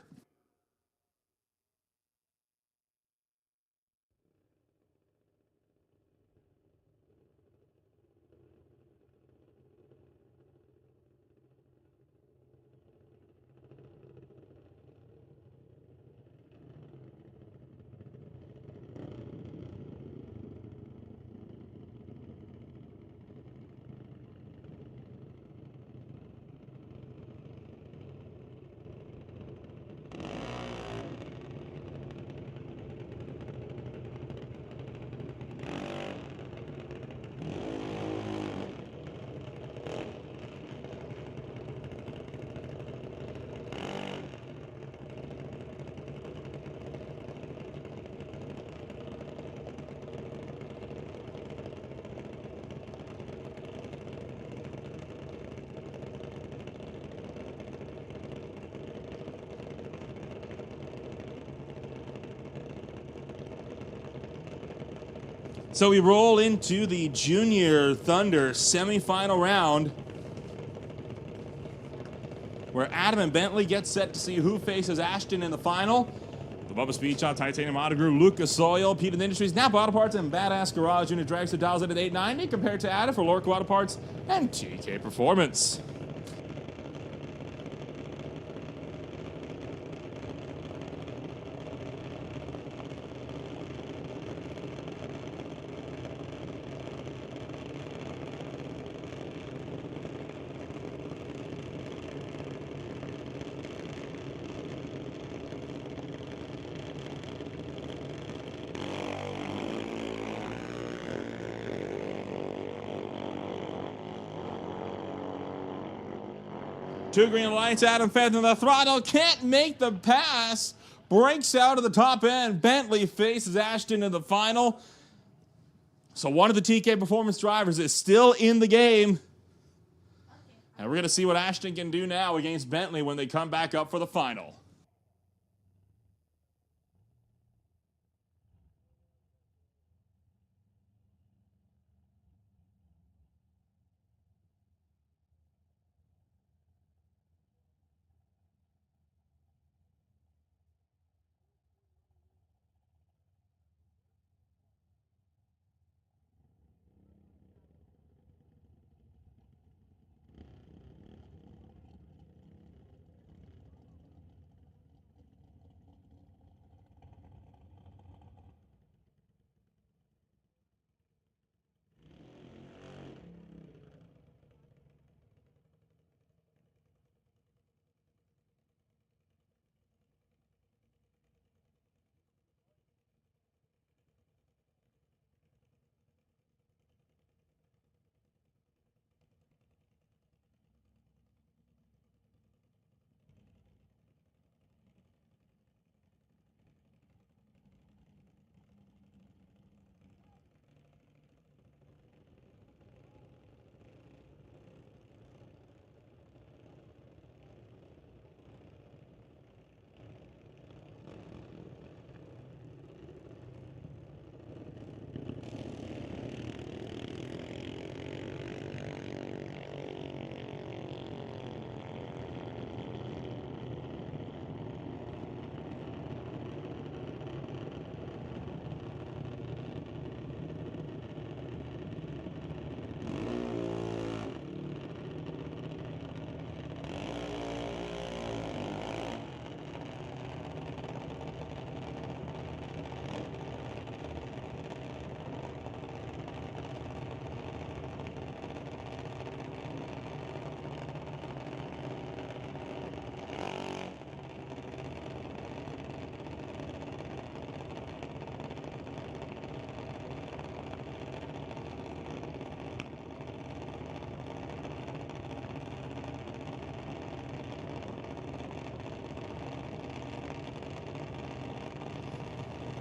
So we roll into the Junior Thunder semifinal round, where Adam and Bentley get set to see who faces Ashton in the final. The Bubba Speed Shop, Titanium Auto Group, Lucas Oil, Pete Industries, Napa Auto Parts, and Badass Garage Unit Dragster dials it at 890 compared to Adam for Lorco Auto Parts and TK Performance. Two green lights, Adam Feather in the throttle, can't make the pass, breaks out of the top end. Bentley faces Ashton in the final. So one of the TK Performance drivers is still in the game. And we're going to see what Ashton can do now against Bentley when they come back up for the final.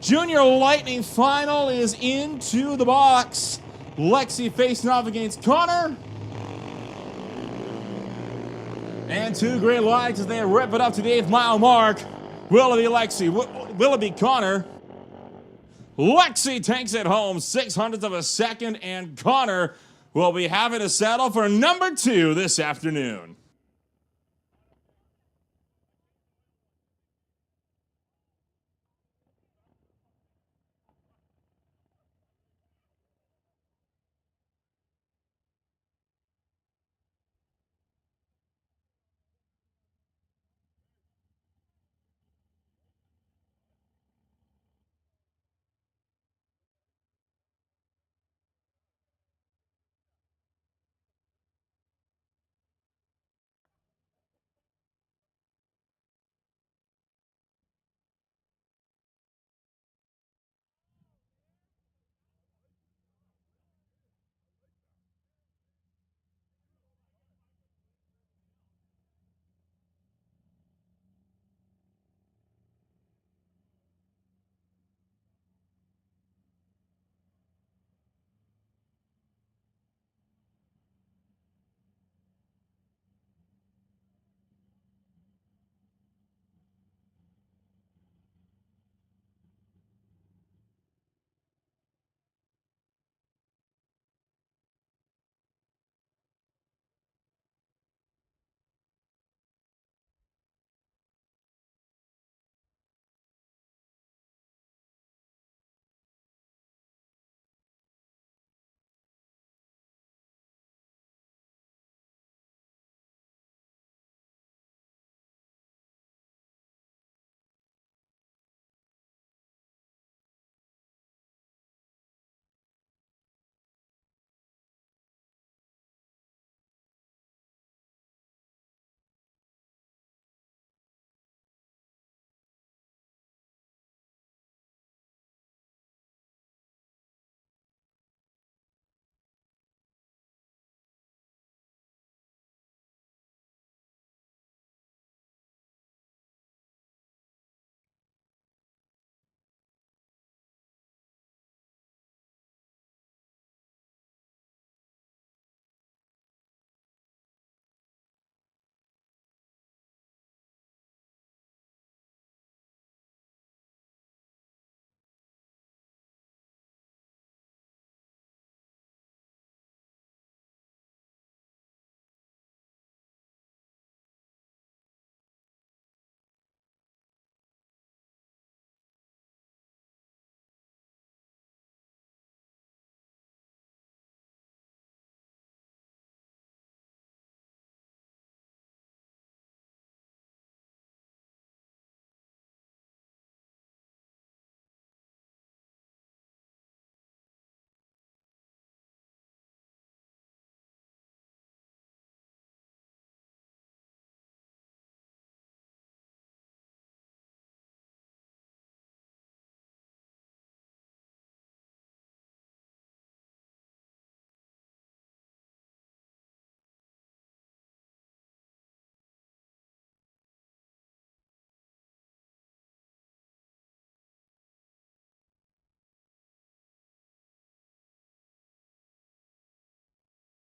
Junior Lightning final is into the box. Lexi facing off against Connor. And two green lights as they rip it up to the 8th mile mark. Will it be Lexi? Will it be Connor? Lexi takes it home, 0.06 of a second, and Connor We'll be having to settle for number 2 this afternoon.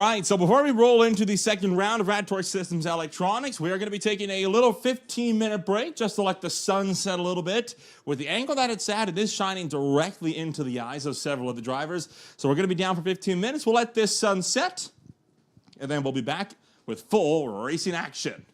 All right, so before we roll into the second round of Radtoy Systems Electronics, we are going to be taking a little 15-minute break just to let the sun set a little bit. With the angle that it's at, it is shining directly into the eyes of several of the drivers. So we're going to be down for 15 minutes. We'll let this sun set, and then we'll be back with full racing action.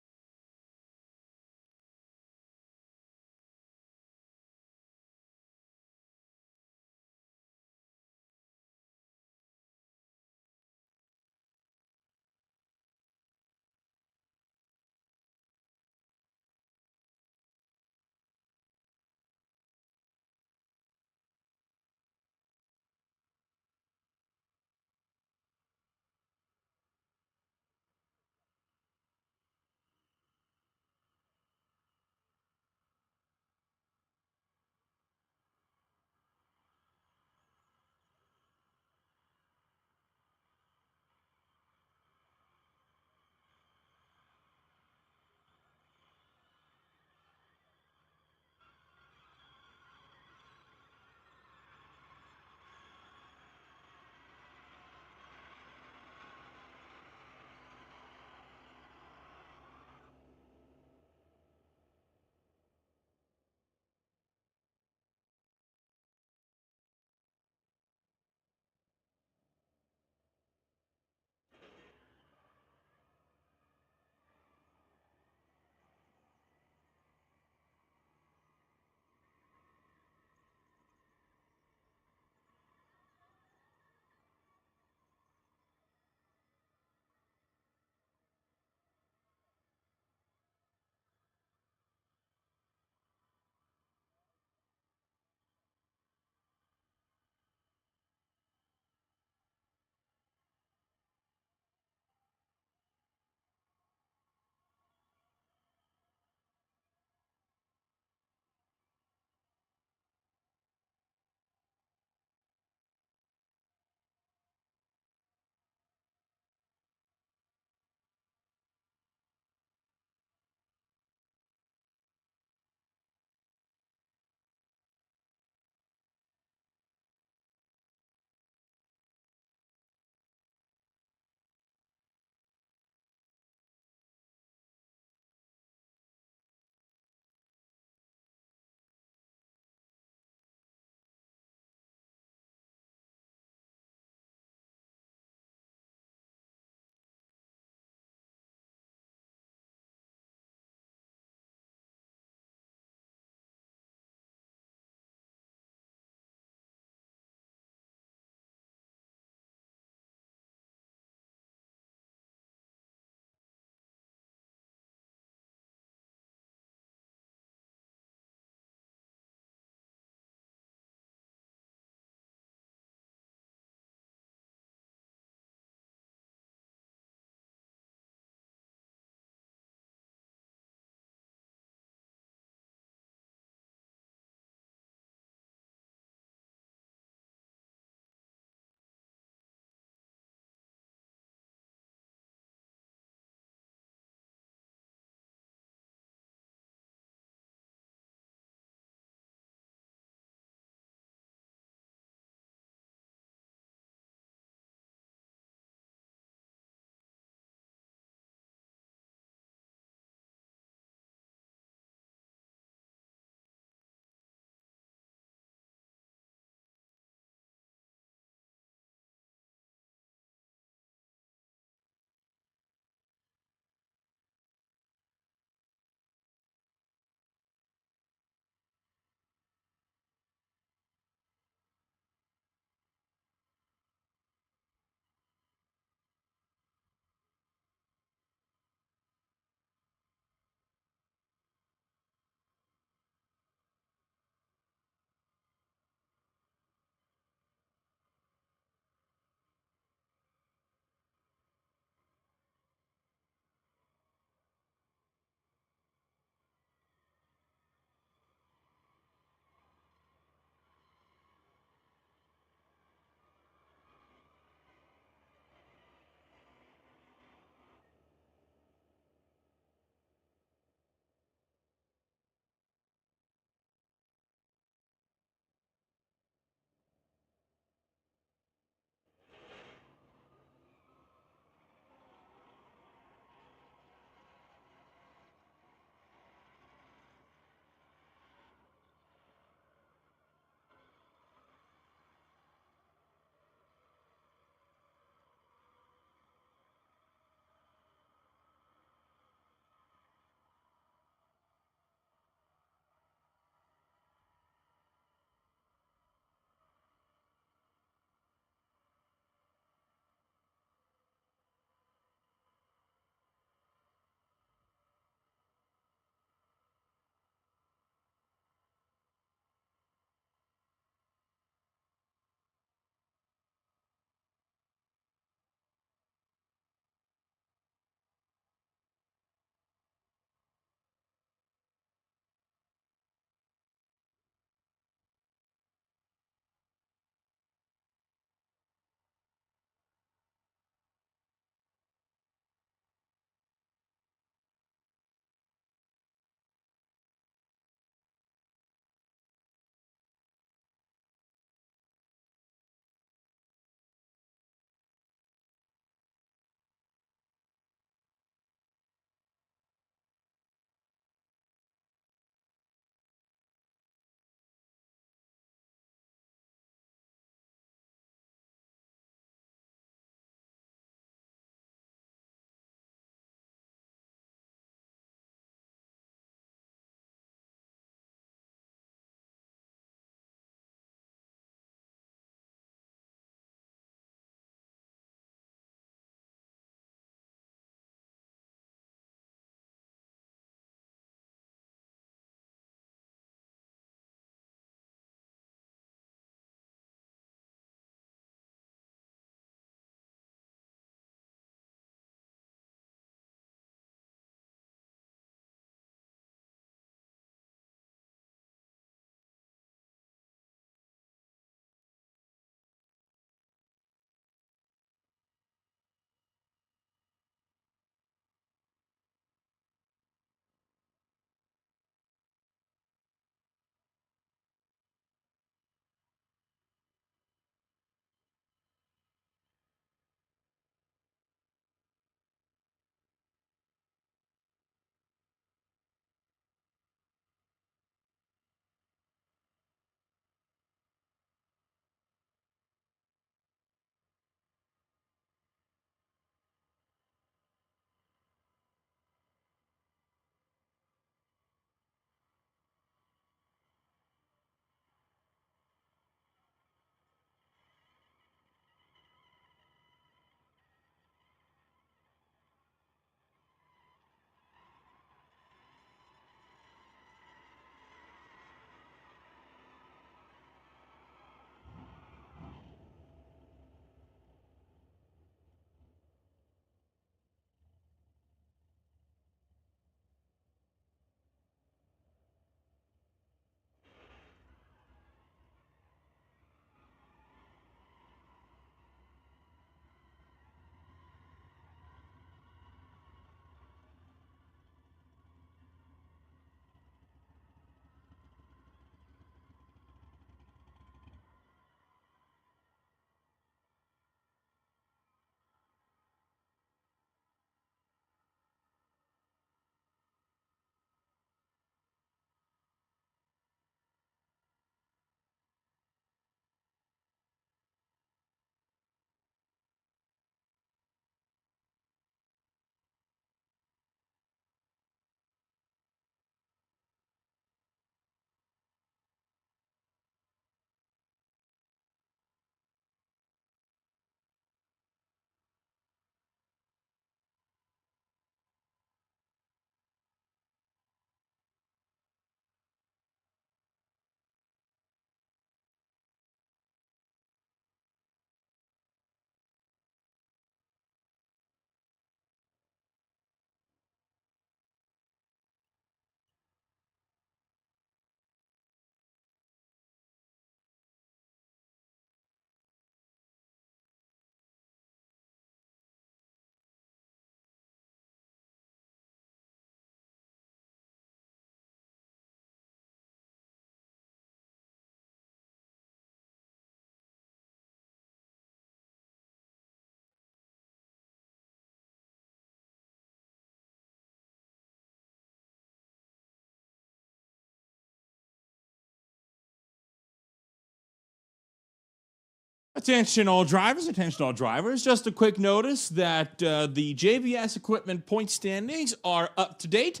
Attention all drivers, attention all drivers. Just a quick notice that the JVS equipment point standings are up to date.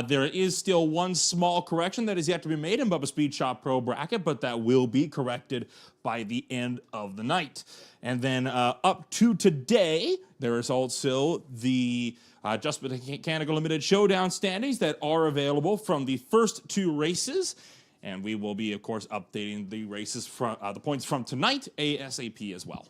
There is still one small correction that is yet to be made in Bubba Speed Shop Pro bracket, but that will be corrected by the end of the night. And then up to today, there is also the Just Mechanical Limited Showdown standings that are available from the first two races. And we will be, of course, updating the races from the points from tonight ASAP as well.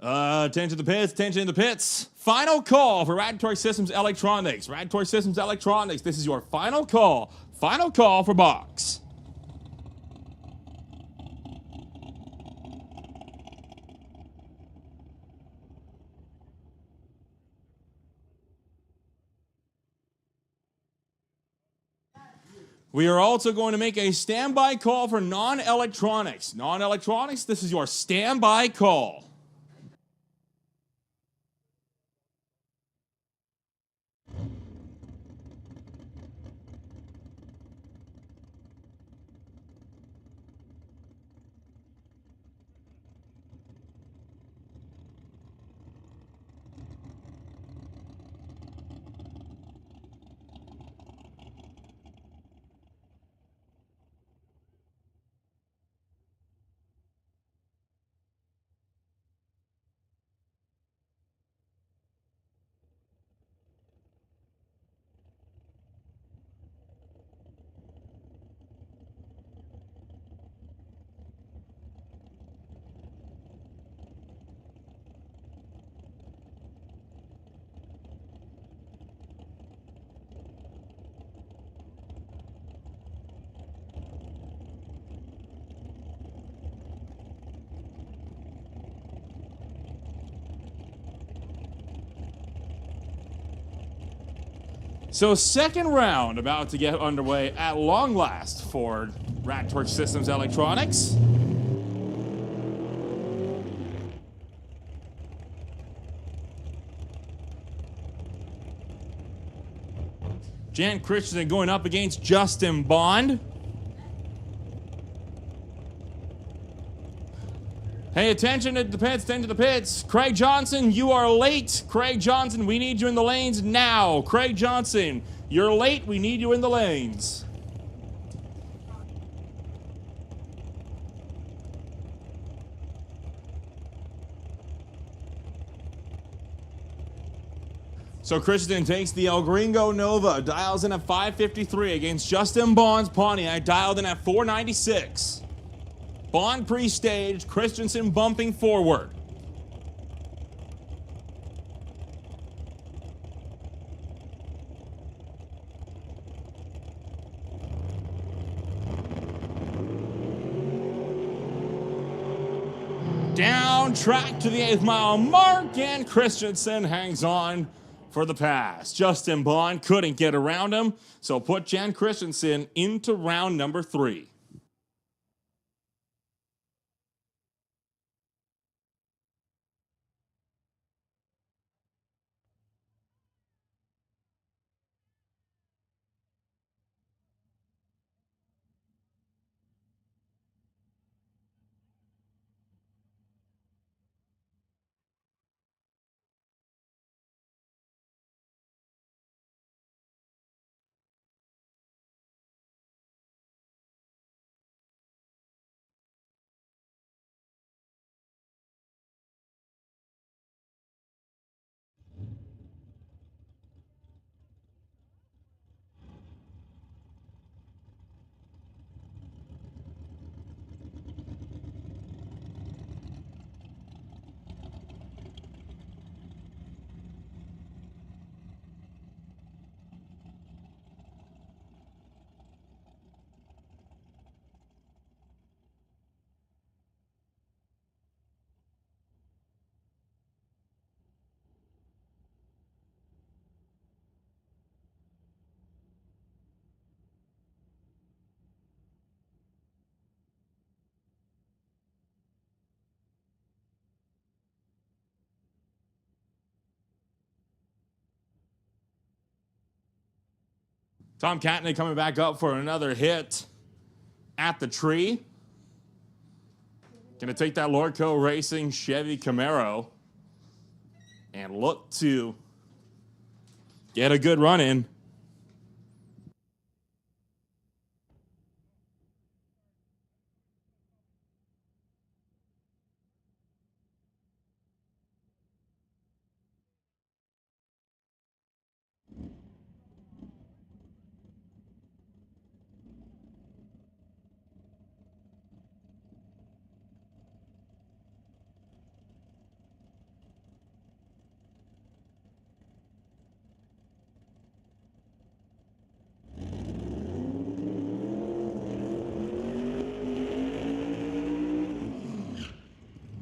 Attention to the pits, attention in the pits. Final call for Rad Systems Electronics. Rad Systems Electronics, this is your final call. Final call for box. We are also going to make a standby call for non-electronics. Non-electronics, this is your standby call. So second round about to get underway at long last for Rad Systems Electronics. Jan Christensen going up against Justin Bond. Hey, attention to the pits, attention to the pits. Craig Johnson, you are late. Craig Johnson, we need you in the lanes now. Craig Johnson, you're late. We need you in the lanes. So Christensen takes the El Gringo Nova, dials in at 553 against Justin Bond's Pontiac, dialed in at 496. Bond pre-staged, Christensen bumping forward. Down track to the 8th mile mark, and Christensen hangs on for the pass. Justin Bond couldn't get around him, so put Jan Christensen into round number 3. Tom Catney coming back up for another hit at the tree. Going to take that Lordco Racing Chevy Camaro and look to get a good run in.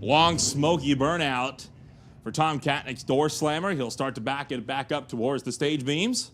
Long, smoky burnout for Tom Catnick's door slammer. He'll start to back it back up towards the stage beams.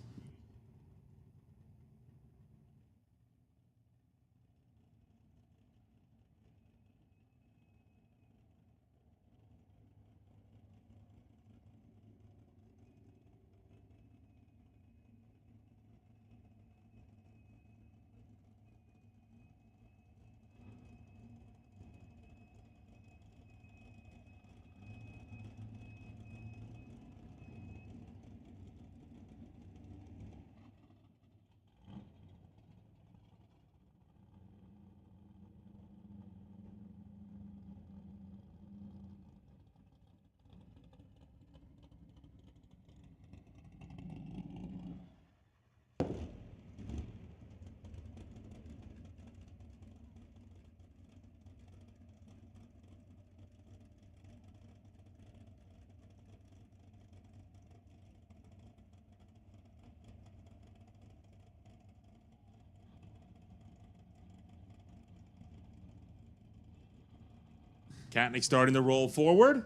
Catnick starting to roll forward.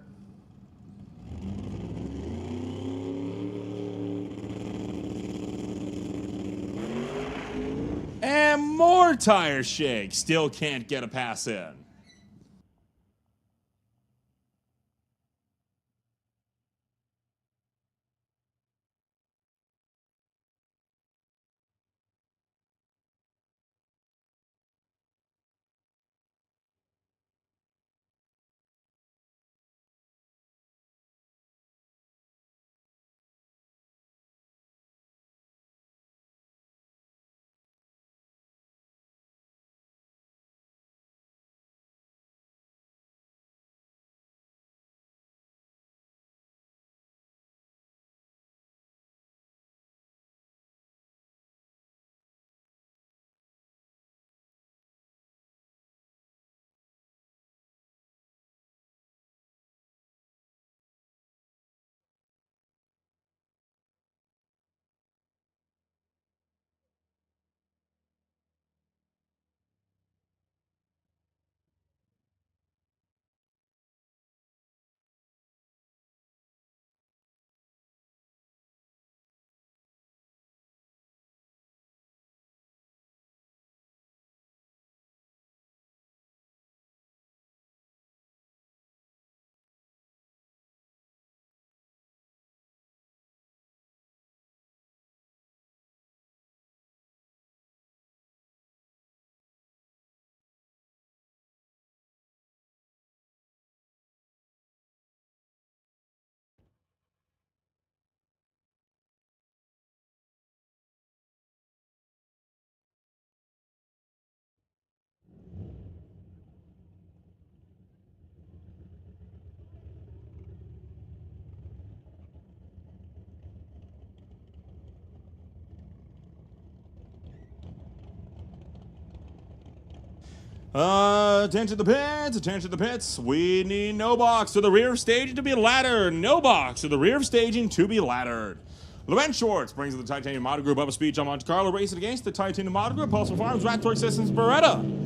And more tire shake. Still can't get a pass in. Attention to the pits, attention to the pits. We need no box to the rear of staging to be laddered. No box to the rear of staging to be laddered. Levent Schwartz brings the Titanium Model Group up a speed on Monte Carlo, racing against the Titanium Model Group, Pulsar Farms, Rattoy Systems, Beretta.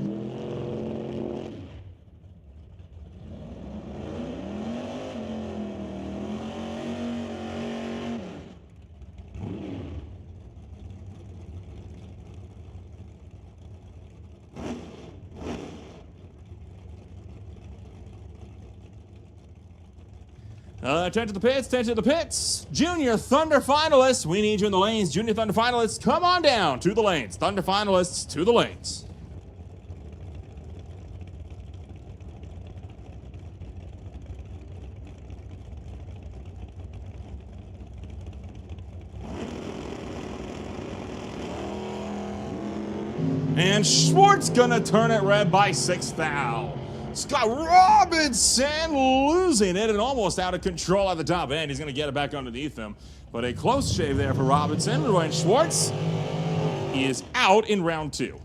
10 to the pits, 10 to the pits. Junior Thunder finalists, we need you in the lanes. Junior Thunder finalists, come on down to the lanes. Thunder finalists to the lanes. And Schwartz gonna turn it red by 6 thou. Scott Robinson losing it and almost out of control at the top end. He's gonna get it back underneath him. But a close shave there for Robinson. Ryan Schwartz is out in round 2.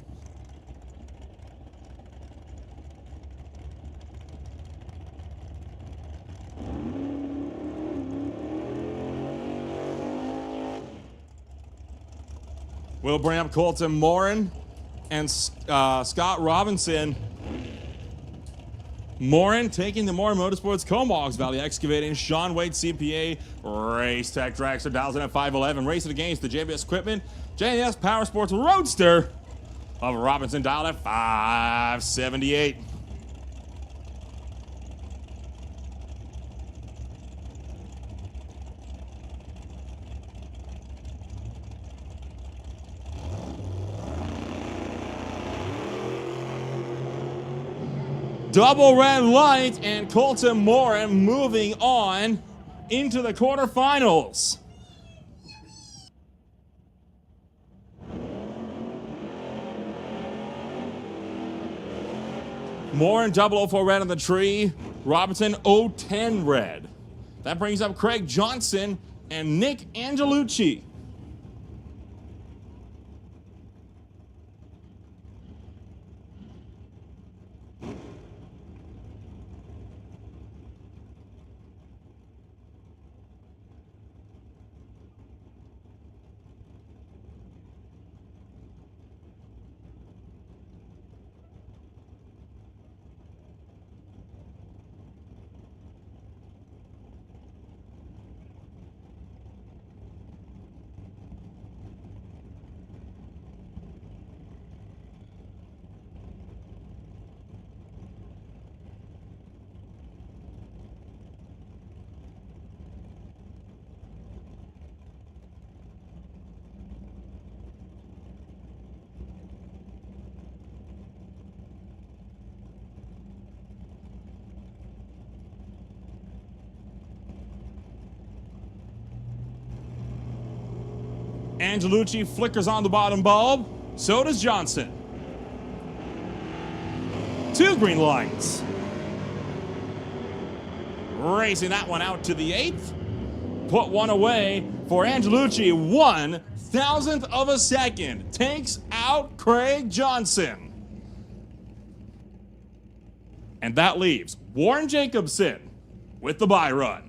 Will bring up Colton Morin and Scott Robinson. Morin taking the Morin Motorsports, Comox Valley Excavating, Sean Wade CPA, Race Tech Dragster, dials in at 511, racing against the JBS Equipment, JNS Power Sports Roadster of Robinson, dialed at 578. Double red light and Colton Morin moving on into the quarterfinals. Morin 004 red on the tree. Robinson 010 red. That brings up Craig Johnson and Nick Angelucci. Angelucci flickers on the bottom bulb. So does Johnson. 2 green lights. Racing that one out to the 8th. Put one away for Angelucci. 1/1000th of a second. Takes out Craig Johnson. And that leaves Warren Jacobson with the bye run.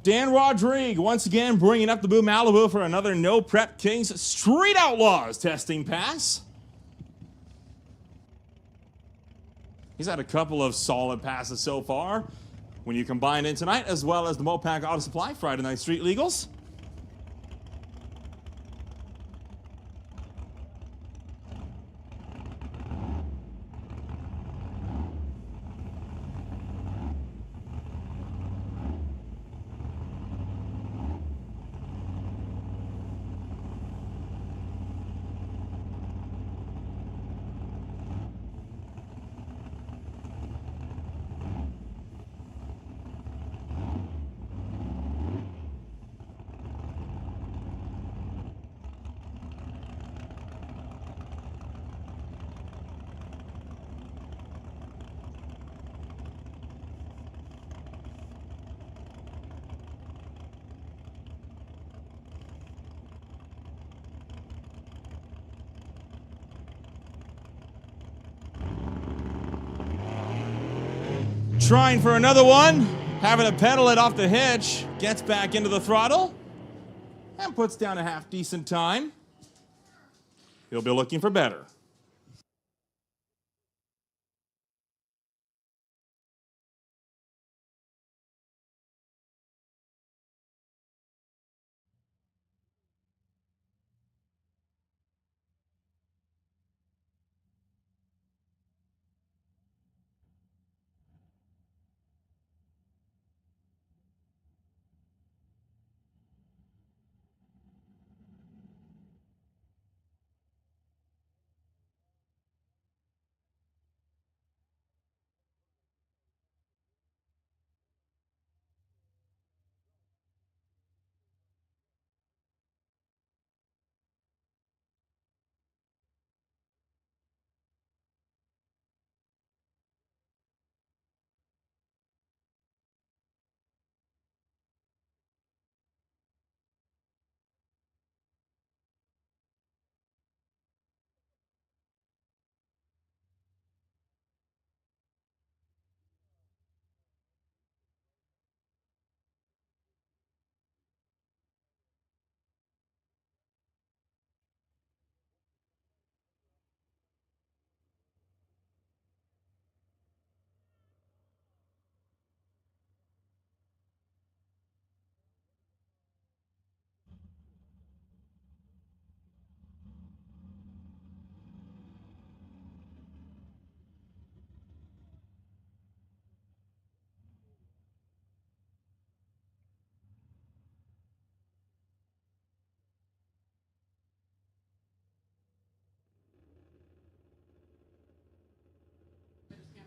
Dan Rodrigue once again bringing up the Boo Malibu for another No Prep Kings Street Outlaws testing pass. He's had a couple of solid passes so far when you combine in tonight, as well as the Mopac Auto Supply Friday Night Street Legals. Trying for another one, having to pedal it off the hitch, gets back into the throttle, and puts down a half decent time. He'll be looking for better.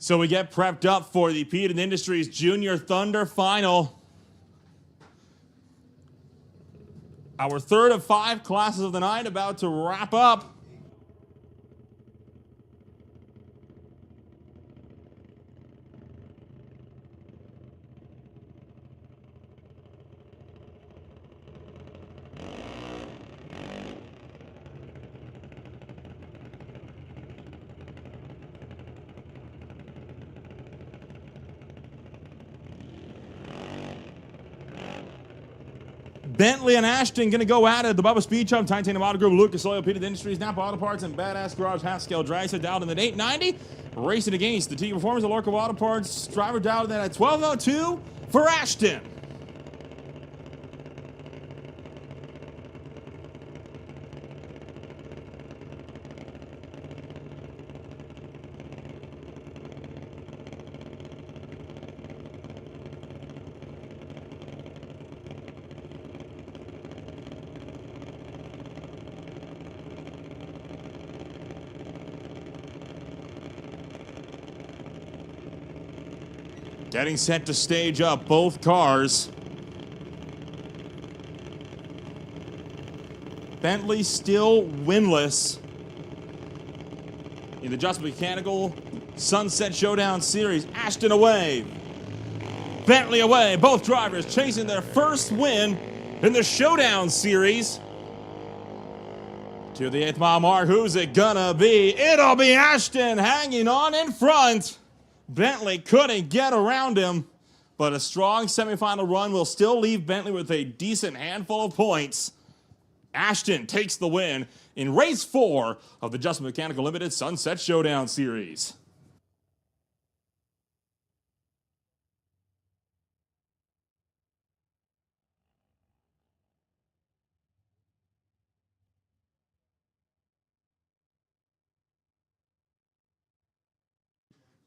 So we get prepped up for the Peden Industries Junior Thunder Final. Our third of 5 classes of the night about to wrap up. Bentley and Ashton going to go at it. The Bubba Speed Chump, Titanium Auto Group, Lucas Oil, Peden Industries, Napa Auto Parts, and Badass Garage, Haskell Dragset down in the 890. Racing against the Tiki Performance, the Lorca Auto Parts, driver down at 12:02 for Ashton. Getting set to stage up both cars. Bentley still winless in the Just Mechanical Sunset Showdown Series. Ashton away. Bentley away. Both drivers chasing their first win in the Showdown Series. To the 8th mile mark, who's it gonna be? It'll be Ashton hanging on in front. Bentley couldn't get around him. but a strong semifinal run will still leave Bentley with a decent handful of points. Ashton takes the win in race 4 of the Just Mechanical Limited Sunset Showdown Series.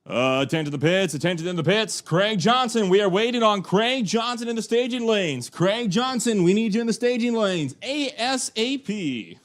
Attention to the pits, attention in the pits. Craig Johnson, we are waiting on Craig Johnson in the staging lanes. Craig Johnson, we need you in the staging lanes. ASAP.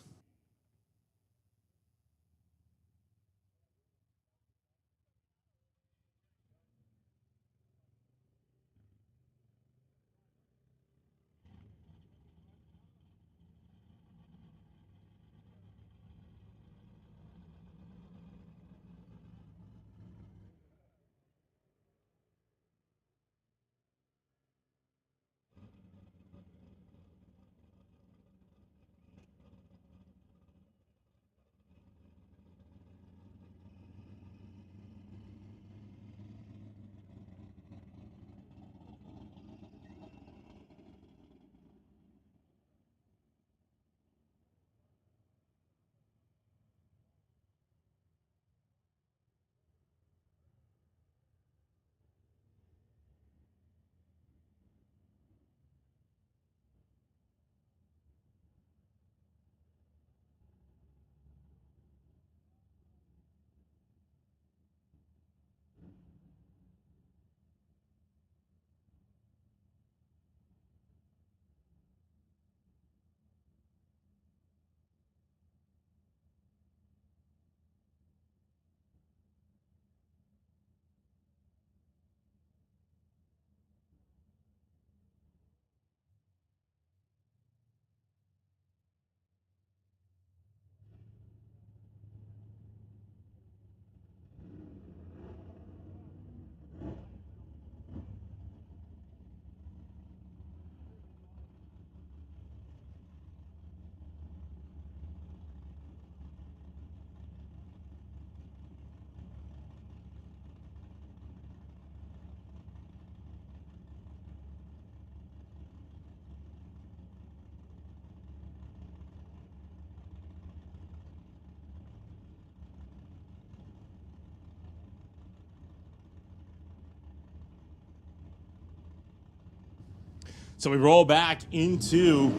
So we roll back into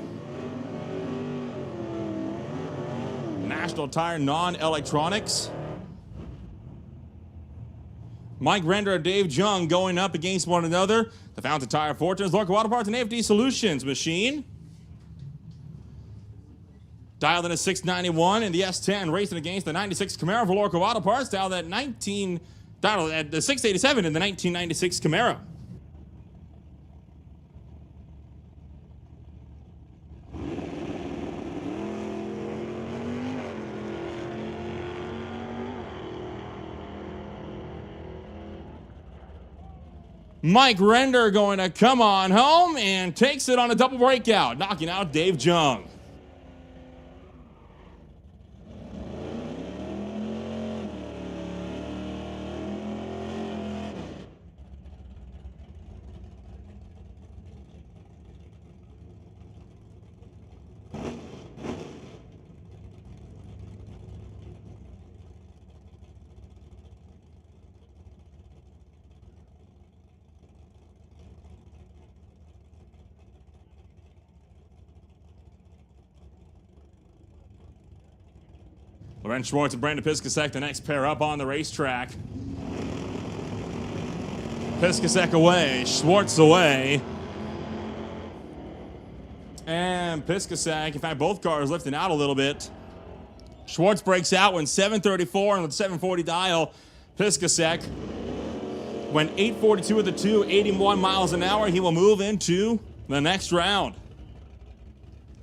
National Tire Non-Electronics. Mike Render and Dave Jung going up against one another. The Fountain Tire Fortunes, Local Auto Parts, and AFD Solutions machine. Dialed in at 691 in the S10, racing against the 96 Camaro for Local Auto Parts. Dialed at the 687 in the 1996 Camaro. Mike Render going to come on home and takes it on a double breakout, knocking out Dave Jung. Lorenz Schwartz and Brandon Piskasek, the next pair up on the racetrack. Piskasek away, Schwartz away. And Piskasek, in fact, both cars lifting out a little bit. Schwartz breaks out when 734 on the 740 dial. Piskasek when 842 of the 2, 81 miles an hour. He will move into the next round,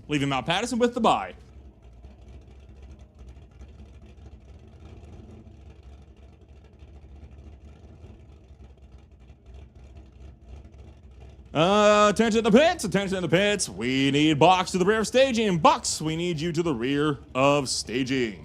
leaving Mount Patterson with the bye. Attention in the pits, attention in the pits. We need Box to the rear of staging. Box, we need you to the rear of staging.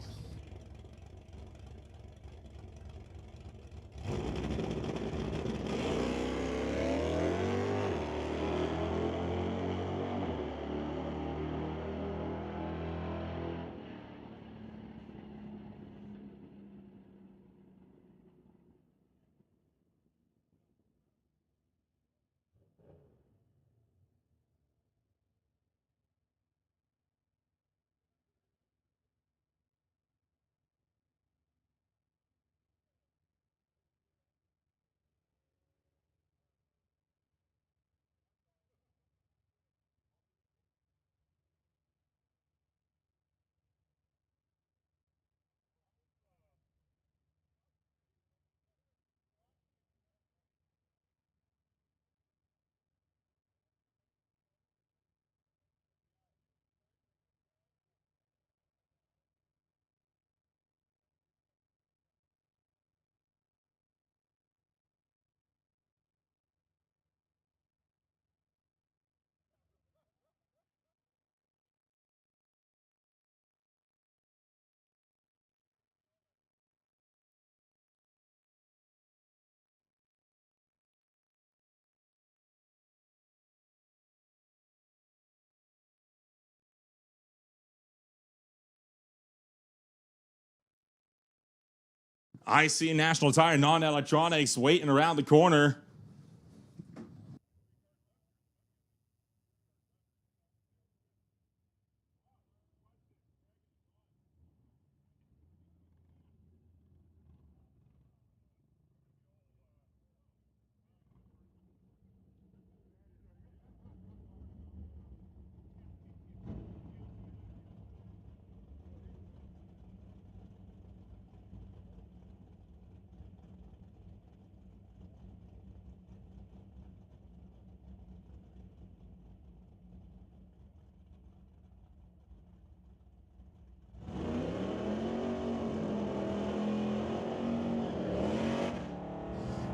IC National Tire Non-Electronics waiting around the corner.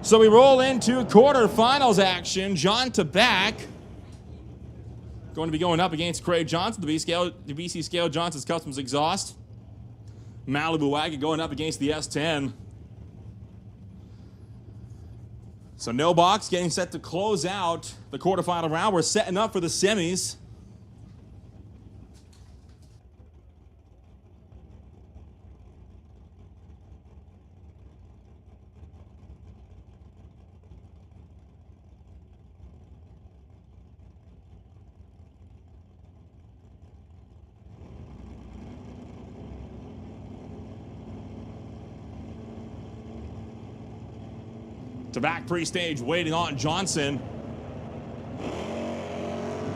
So we roll into quarterfinals action. John Tabak going to be going up against Craig Johnson, the BC Scale Johnson's Customs Exhaust. Malibu Wagon going up against the S10. So no box getting set to close out the quarterfinal round. We're setting up for the semis. Tabak pre-stage waiting on Johnson.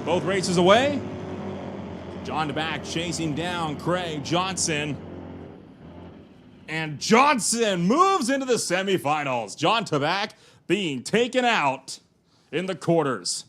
Both races away. John Tabak chasing down Craig Johnson. And Johnson moves into the semifinals. John Tabak being taken out in the quarters.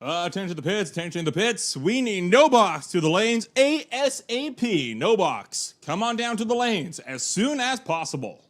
Attention to the pits, attention to the pits. We need no box to the lanes ASAP. No box. Come on down to the lanes as soon as possible.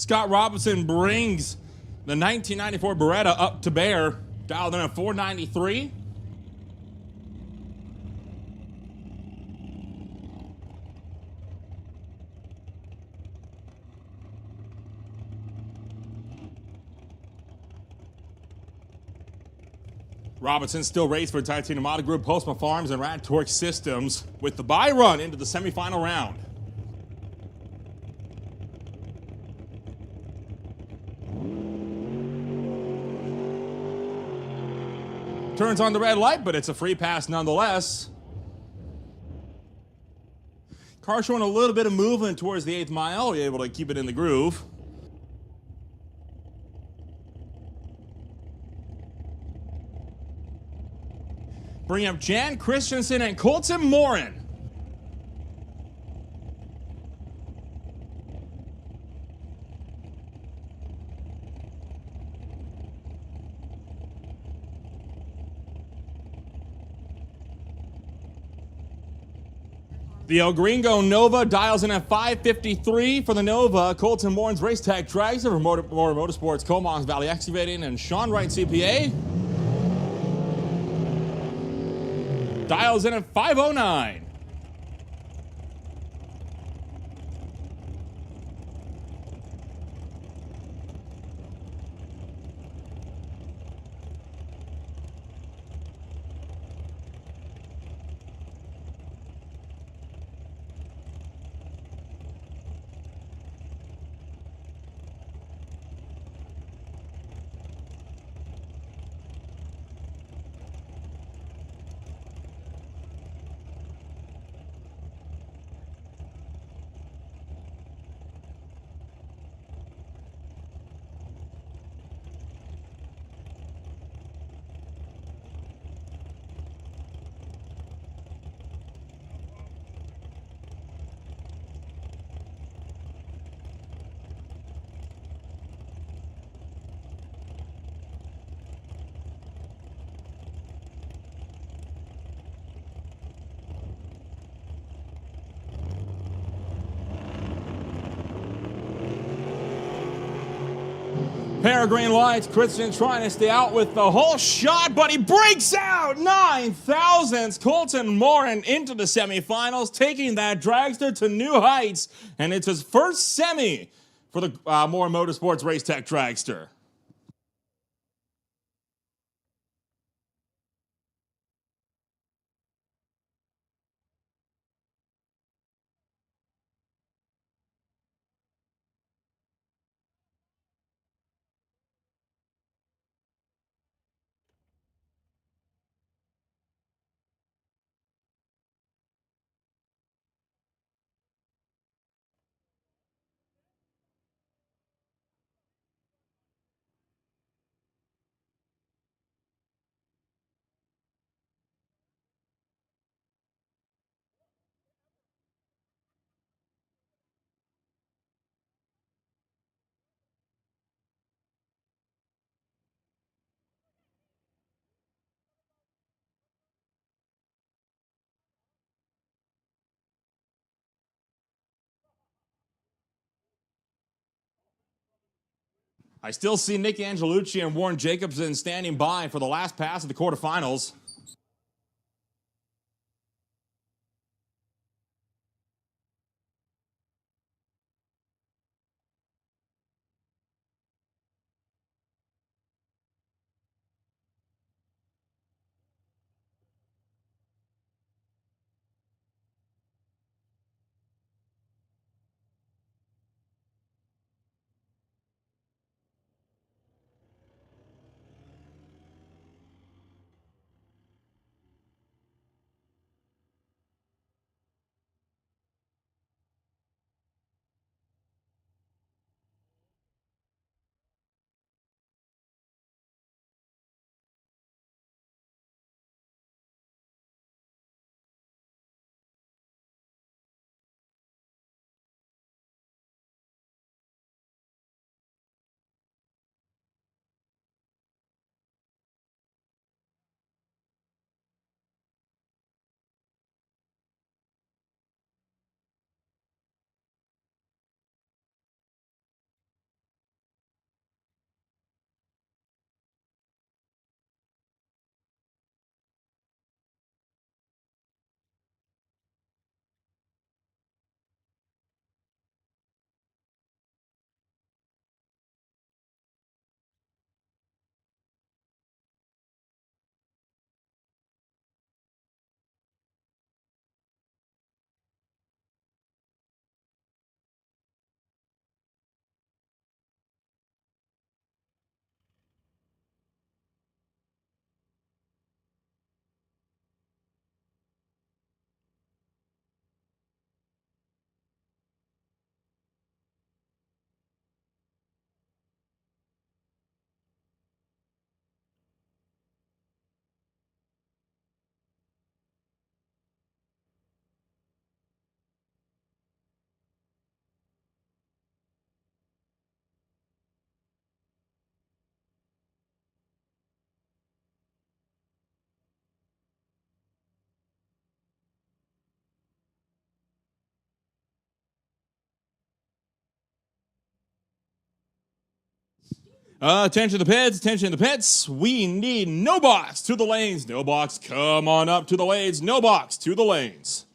Scott Robinson brings the 1994 Beretta up to bear, dialed in at 493. Robinson still races for Titanium Auto Group, Postma Farms, and Rat Torque Systems with the bye run into the semifinal round. Turns on the red light, but it's a free pass nonetheless. Car showing a little bit of movement towards the 8th mile, able to keep it in the groove. Bring up Jan Christensen and Colton Morin. The El Gringo Nova dials in at 553 for the Nova. Colton Morin's Race Tech Dragster for Motor Motorsports, Comox Valley Excavating, and Sean Wright CPA dials in at 509. Pair of green lights. Christian trying to stay out with the whole shot, but he breaks out 9,000s. Colton Morin into the semifinals, taking that dragster to new heights, and it's his first semi for the Morin Motorsports Race Tech dragster. I still see Nick Angelucci and Warren Jacobson standing by for the last pass of the quarterfinals. Attention to the pits, attention to the pits. We need no box to the lanes. No box, come on up to the lanes. No box to the lanes.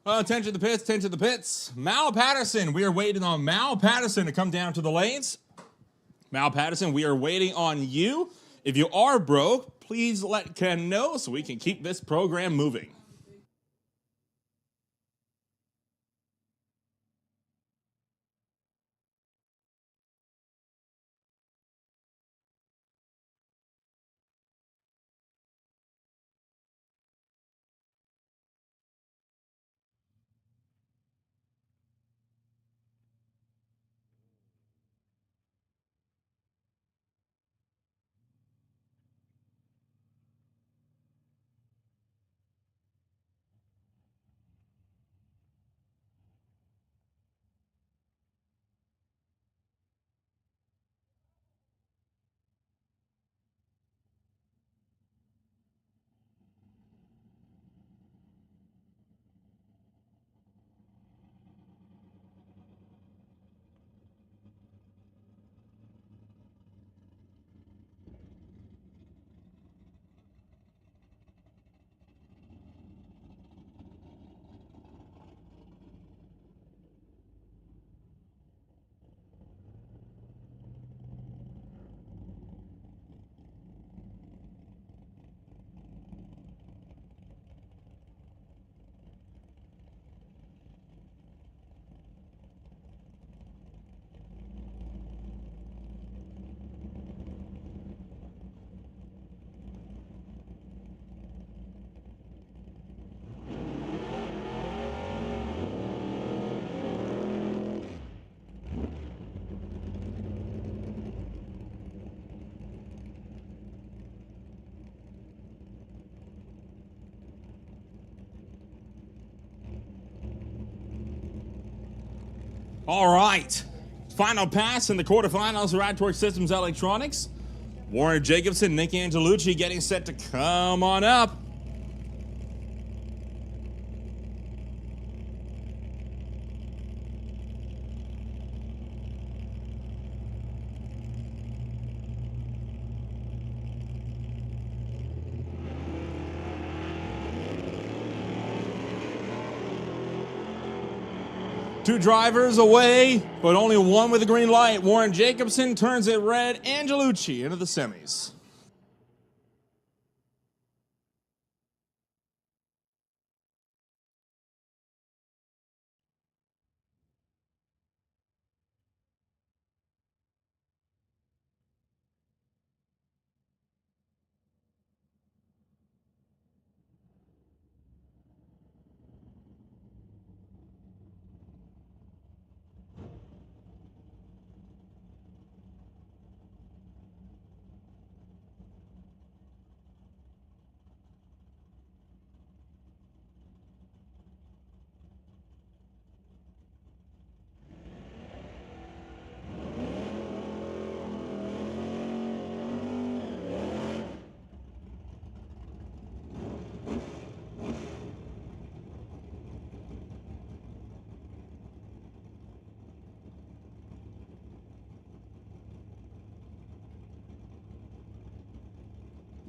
Attention to the pits, attention to the pits. Mal Patterson, we are waiting on Mal Patterson to come down to the lanes. Mal Patterson, we are waiting on you. If you are broke, please let Ken know so we can keep this program moving. All right. Final pass in the quarterfinals of Rad Torque Systems Electronics. Warren Jacobson, Nick Angelucci getting set to come on up. Two drivers away, but only one with a green light. Warren Jacobson turns it red. Angelucci into the semis.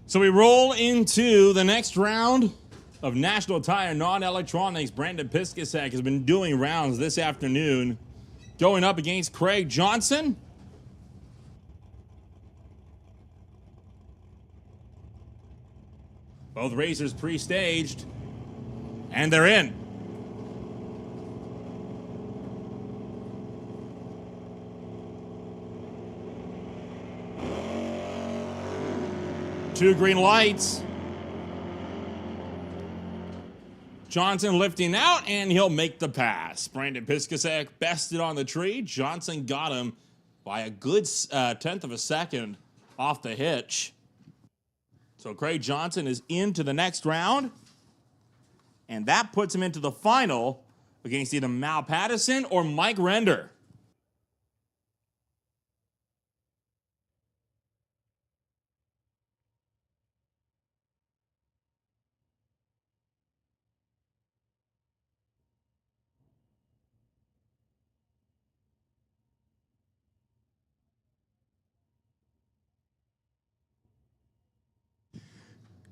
So we roll into the next round of National Tire Non-Electronics. Brandon Piskasek has been doing rounds this afternoon, going up against Craig Johnson. Both racers pre-staged, and they're in. Two green lights. Johnson lifting out, and he'll make the pass. Brandon Piskasek bested on the tree. Johnson got him by a good tenth of a second off the hitch. So Craig Johnson is into the next round, and that puts him into the final against either Mal Patterson or Mike Render.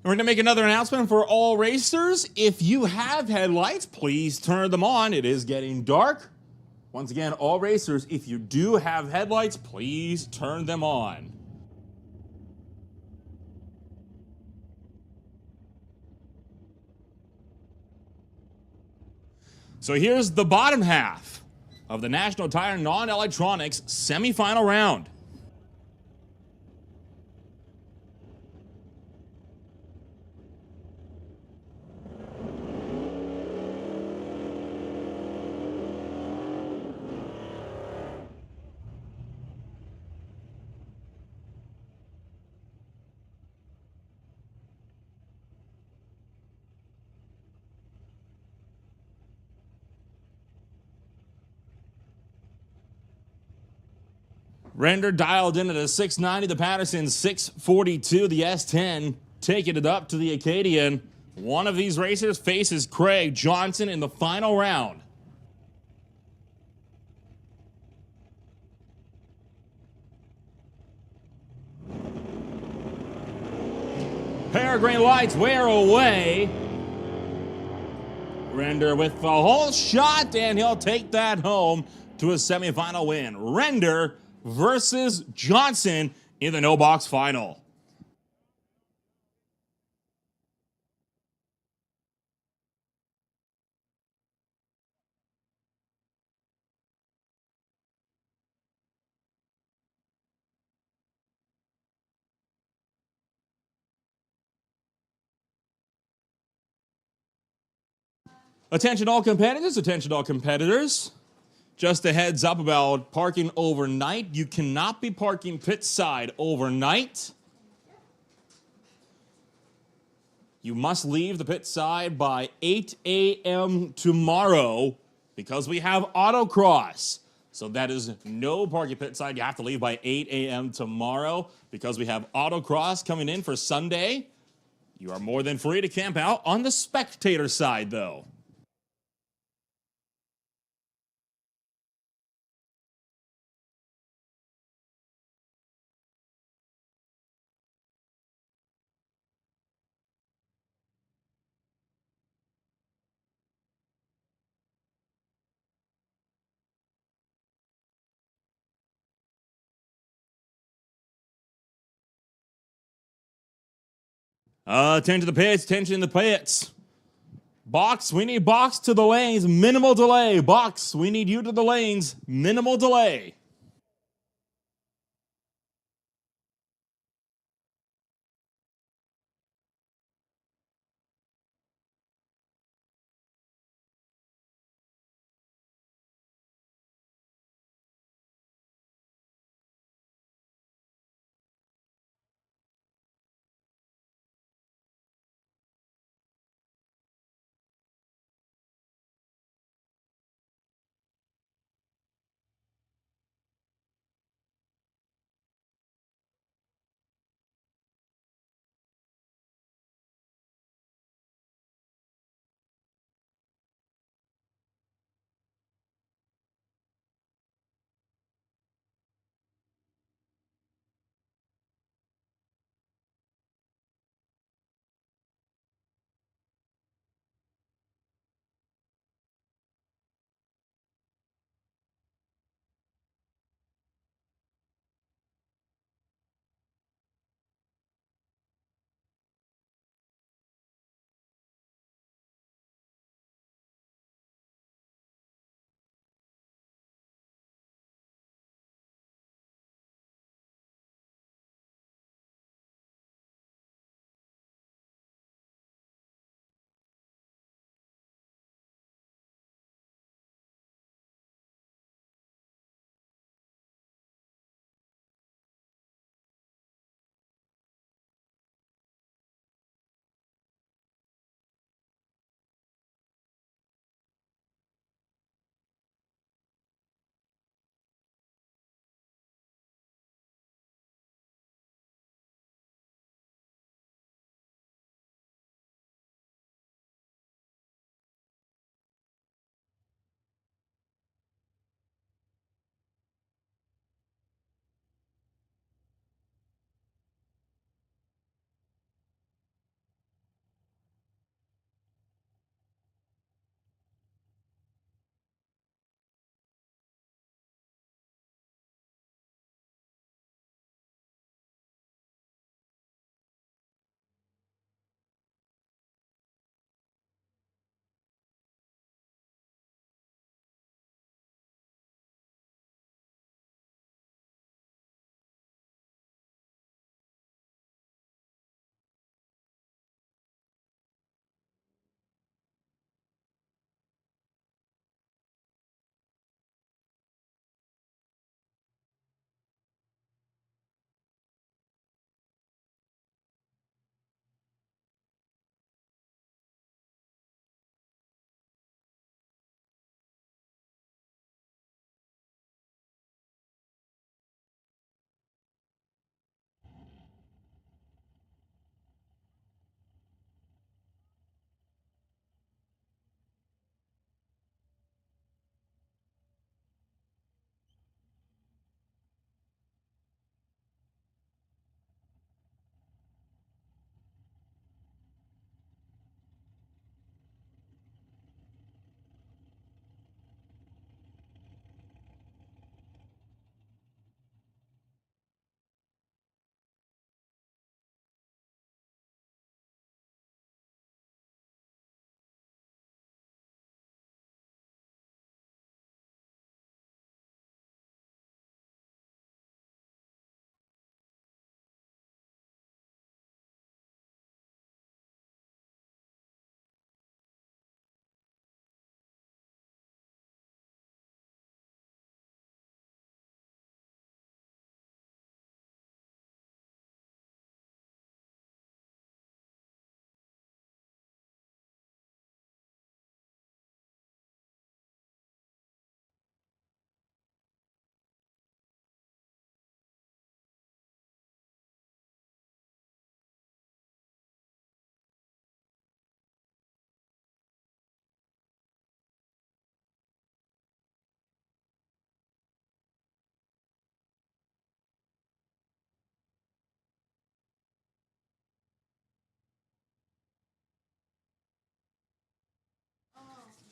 We're going to make another announcement for all racers. If you have headlights, please turn them on. It is getting dark. Once again, all racers, if you do have headlights, please turn them on. So here's the bottom half of the National Tire Non-Electronics semifinal round. Render dialed in at a 690, the Patterson 642, the S10 taking it up to the Acadian. One of these racers faces Craig Johnson in the final round. Peregrine lights wear away. Render with the whole shot, and he'll take that home to a semifinal win. Render versus Johnson in the no box final. Attention all competitors, attention all competitors. Just a heads up about parking overnight. You cannot be parking pit side overnight. You must leave the pit side by 8 a.m. tomorrow because we have autocross. So that is no parking pit side. You have to leave by 8 a.m. tomorrow because we have autocross coming in for Sunday. You are more than free to camp out on the spectator side, though. Attention to the pits, attention to the pits. Box, we need box to the lanes, minimal delay. Box, we need you to the lanes, minimal delay.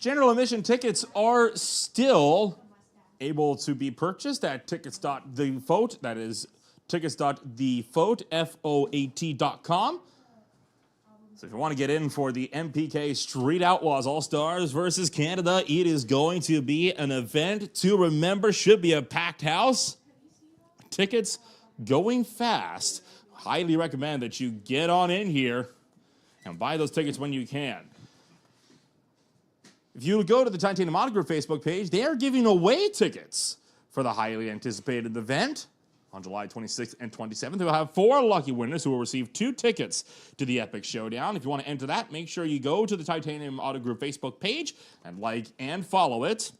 General admission tickets are still able to be purchased at tickets.thevote. That is tickets.thevote.com. So if you want to get in for the MPK Street Outlaws All-Stars versus Canada, it is going to be an event to remember. Should be a packed house. Tickets going fast. Highly recommend that you get on in here and buy those tickets when you can. If you go to the Titanium Auto Group Facebook page, they are giving away tickets for the highly anticipated event on July 26th and 27th. We'll have 4 lucky winners who will receive 2 tickets to the Epic Showdown. If you want to enter that, make sure you go to the Titanium Auto Group Facebook page and like and follow it.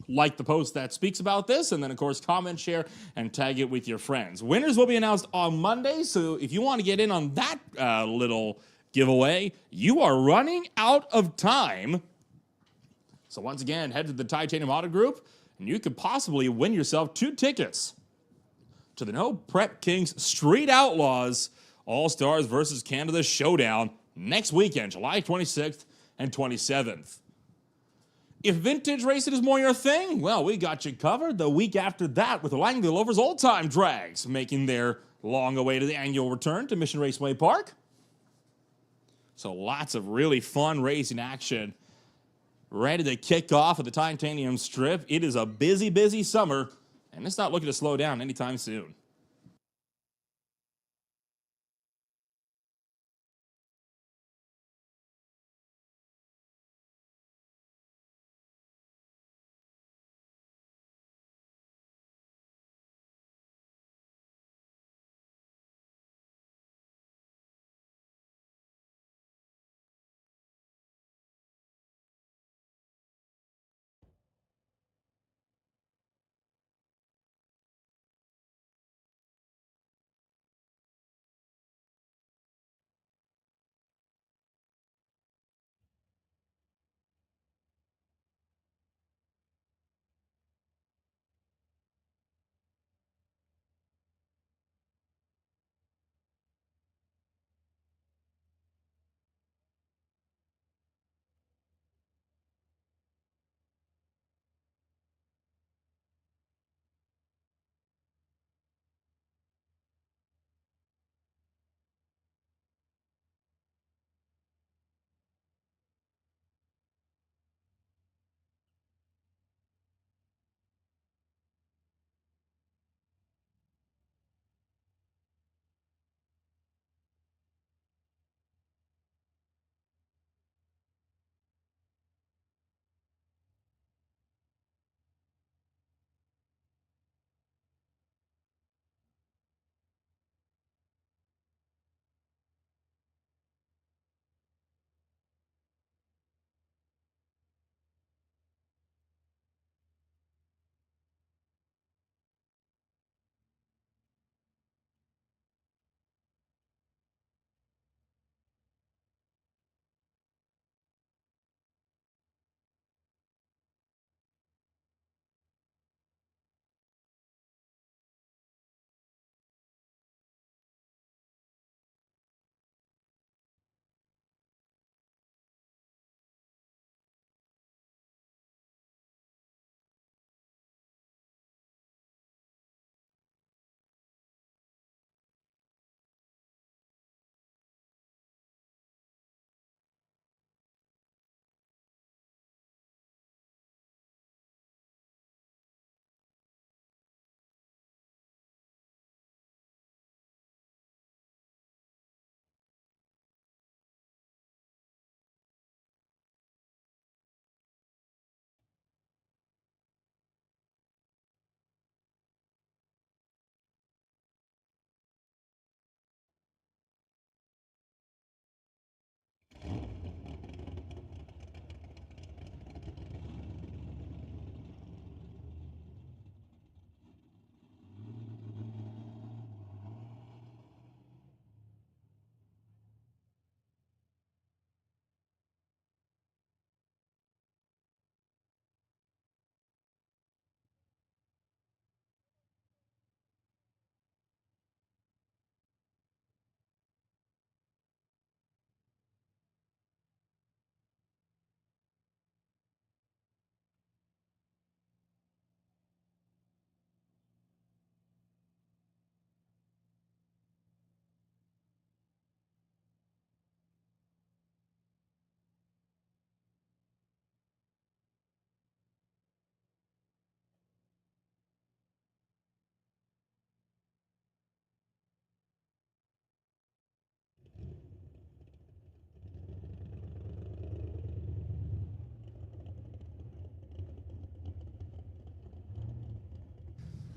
Like the post that speaks about this, and then, of course, comment, share, and tag it with your friends. Winners will be announced on Monday, so if you want to get in on that little giveaway, you are running out of time. So once again, head to the Titanium Auto Group, and you could possibly win yourself 2 tickets to the No Prep Kings Street Outlaws All-Stars versus Canada Showdown next weekend, July 26th and 27th. If vintage racing is more your thing, well, we got you covered the week after that with the Langley Lovers Old Time Drags making their long-awaited annual return to Mission Raceway Park. So lots of really fun racing action ready to kick off at the Titanium Strip. It is a busy, busy summer, and it's not looking to slow down anytime soon.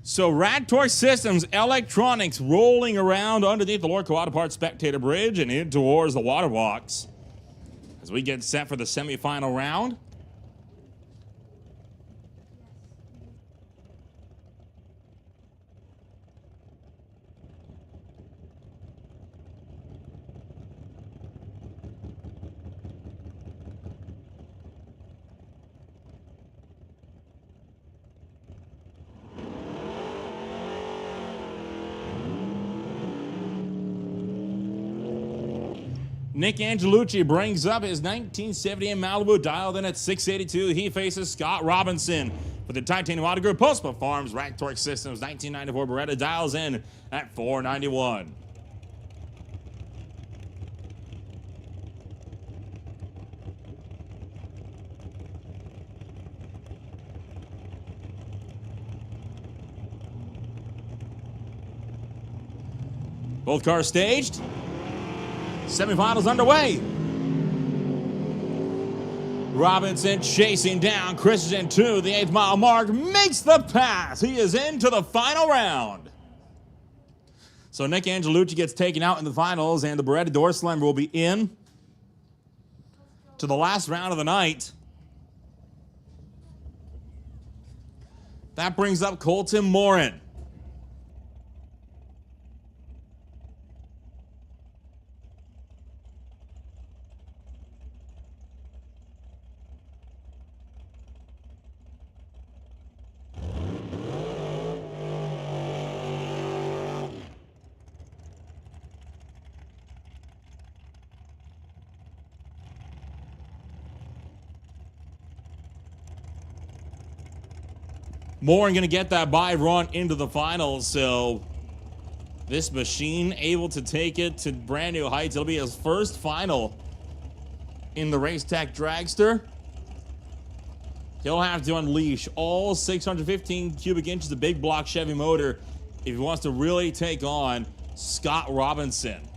So Radtor Systems Electronics rolling around underneath the Lord Kawada Park Spectator Bridge and in towards the water box as we get set for the semifinal round. Nick Angelucci brings up his 1970 in Malibu, dialed in at 682. He faces Scott Robinson for the Titanium Auto Group. Post Farms Rack Torque Systems 1994 Beretta dials in at 491. Both cars staged. Semifinals underway. Robinson chasing down Christian to the 8th mile mark, makes the pass. He is into the final round. So Nick Angelucci gets taken out in the finals, and the Beretta Door Slammer will be in to the last round of the night. That brings up Colton Morin. Morin going to get that by run into the finals, so this machine able to take it to brand new heights. It'll be his first final in the Race Tech Dragster. He'll have to unleash all 615 cubic inches of big block Chevy motor if he wants to really take on Scott Robinson.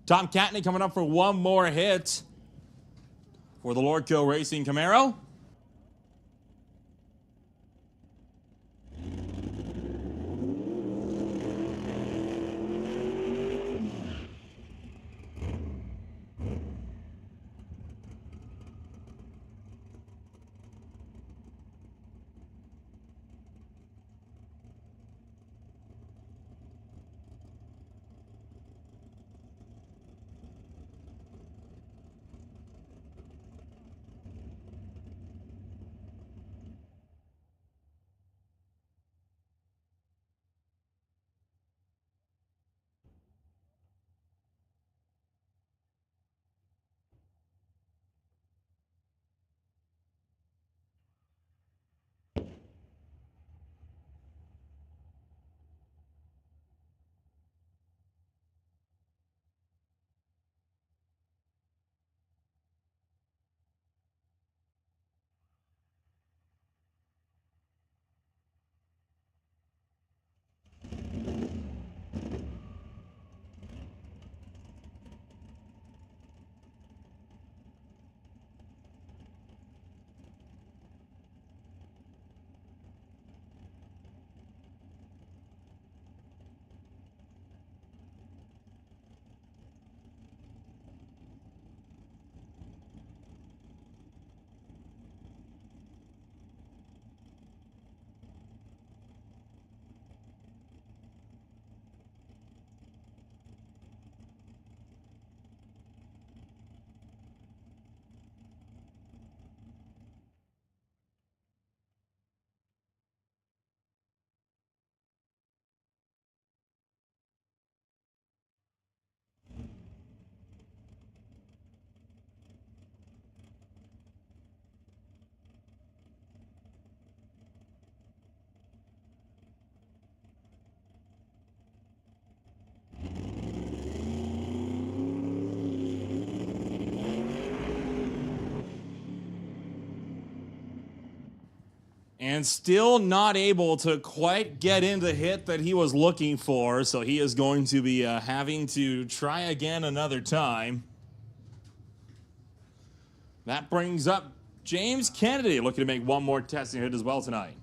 Tom Catney coming up for one more hit for the Lordco Racing Camaro. And still not able to quite get in the hit that he was looking for, so he is going to be having to try again another time. That brings up James Kennedy, looking to make one more testing hit as well tonight.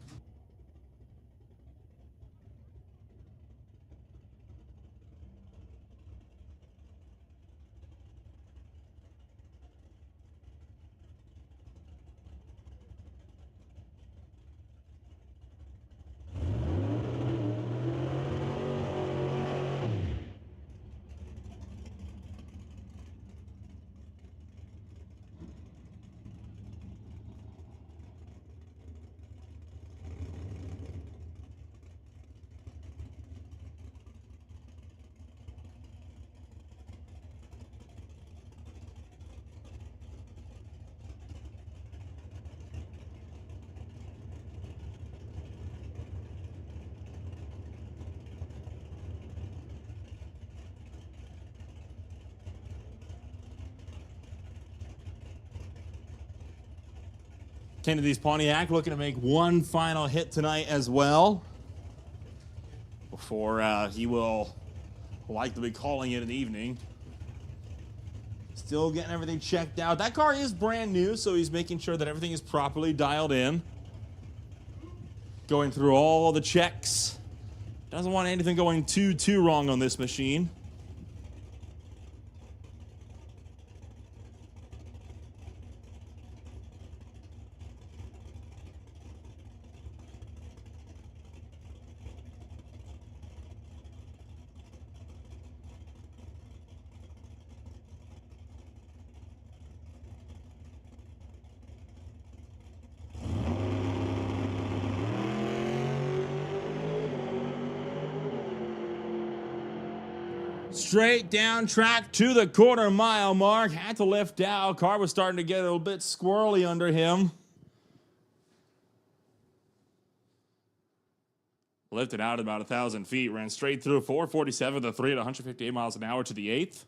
Kennedy's Pontiac looking to make one final hit tonight as well, before he will likely be calling it an evening. Still getting everything checked out. That car is brand new, so he's making sure that everything is properly dialed in. Going through all the checks. Doesn't want anything going too wrong on this machine. Straight down track to the quarter mile mark. Had to lift out. Car was starting to get a little bit squirrely under him. Lifted out about 1,000 feet. Ran straight through 447 to 3 at 158 miles an hour to the 8th.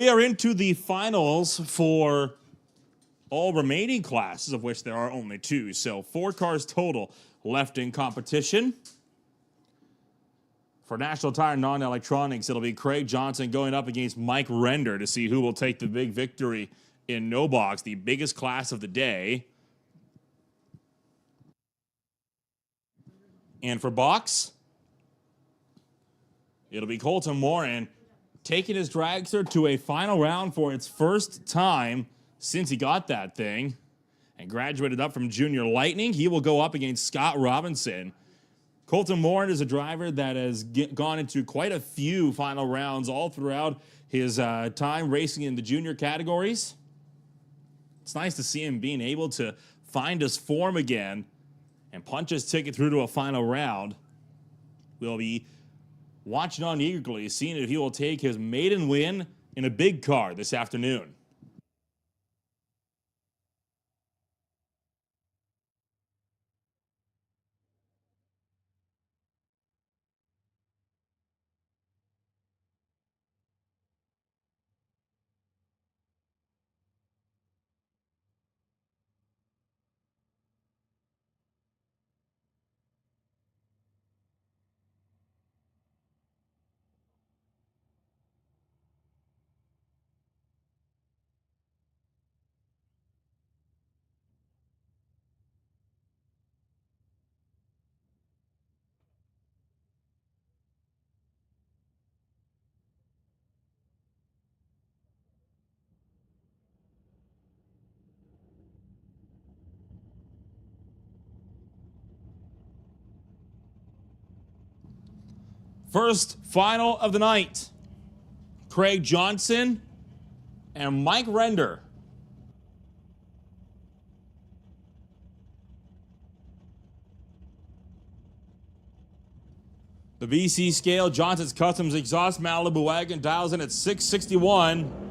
We are into the finals for all remaining classes, of which there are only 2. So 4 cars total left in competition. For National Tire Non-Electronics, it'll be Craig Johnson going up against Mike Render to see who will take the big victory in no box, the biggest class of the day. And for box, it'll be Colton Moran taking his dragster to a final round for its first time since he got that thing and graduated up from Junior Lightning. He will go up against Scott Robinson. Colton Morin is a driver that has gone into quite a few final rounds all throughout his time racing in the junior categories. It's nice to see him being able to find his form again and punch his ticket through to a final round. We'll be watching on eagerly, seeing if he will take his maiden win in a big car this afternoon. First final of the night. Craig Johnson and Mike Render. The BC scale, Johnson's Customs exhaust Malibu wagon dials in at 661.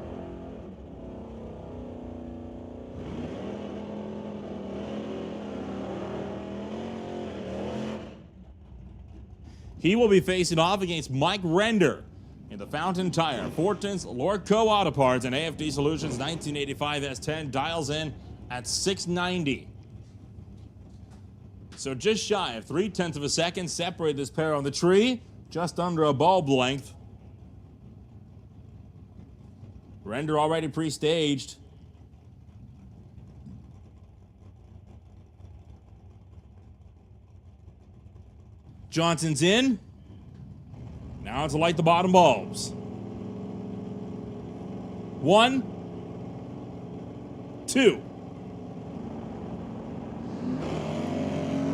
He will be facing off against Mike Render in the Fountain Tire, Fortins, Lorco Auto Parts, and AFD Solutions 1985 S10 dials in at 690. So just shy of 0.3 of a second separate this pair on the tree, just under a bulb length. Render already pre-staged. Johnson's in. Now to light the bottom bulbs. 1, 2.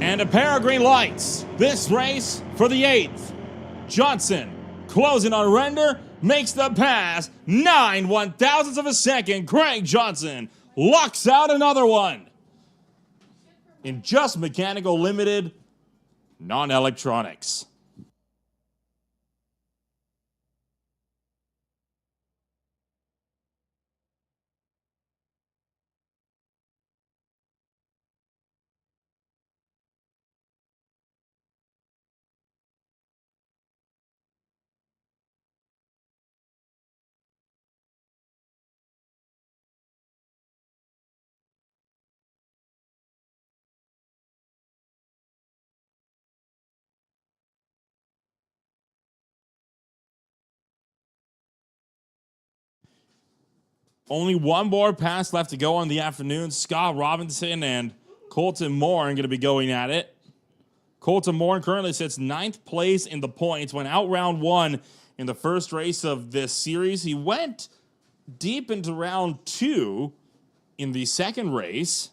And a pair of green lights. This race for the 8th. Johnson closing on Render, makes the pass. 9/1000ths of a second. Craig Johnson locks out another one. In just mechanical limited, non-electronics. Only one more pass left to go on the afternoon. Scott Robinson and Colton Morin going to be going at it. Colton Morin currently sits 9th place in the points. Went out round 1 in the first race of this series. He went deep into round 2 in the second race.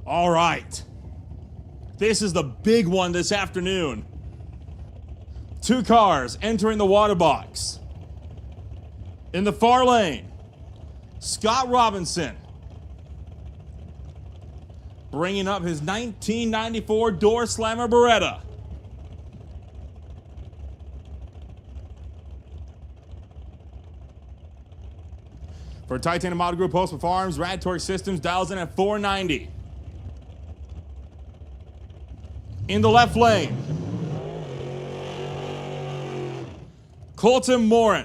All right. This is the big one this afternoon. 2 cars entering the water box. In the far lane, Scott Robinson bringing up his 1994 door slammer Beretta. For Titanium Model Group Post Farms, Rad Torque Systems dials in at 490. In the left lane, Colton Morin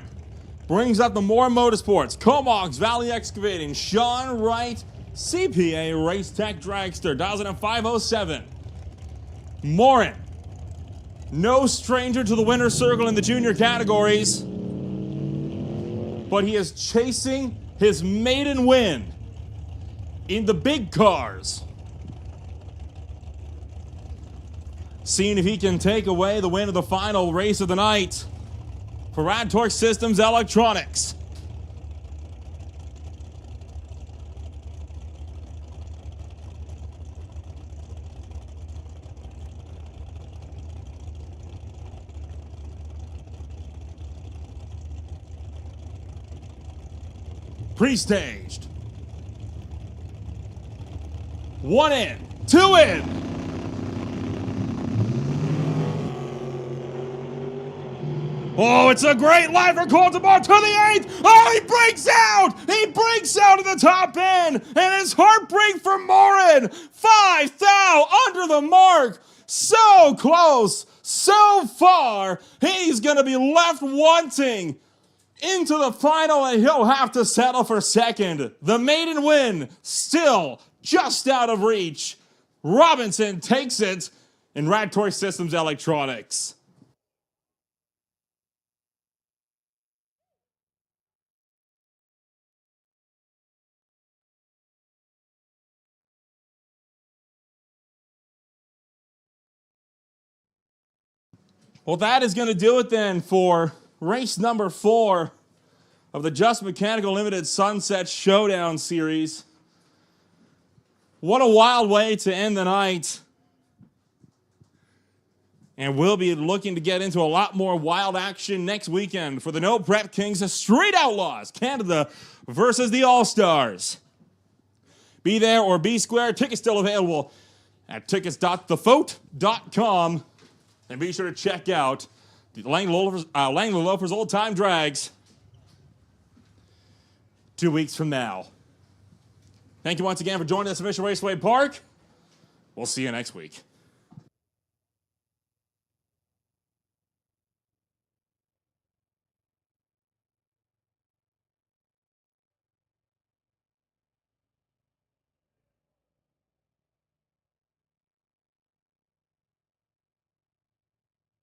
brings up the Morin Motorsports, Comox Valley Excavating, Sean Wright, CPA Race Tech Dragster, dials in at 507. Morin, no stranger to the winner's circle in the junior categories, but he is chasing his maiden win in the big cars. Seeing if he can take away the win of the final race of the night for Rad Torque Systems Electronics. Pre-staged. 1 in, 2 in. Oh, it's a great line for Coltimore to the 8th. Oh, he breaks out. He breaks out of the top end. And it's heartbreak for Morin. 5 thou under the mark. So close, so far. He's going to be left wanting into the final, and he'll have to settle for second. The maiden win still just out of reach. Robinson takes it in Rad Torque Systems Electronics. Well, that is going to do it then for race number 4 of the Just Mechanical Limited Sunset Showdown series. What a wild way to end the night. And we'll be looking to get into a lot more wild action next weekend for the No Prep Kings, the Street Outlaws, Canada versus the All-Stars. Be there or be square. Tickets still available at tickets.thefote.com. And be sure to check out the Langley Loafers Old Time Drags 2 weeks from now. Thank you once again for joining us at Mission Raceway Park. We'll see you next week.